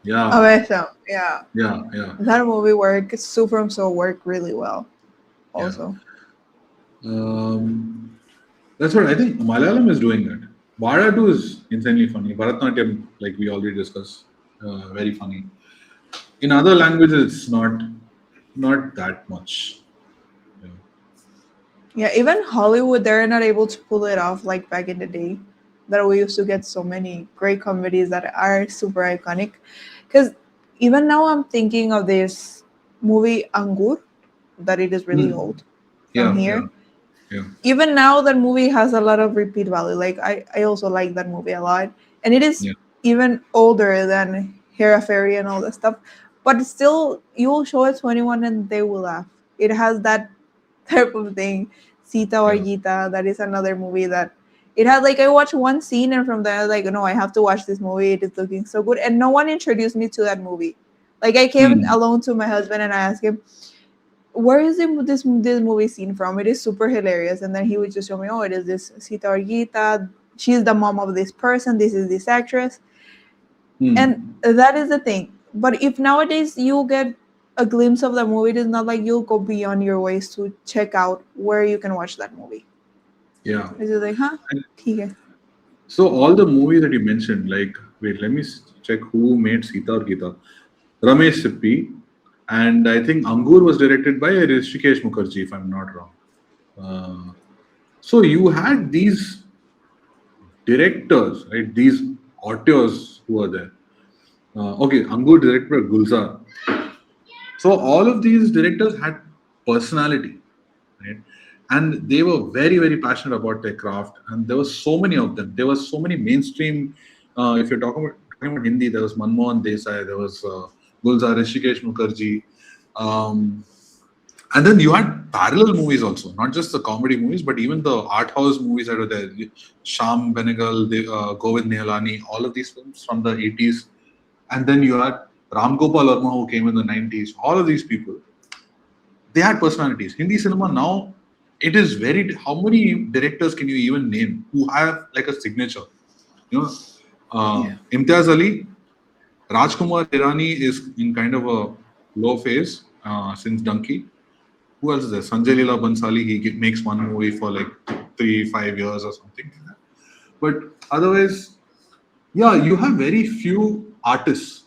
Yeah, Avesham. Yeah. yeah, yeah, That movie worked. Sue from So worked really well. yeah. Also. That's what I think. Malayalam is doing that. Vada 2 is insanely funny. Bharatnatyam, like we already discussed, very funny. In other languages, it's not that much. Yeah. Yeah, even Hollywood, they're not able to pull it off like back in the day. That we used to get so many great comedies that are super iconic. Because even now, I'm thinking of this movie Angur, that it is really Hmm. old from Yeah, yeah, here. yeah, Even now, that movie has a lot of repeat value. Like, I also like that movie a lot. And it is yeah, even older than Hera Fairy and all that stuff. But still, you will show it to anyone and they will laugh. It has that type of thing. Sita or yeah. Gita, that is another movie that it had like I watched one scene and from there I was like, no, I have to watch this movie. It is looking so good. And no one introduced me to that movie. Like I came Hmm. alone to my husband and I asked him, where is this movie scene from? It is super hilarious. And then he would just show me, oh, it is this Sita or Gita. She's the mom of this person. This is this actress. And Hmm. that is the thing. But if nowadays you get a glimpse of the movie, it is not like you'll go beyond your ways to check out where you can watch that movie. Yeah. It's just like, huh? And Okay. so all the movies that you mentioned, like, wait, let me check who made Sita or Gita. Ramesh Sippy, and I think Angur was directed by Rishikesh Mukherjee, if I'm not wrong. So you had these directors, right? These auteurs who are there. Okay, Angur director Gulzar. So all of these directors had personality, right? And they were very, very passionate about their craft. And there were so many of them. There were so many mainstream. If you're talking about Hindi, there was Manmohan Desai, there was Gulzar, Rishikesh Mukherjee. Um, and then you had parallel movies also, not just the comedy movies, but even the art house movies that were there. Sham Benegal, Govind Nihalani, all of these films from the 80s. And then you had Ram Gopal Verma, who came in the 90s. All of these people, they had personalities. Hindi cinema now, it is very. How many directors can you even name who have like a signature? You know, Imtiaz Ali, Rajkumar Hirani is in kind of a low phase since Donkey. Who else is there? Sanjay Leela Bansali, he makes one movie for like 3-5 years or something. But otherwise, yeah, you have very few artists,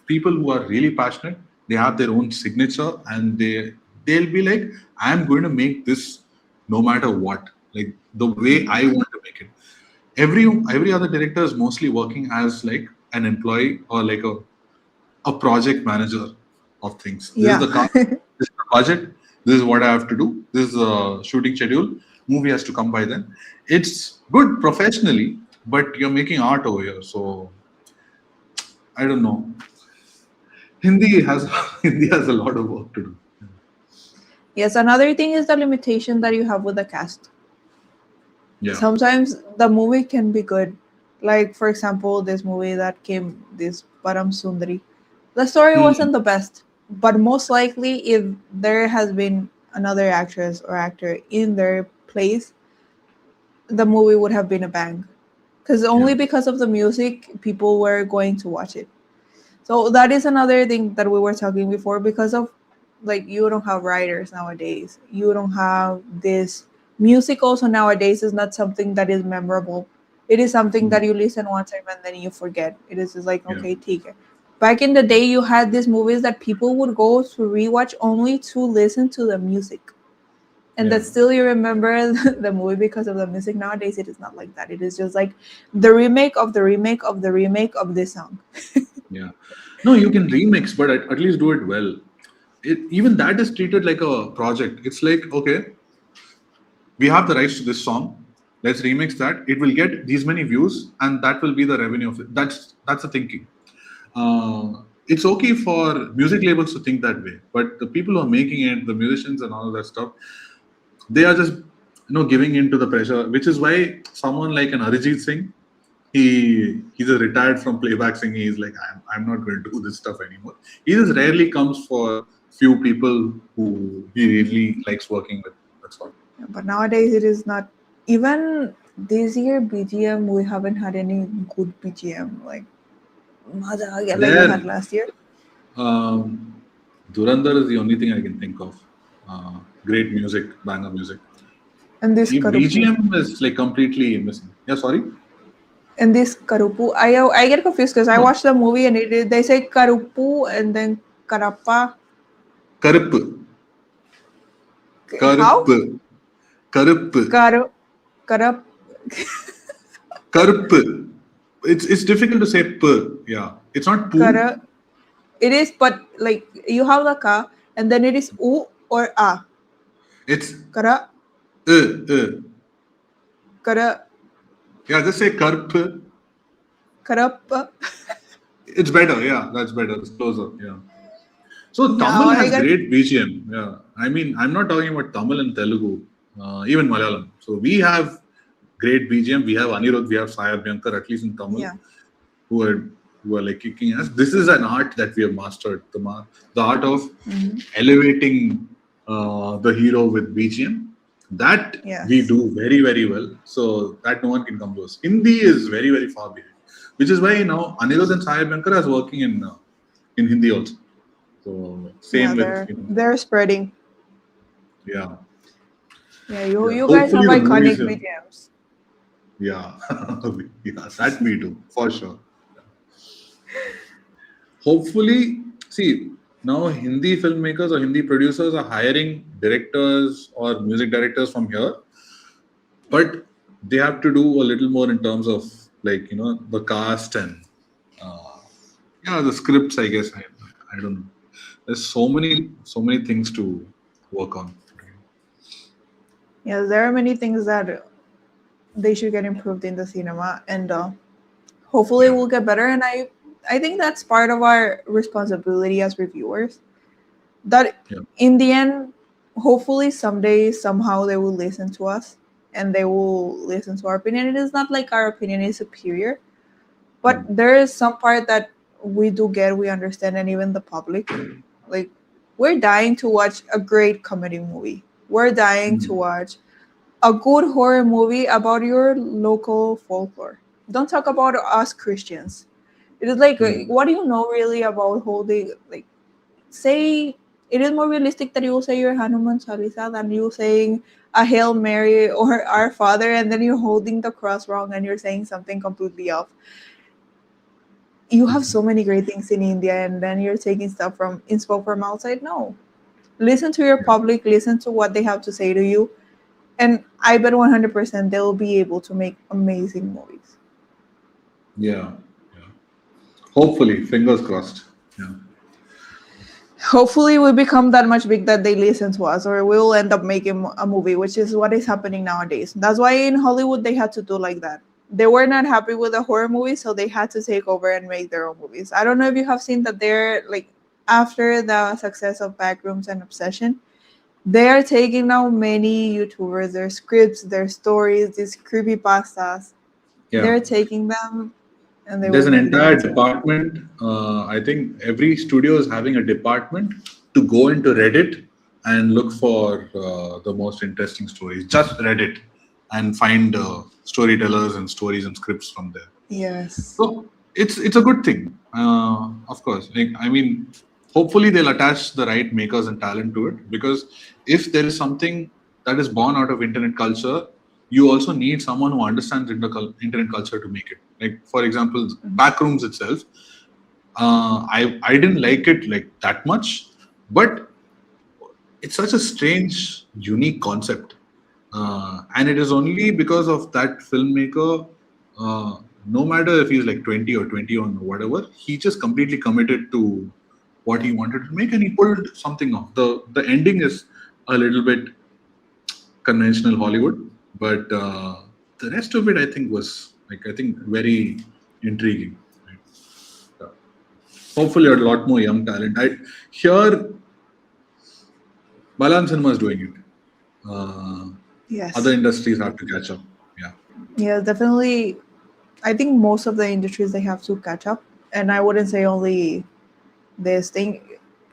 people who are really passionate. They have their own signature, and they'll be like, I'm going to make this no matter what, like the way I want to make it. Every other director is mostly working as like an employee or like a project manager of things. This is the car, this is the budget, this is what I have to do, this is the shooting schedule, movie has to come by then. It's good professionally, but you're making art over here, so I don't know. Hindi has a lot of work to do. Yes, another thing is the limitation that you have with the cast. Yeah. Sometimes the movie can be good. Like, for example, this movie that came, this Param Sundari. The story wasn't the best, but most likely if there has been another actress or actor in their place, the movie would have been a bang. Because only because of the music, people were going to watch it. So that is another thing that we were talking before, because of like you don't have writers nowadays. You don't have this music also nowadays is not something that is memorable. It is something that you listen one time and then you forget. It is just like, okay, take it. Back in the day, you had these movies that people would go to rewatch only to listen to the music. And that still you remember the movie because of the music. Nowadays, it is not like that. It is just like the remake of the remake of the remake of this song. Yeah. No, you can remix, but at least do it well. Even that is treated like a project. It's like, okay, we have the rights to this song. Let's remix that. It will get these many views, and that will be the revenue of it. That's the thinking. It's okay for music labels to think that way, but the people who are making it, the musicians and all of that stuff, they are just giving in to the pressure. Which is why someone like an Arijit Singh, he's just retired from playback singing. He's like, I'm not going to do this stuff anymore. He just rarely comes for few people who he really likes working with. That's all. Yeah, but nowadays it is not. Even this year BGM, we haven't had any good BGM like we had last year. Dhurandhar is the only thing I can think of. Great music, banger music. And this BGM is like completely missing. Yeah, sorry. And this Karupu, I get confused because I watched the movie and they say Karupu and then Karappa. Karup. How? Karup. Karup. Karup. It's difficult to say p. Yeah, it's not pu. It is, but like you have the ka and then it is u or a. It's kara. Kara. Yeah, just say karp. Karappa. It's better. Yeah, that's better. It's closer. Yeah. So Tamil has great BGM. Yeah, I mean, I'm not talking about Tamil and Telugu, even Malayalam. So we have great BGM. We have Anirudh, we have Saya Bhayankar, at least in Tamil, who are like kicking ass. This is an art that we have mastered. The art of elevating the hero with BGM. That we do very, very well. So that no one can come to us. Hindi is very, very far behind. Which is why now Anirudh and Saya Bhayankar is working in Hindi also. So same with they're spreading. Yeah. Yeah, you guys have iconic BGMs. Yeah. Yeah, that we do for sure. Hopefully, see, now Hindi filmmakers or Hindi producers are hiring directors or music directors from here. But they have to do a little more in terms of like the cast and uh, the scripts. I guess I don't know. There's so many things to work on. Yes, there are many things that they should get improved in the cinema, and hopefully Yeah, we'll get better. And I think that's part of our responsibility as reviewers. That yeah, in the end, hopefully someday somehow they will listen to us and they will listen to our opinion. It is not like our opinion is superior, but mm, there is some part that we do get, we understand, and even the public, like, we're dying to watch a great comedy movie. We're dying to mm, watch a good horror movie about your local folklore. Don't talk about us Christians. It is like, mm, what do you know really about holding, like, say, it is more realistic that you will say your Hanuman Chalisa than you saying a Hail Mary or Our Father, and then you're holding the cross wrong and you're saying something completely off. You have so many great things in India, and then you're taking stuff from inspo from outside. No, listen to your yeah, public, listen to what they have to say to you, and I bet 100% they'll be able to make amazing movies. yeah, yeah. Hopefully, fingers crossed. Yeah, Hopefully we become that much big that they listen to us, or we'll end up making a movie, which is what is happening nowadays. That's why in Hollywood they had to do like that. They were not happy with the horror movie, so they had to take over and make their own movies. I don't know if you have seen that they're like, after the success of Backrooms and Obsession, they are taking now many YouTubers, their scripts, their stories, these creepy pastas. yeah. They're taking them and they There's will an make them entire into. department. I think every studio is having a department to go into Reddit and look for the most interesting stories. Just Reddit and find storytellers and stories and scripts from there. Yes. So it's a good thing, of course. Like I mean, hopefully they'll attach the right makers and talent to it because if there is something that is born out of internet culture, you also need someone who understands internet culture to make it. Like for example, Backrooms itself, I didn't like it like that much, but it's such a strange, unique concept. And it is only because of that filmmaker, no matter if he's like 20 or 20 or whatever, he just completely committed to what he wanted to make and he pulled something off. The ending is a little bit conventional Hollywood, but the rest of it I think was like I think very intriguing. Right? Yeah. Hopefully a lot more young talent. I here Balan Cinema is doing it. Other Yes. industries have to catch up. Yeah. Yeah, definitely. I think most of the industries they have to catch up, and I wouldn't say only this thing.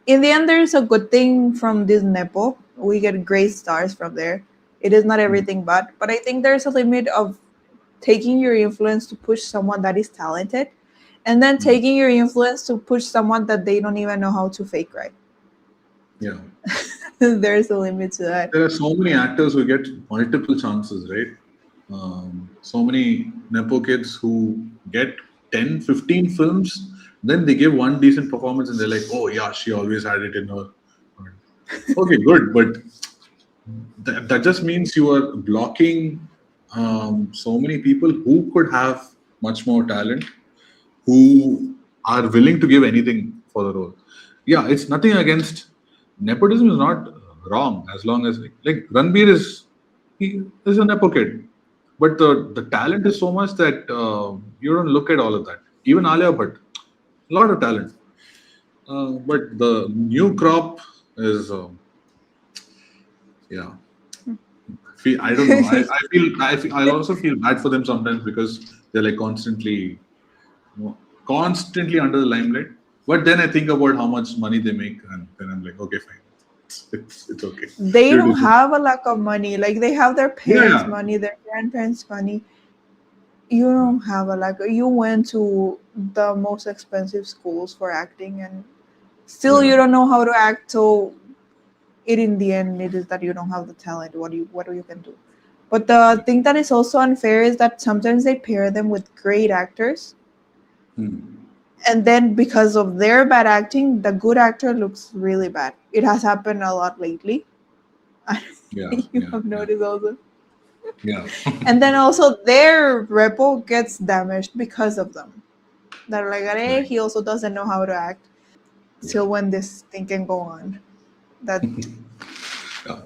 In the end, there's a good thing from this nepo. We get great stars from there. It is not Mm. everything bad, but I think there's a limit of taking your influence to push someone that is talented, and then Mm. taking your influence to push someone that they don't even know how to fake right. Yeah. There's a limit to that. There are so many actors who get multiple chances, right? So many Nepo kids who get 10, 15 films, then they give one decent performance and they're like, oh, yeah, she always had it in her. Okay, good. But that just means you are blocking so many people who could have much more talent, who are willing to give anything for the role. Yeah, it's nothing against nepotism is not wrong as long as like Ranbir he is a nepo kid, but the talent is so much that you don't look at all of that. Even Alia Bhatt, a lot of talent, but the new crop is yeah. I don't know. I'll also feel bad for them sometimes because they're like constantly under the limelight. But then I think about how much money they make, and then I'm like, okay, fine, it's okay. They You don't do this. have a lack of money. Like, they have their Yeah, parents' yeah, money, their grandparents' money. You yeah, don't have a lack. You went to the most expensive schools for acting, and still yeah, you don't know how to act. So it in the end, it is that you don't have the talent. What you can do? But the yeah. thing that is also unfair is that sometimes they pair them with great actors, Hmm. and then because of their bad acting, the good actor looks really bad. It has happened a lot lately. Yeah, You yeah, have yeah. noticed also. Yeah. And then also their repo gets damaged because of them. They're like, "Arey, Right. he also doesn't know how to act." Yeah. Till when this thing can go on. That Yeah.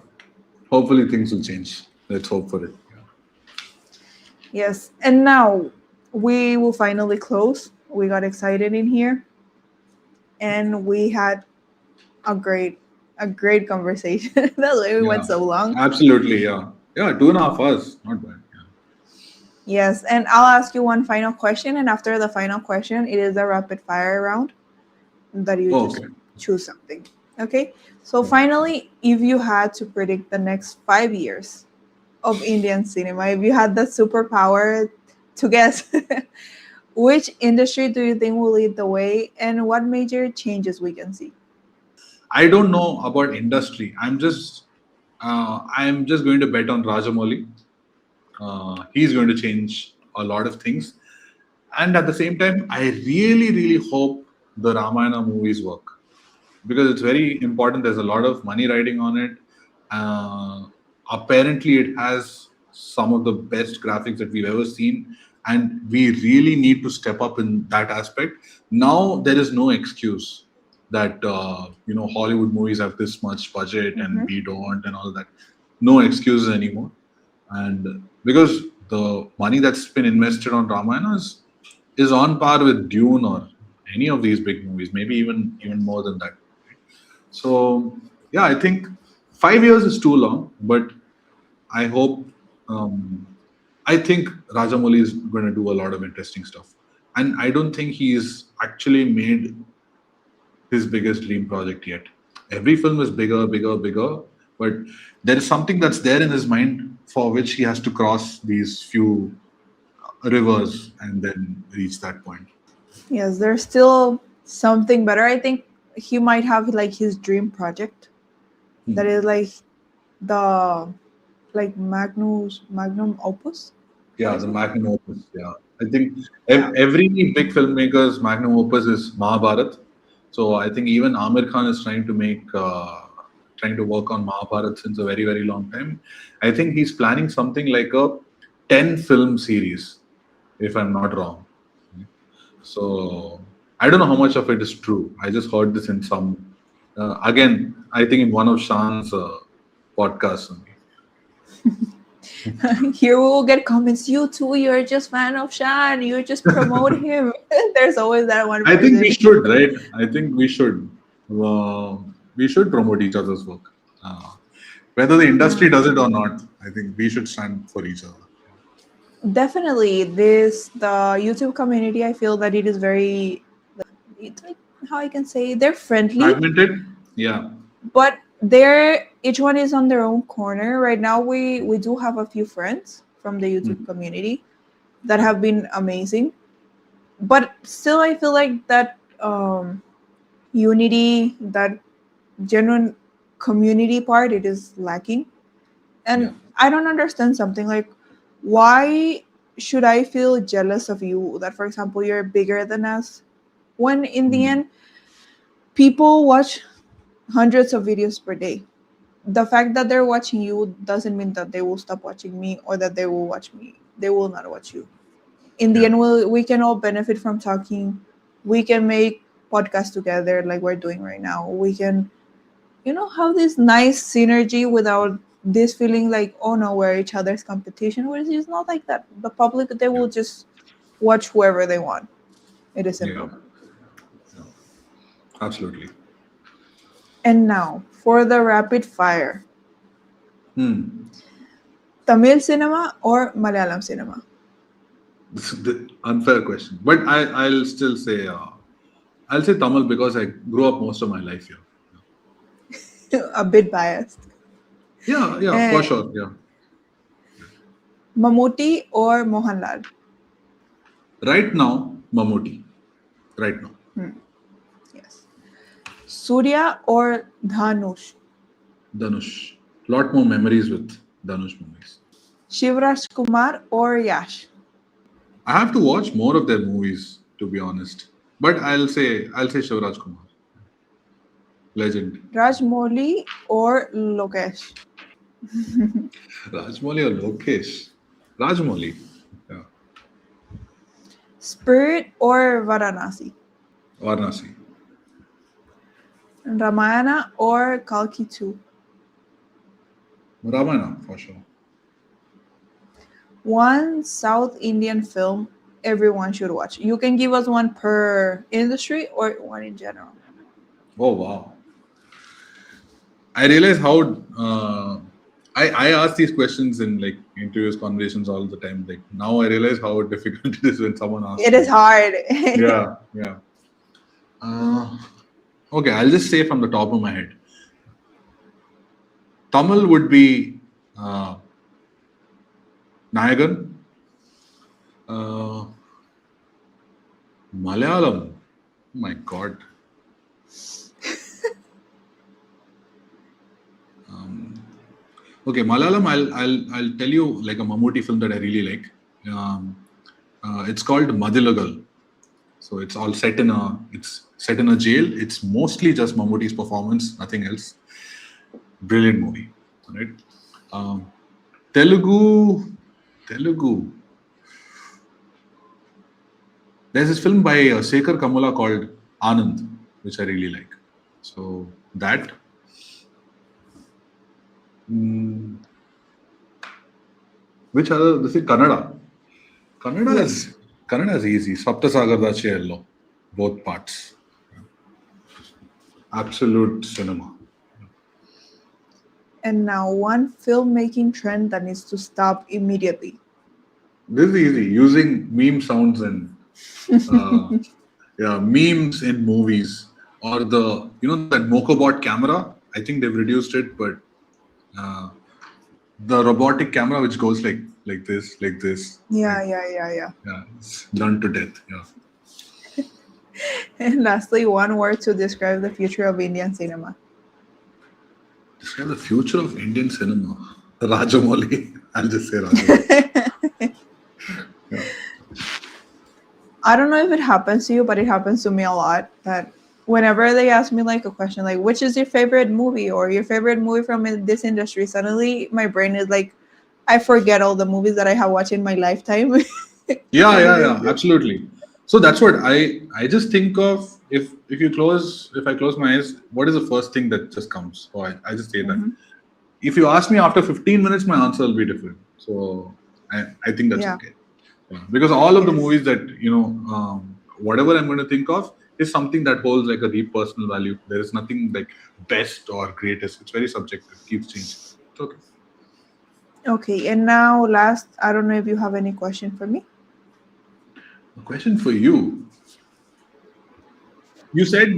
Hopefully things will change. Let's hope for it. Yeah. yes. And now we will finally close. We got excited in here, and we had a great conversation. That's why we went Yeah. so long. Absolutely. Yeah. Yeah. 2.5 hours. Not bad. Yes, and I'll ask you one final question, and after the final question, it is a rapid fire round that you Oh, just okay. choose something. Okay? So Okay. finally, if you had to predict the next 5 years of Indian cinema, if you had that superpower to guess, which industry do you think will lead the way, and what major changes we can see? I don't know about industry. I'm just going to bet on Rajamouli. He's going to change a lot of things. And at the same time, I really, really hope the Ramayana movies work because it's very important. There's a lot of money riding on it. Apparently, it has some of the best graphics that we've ever seen, and we really need to step up in that aspect. Now, there is no excuse that Hollywood movies have this much budget and Mm-hmm. we don't, and all that. No excuses anymore, and because the money that's been invested on Ramayana is on par with Dune or any of these big movies, maybe even more than that. So yeah, I think 5 years is too long, but I hope I think Rajamouli is going to do a lot of interesting stuff, and I don't think he's actually made his biggest dream project yet. Every film is bigger, bigger, bigger, but there is something that's there in his mind for which he has to cross these few rivers and then reach that point. Yes, there's still something better. I think he might have like his dream project that is Hmm. like the magnum opus. What Yeah, is the it? magnum opus. Yeah, I think Yeah. every big filmmaker's magnum opus is Mahabharat. So I think even Amir Khan is trying to work on Mahabharat since a very very long time. I think he's planning something like a 10 film series, if I'm not wrong. So I don't know how much of it is true. I just heard this in some again. I think in one of Shan's podcasts only. Here we will get comments. You too. You're just fan of Shan. You just promote him. There's always that one I think we person. should, right? I think we should. Uh, we should promote each other's work. Uh, Whether the industry does it or not, I think we should stand for each other. Definitely, this the YouTube community. I feel that it is very, it's like how I can say they're friendly, Fragmented? Yeah. but they're each one is on their own corner. Right now, we do have a few friends from the YouTube Mm. community that have been amazing, but still, I feel like that unity, that genuine community part, it is lacking. Yeah. And I don't understand something like why should I feel jealous of you that, for example, you're bigger than us when in the Mm. end people watch hundreds of videos per day. The fact that they're watching you doesn't mean that they will stop watching me or that they will watch me. They will not watch you. In the Yeah. end, we can all benefit from talking. We can make podcasts together like we're doing right now. We can, have this nice synergy without this feeling like, oh no, we're each other's competition. Whereas it's not like that. The public, they Yeah. will just watch whoever they want. It is Yeah. simple. Yeah. Absolutely. And now for the rapid fire: Hmm. Tamil cinema or Malayalam cinema? This is the unfair question, but I'll say Tamil because I grew up most of my life here. A bit biased. Yeah. Yeah. For And sure. Yeah. Mammootty or Mohanlal? Right now, Mammootty. Right now. Yes. Surya or Dhanush? Dhanush. Lot more memories with Dhanush movies. Shivraj Kumar or Yash? I have to watch more of their movies, to be honest. But I'll say Shivraj Kumar, legend. Rajmouli or Lokesh? Rajmouli or Lokesh? Rajmouli. Yeah. Spirit or Varanasi? Varanasi. Ramayana or Kalki 2? Ramayana, for sure. One South Indian film everyone should watch. You can give us one per industry or one in general. Oh, wow. I realize how I ask these questions in like interviews, conversations all the time. Like now I realize how difficult it is when someone asks It is me. hard. Yeah, yeah. Uh, okay, I'll just say from the top of my head. Tamil would be Nayagan. Uh, Malayalam. Oh my God. Okay, Malayalam. I'll tell you like a Mammootty film that I really like. It's called Madilagal. So it's set in a jail. It's mostly just Mammootty's performance, nothing else. Brilliant movie, right? Um, Telugu. There's this film by Sekhar Kamala called Anand, which I really like. So that. Mm, which other? This is Kannada. Yes. Kannada is easy. Saptasagardachi Yellow, both parts. Absolute cinema. And now one filmmaking trend that needs to stop immediately. This is easy. Using meme sounds and memes in movies or that Mokobot camera. I think they've reduced it, but uh, the robotic camera which goes like this. Yeah, Right? yeah. Yeah, it's done to death. Yeah. And lastly, one word to describe the future of Indian cinema. Describe the future of Indian cinema. Rajamouli. I'll just say Rajamouli. Yeah. I don't know if it happens to you, but it happens to me a lot that whenever they ask me like a question like which is your favorite movie or your favorite movie from this industry, suddenly my brain is like I forget all the movies that I have watched in my lifetime. Yeah. Absolutely. So that's what I just think of if I close my eyes, what is the first thing that just comes? So I just say that. Mhm. If you ask me after 15 minutes, my answer will be different. So I think that's Yeah. okay. Yeah. Because all of the Yes. movies that whatever I'm going to think of is something that holds like a deep personal value. There is nothing like best or greatest. It's very subjective. Keeps changing. It's okay. Okay, and now last, I don't know if you have any question for me. A question for you. You said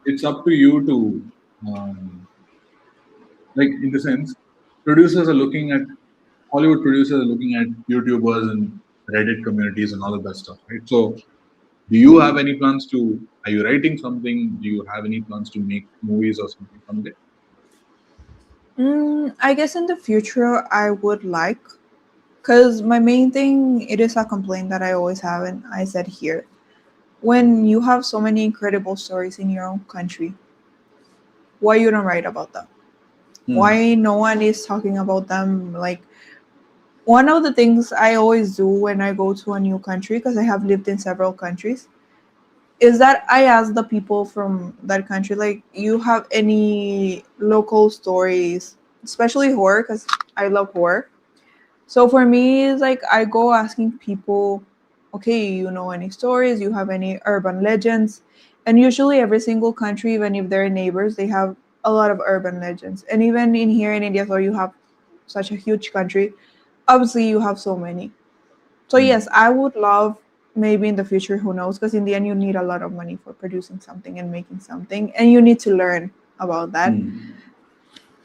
it's up to you to like in the sense producers are looking at Hollywood producers are looking at YouTubers and Reddit communities and all of that stuff, right? So do you have any plans to are you writing something? Do you have any plans to make movies or something someday? I guess in the future I would like, because my main thing, it is a complaint that I always have, and I said here, when you have so many incredible stories in your own country, why you don't write about them? Hmm. Why no one is talking about them? Like one of the things I always do when I go to a new country, because I have lived in several countries, is that I ask the people from that country, like, you have any local stories, especially horror, because I love horror. So for me, it's like I go asking people, okay, you know any stories? You have any urban legends? And usually, every single country, even if they're neighbors, they have a lot of urban legends. And even in here in India, so you have such a huge country, obviously you have so many. So Hmm. yes, I would love maybe in the future, who knows? Because in the end, you need a lot of money for producing something and making something, and you need to learn about that Hmm.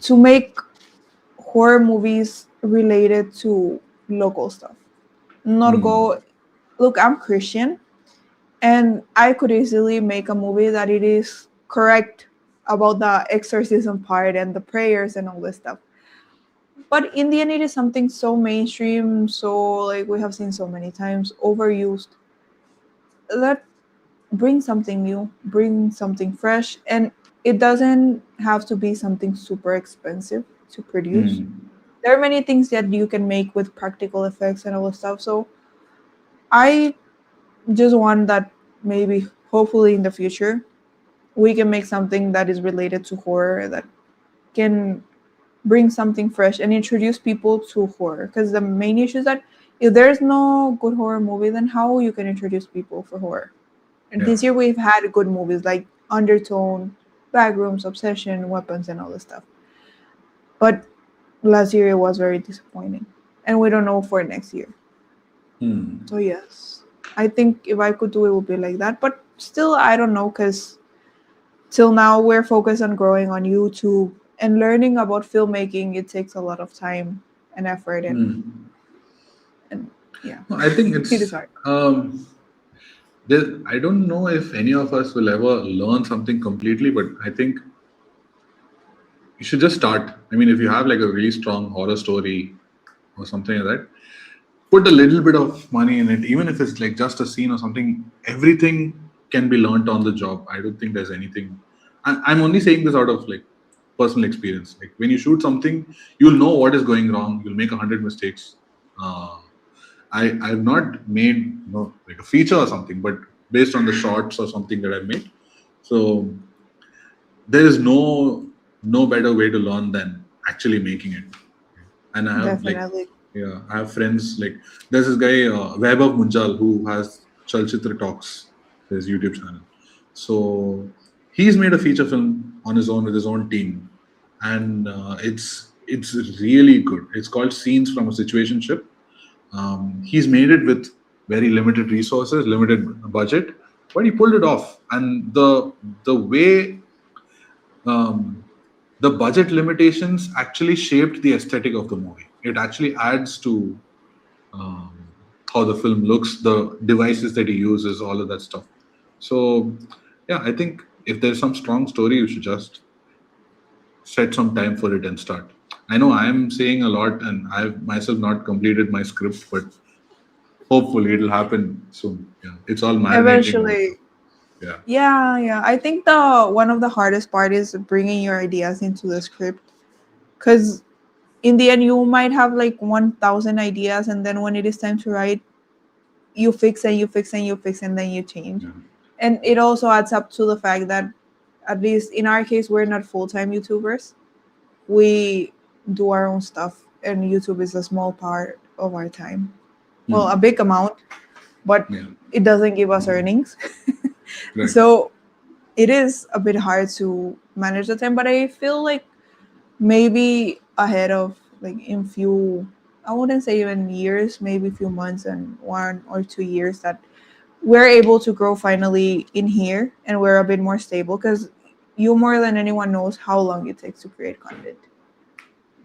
to make horror movies related to local stuff. Not Hmm. go, look, I'm Christian, and I could easily make a movie that it is correct about the exorcism part and the prayers and all this stuff. But in the end, it is something so mainstream, so like we have seen so many times, overused, that bring something new, bring something fresh, and it doesn't have to be something super expensive. to produce. Hmm. There are many things that you can make with practical effects and all the stuff. So I just want that maybe, hopefully, in the future, we can make something that is related to horror that can bring something fresh and introduce people to horror. Because the main issue is that if there's no good horror movie, then how you can introduce people for horror? And Yeah. this year we've had good movies like Undertone, Backrooms, Obsession, Weapons, and all this stuff. But last year it was very disappointing, and we don't know for next year. Hmm. So yes, I think if I could do it, would be like that. But still, I don't know, because till now we're focused on growing on YouTube and learning about filmmaking. It takes a lot of time and effort, Hmm. and yeah, No, I think it is it's hard. I don't know if any of us will ever learn something completely, but I think you should just start. I mean, if you have like a really strong horror story or something like that, put a little bit of money in it, even if it's like just a scene or something. Everything can be learnt on the job. I don't think there's anything. I'm only saying this out of like personal experience. Like when you shoot something, you'll know what is going wrong. You'll make 100 mistakes. Uh, I've not made like a feature or something, but based on the shots or something that I've made. So there is no better way to learn than actually making it. And I have like Definitely. I have friends like there's this guy Vaibhav Munjal who has Chalchitra Talks, his YouTube channel. So he's made a feature film on his own with his own team, and it's really good. It's called Scenes from a Situationship. He's made it with very limited resources, limited budget, but he pulled it off. And the way the budget limitations actually shaped the aesthetic of the movie. It actually adds to how the film looks, the devices that he uses, all of that stuff. So, yeah, I think if there's some strong story, you should just set some time for it and start. I know I'm saying a lot, and I've myself not completed my script, but hopefully it'll happen soon. Yeah, it's all marinating right now. Eventually. Yeah. Yeah. I think the one of the hardest part is bringing your ideas into the script, because in the end you might have like 1,000 ideas, and then when it is time to write, you fix and you fix and you fix, and then you change. Yeah. And it also adds up to the fact that, at least in our case, we're not full-time YouTubers. We do our own stuff, and YouTube is a small part of our time. Well, a Hmm. big amount, but Yeah. it doesn't give us earnings. Right. So it is a bit hard to manage the time, but I feel like maybe ahead of, like, in few, I wouldn't say even years, maybe few months and 1 or 2 years, that we're able to grow finally in here, and we're a bit more stable, because you more than anyone knows how long it takes to create content.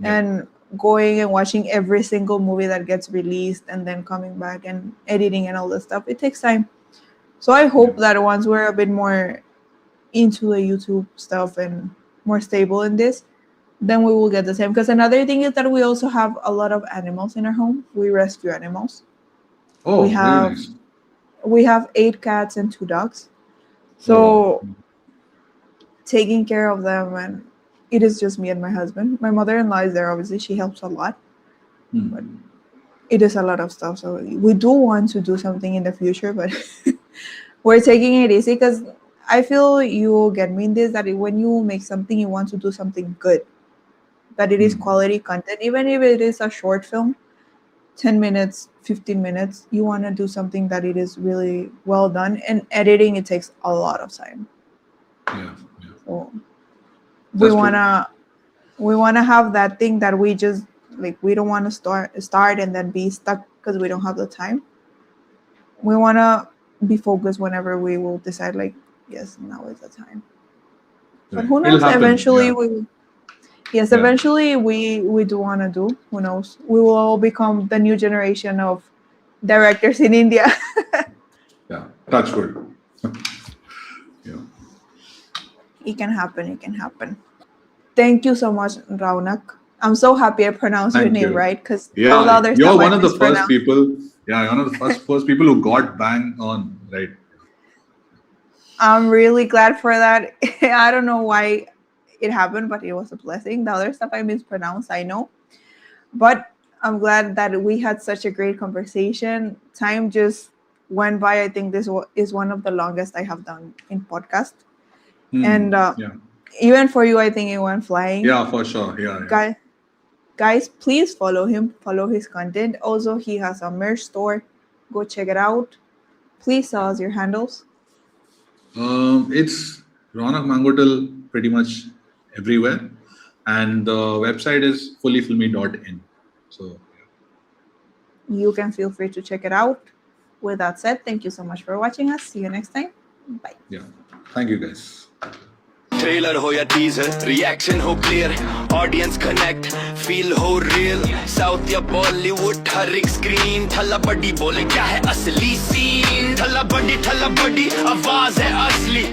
Yeah. And going and watching every single movie that gets released, and then coming back and editing and all this stuff, it takes time. So I Yeah. hope that once we're a bit more into the YouTube stuff and more stable in this, then we will get the same. Because another thing is that we also have a lot of animals in our home. We rescue animals. We Oh, very have nice. we have 8 cats and 2 dogs. Oh. So taking care of them, and it is just me and my husband. My mother-in-law is there, obviously. She helps a lot, but Hmm. it is a lot of stuff. So we do want to do something in the future, but we're taking it easy, because I feel you will get me in this, that when you make something, you want to do something good, that it is Hmm. quality content, even if it is a short film, 10 minutes, 15 minutes, you want to do something that it is really well done. And editing, it takes a lot of time. Yeah. Yeah. So we That's want true. to we want to have that thing that we just, like, we don't want to start and then be stuck because we don't have the time. We want to be focused whenever we will decide, like, yes, now is the time. But Right. who It'll knows, happen. eventually Yeah. we yes, Yeah. eventually we do want to do, who knows, we will all become the new generation of directors in India. Yeah. Touch wood. Yeah. It can happen, it can happen. Thank you so much, Raunak. I'm so happy I pronounced your Thank name you. right, because all the Yeah, other stuff you're I one of the first mispronounced. people. Yeah, you're one of the first people who got bang on. Right. I'm really glad for that. I don't know why it happened, but it was a blessing. The other stuff I mispronounced, I know. But I'm glad that we had such a great conversation. Time just went by. I think this is one of the longest I have done in podcast. And even for you, I think it went flying. Yeah, for sure. Yeah. Guys, please follow him. Follow his content. Also, he has a merch store. Go check it out. Please tell us your handles. It's Raunaq Mangottil pretty much everywhere. And the website is fullyfilmy.in. So, You can feel free to check it out. With that said, thank you so much for watching us. See you next time. Bye. Yeah. Thank you, guys. Trailer हो या teaser reaction हो clear audience connect feel हो real south या बॉलीवुड हर एक screen थल्लाबड्डी बोले क्या है असली सीन थल्लाबड्डी आवाज है असली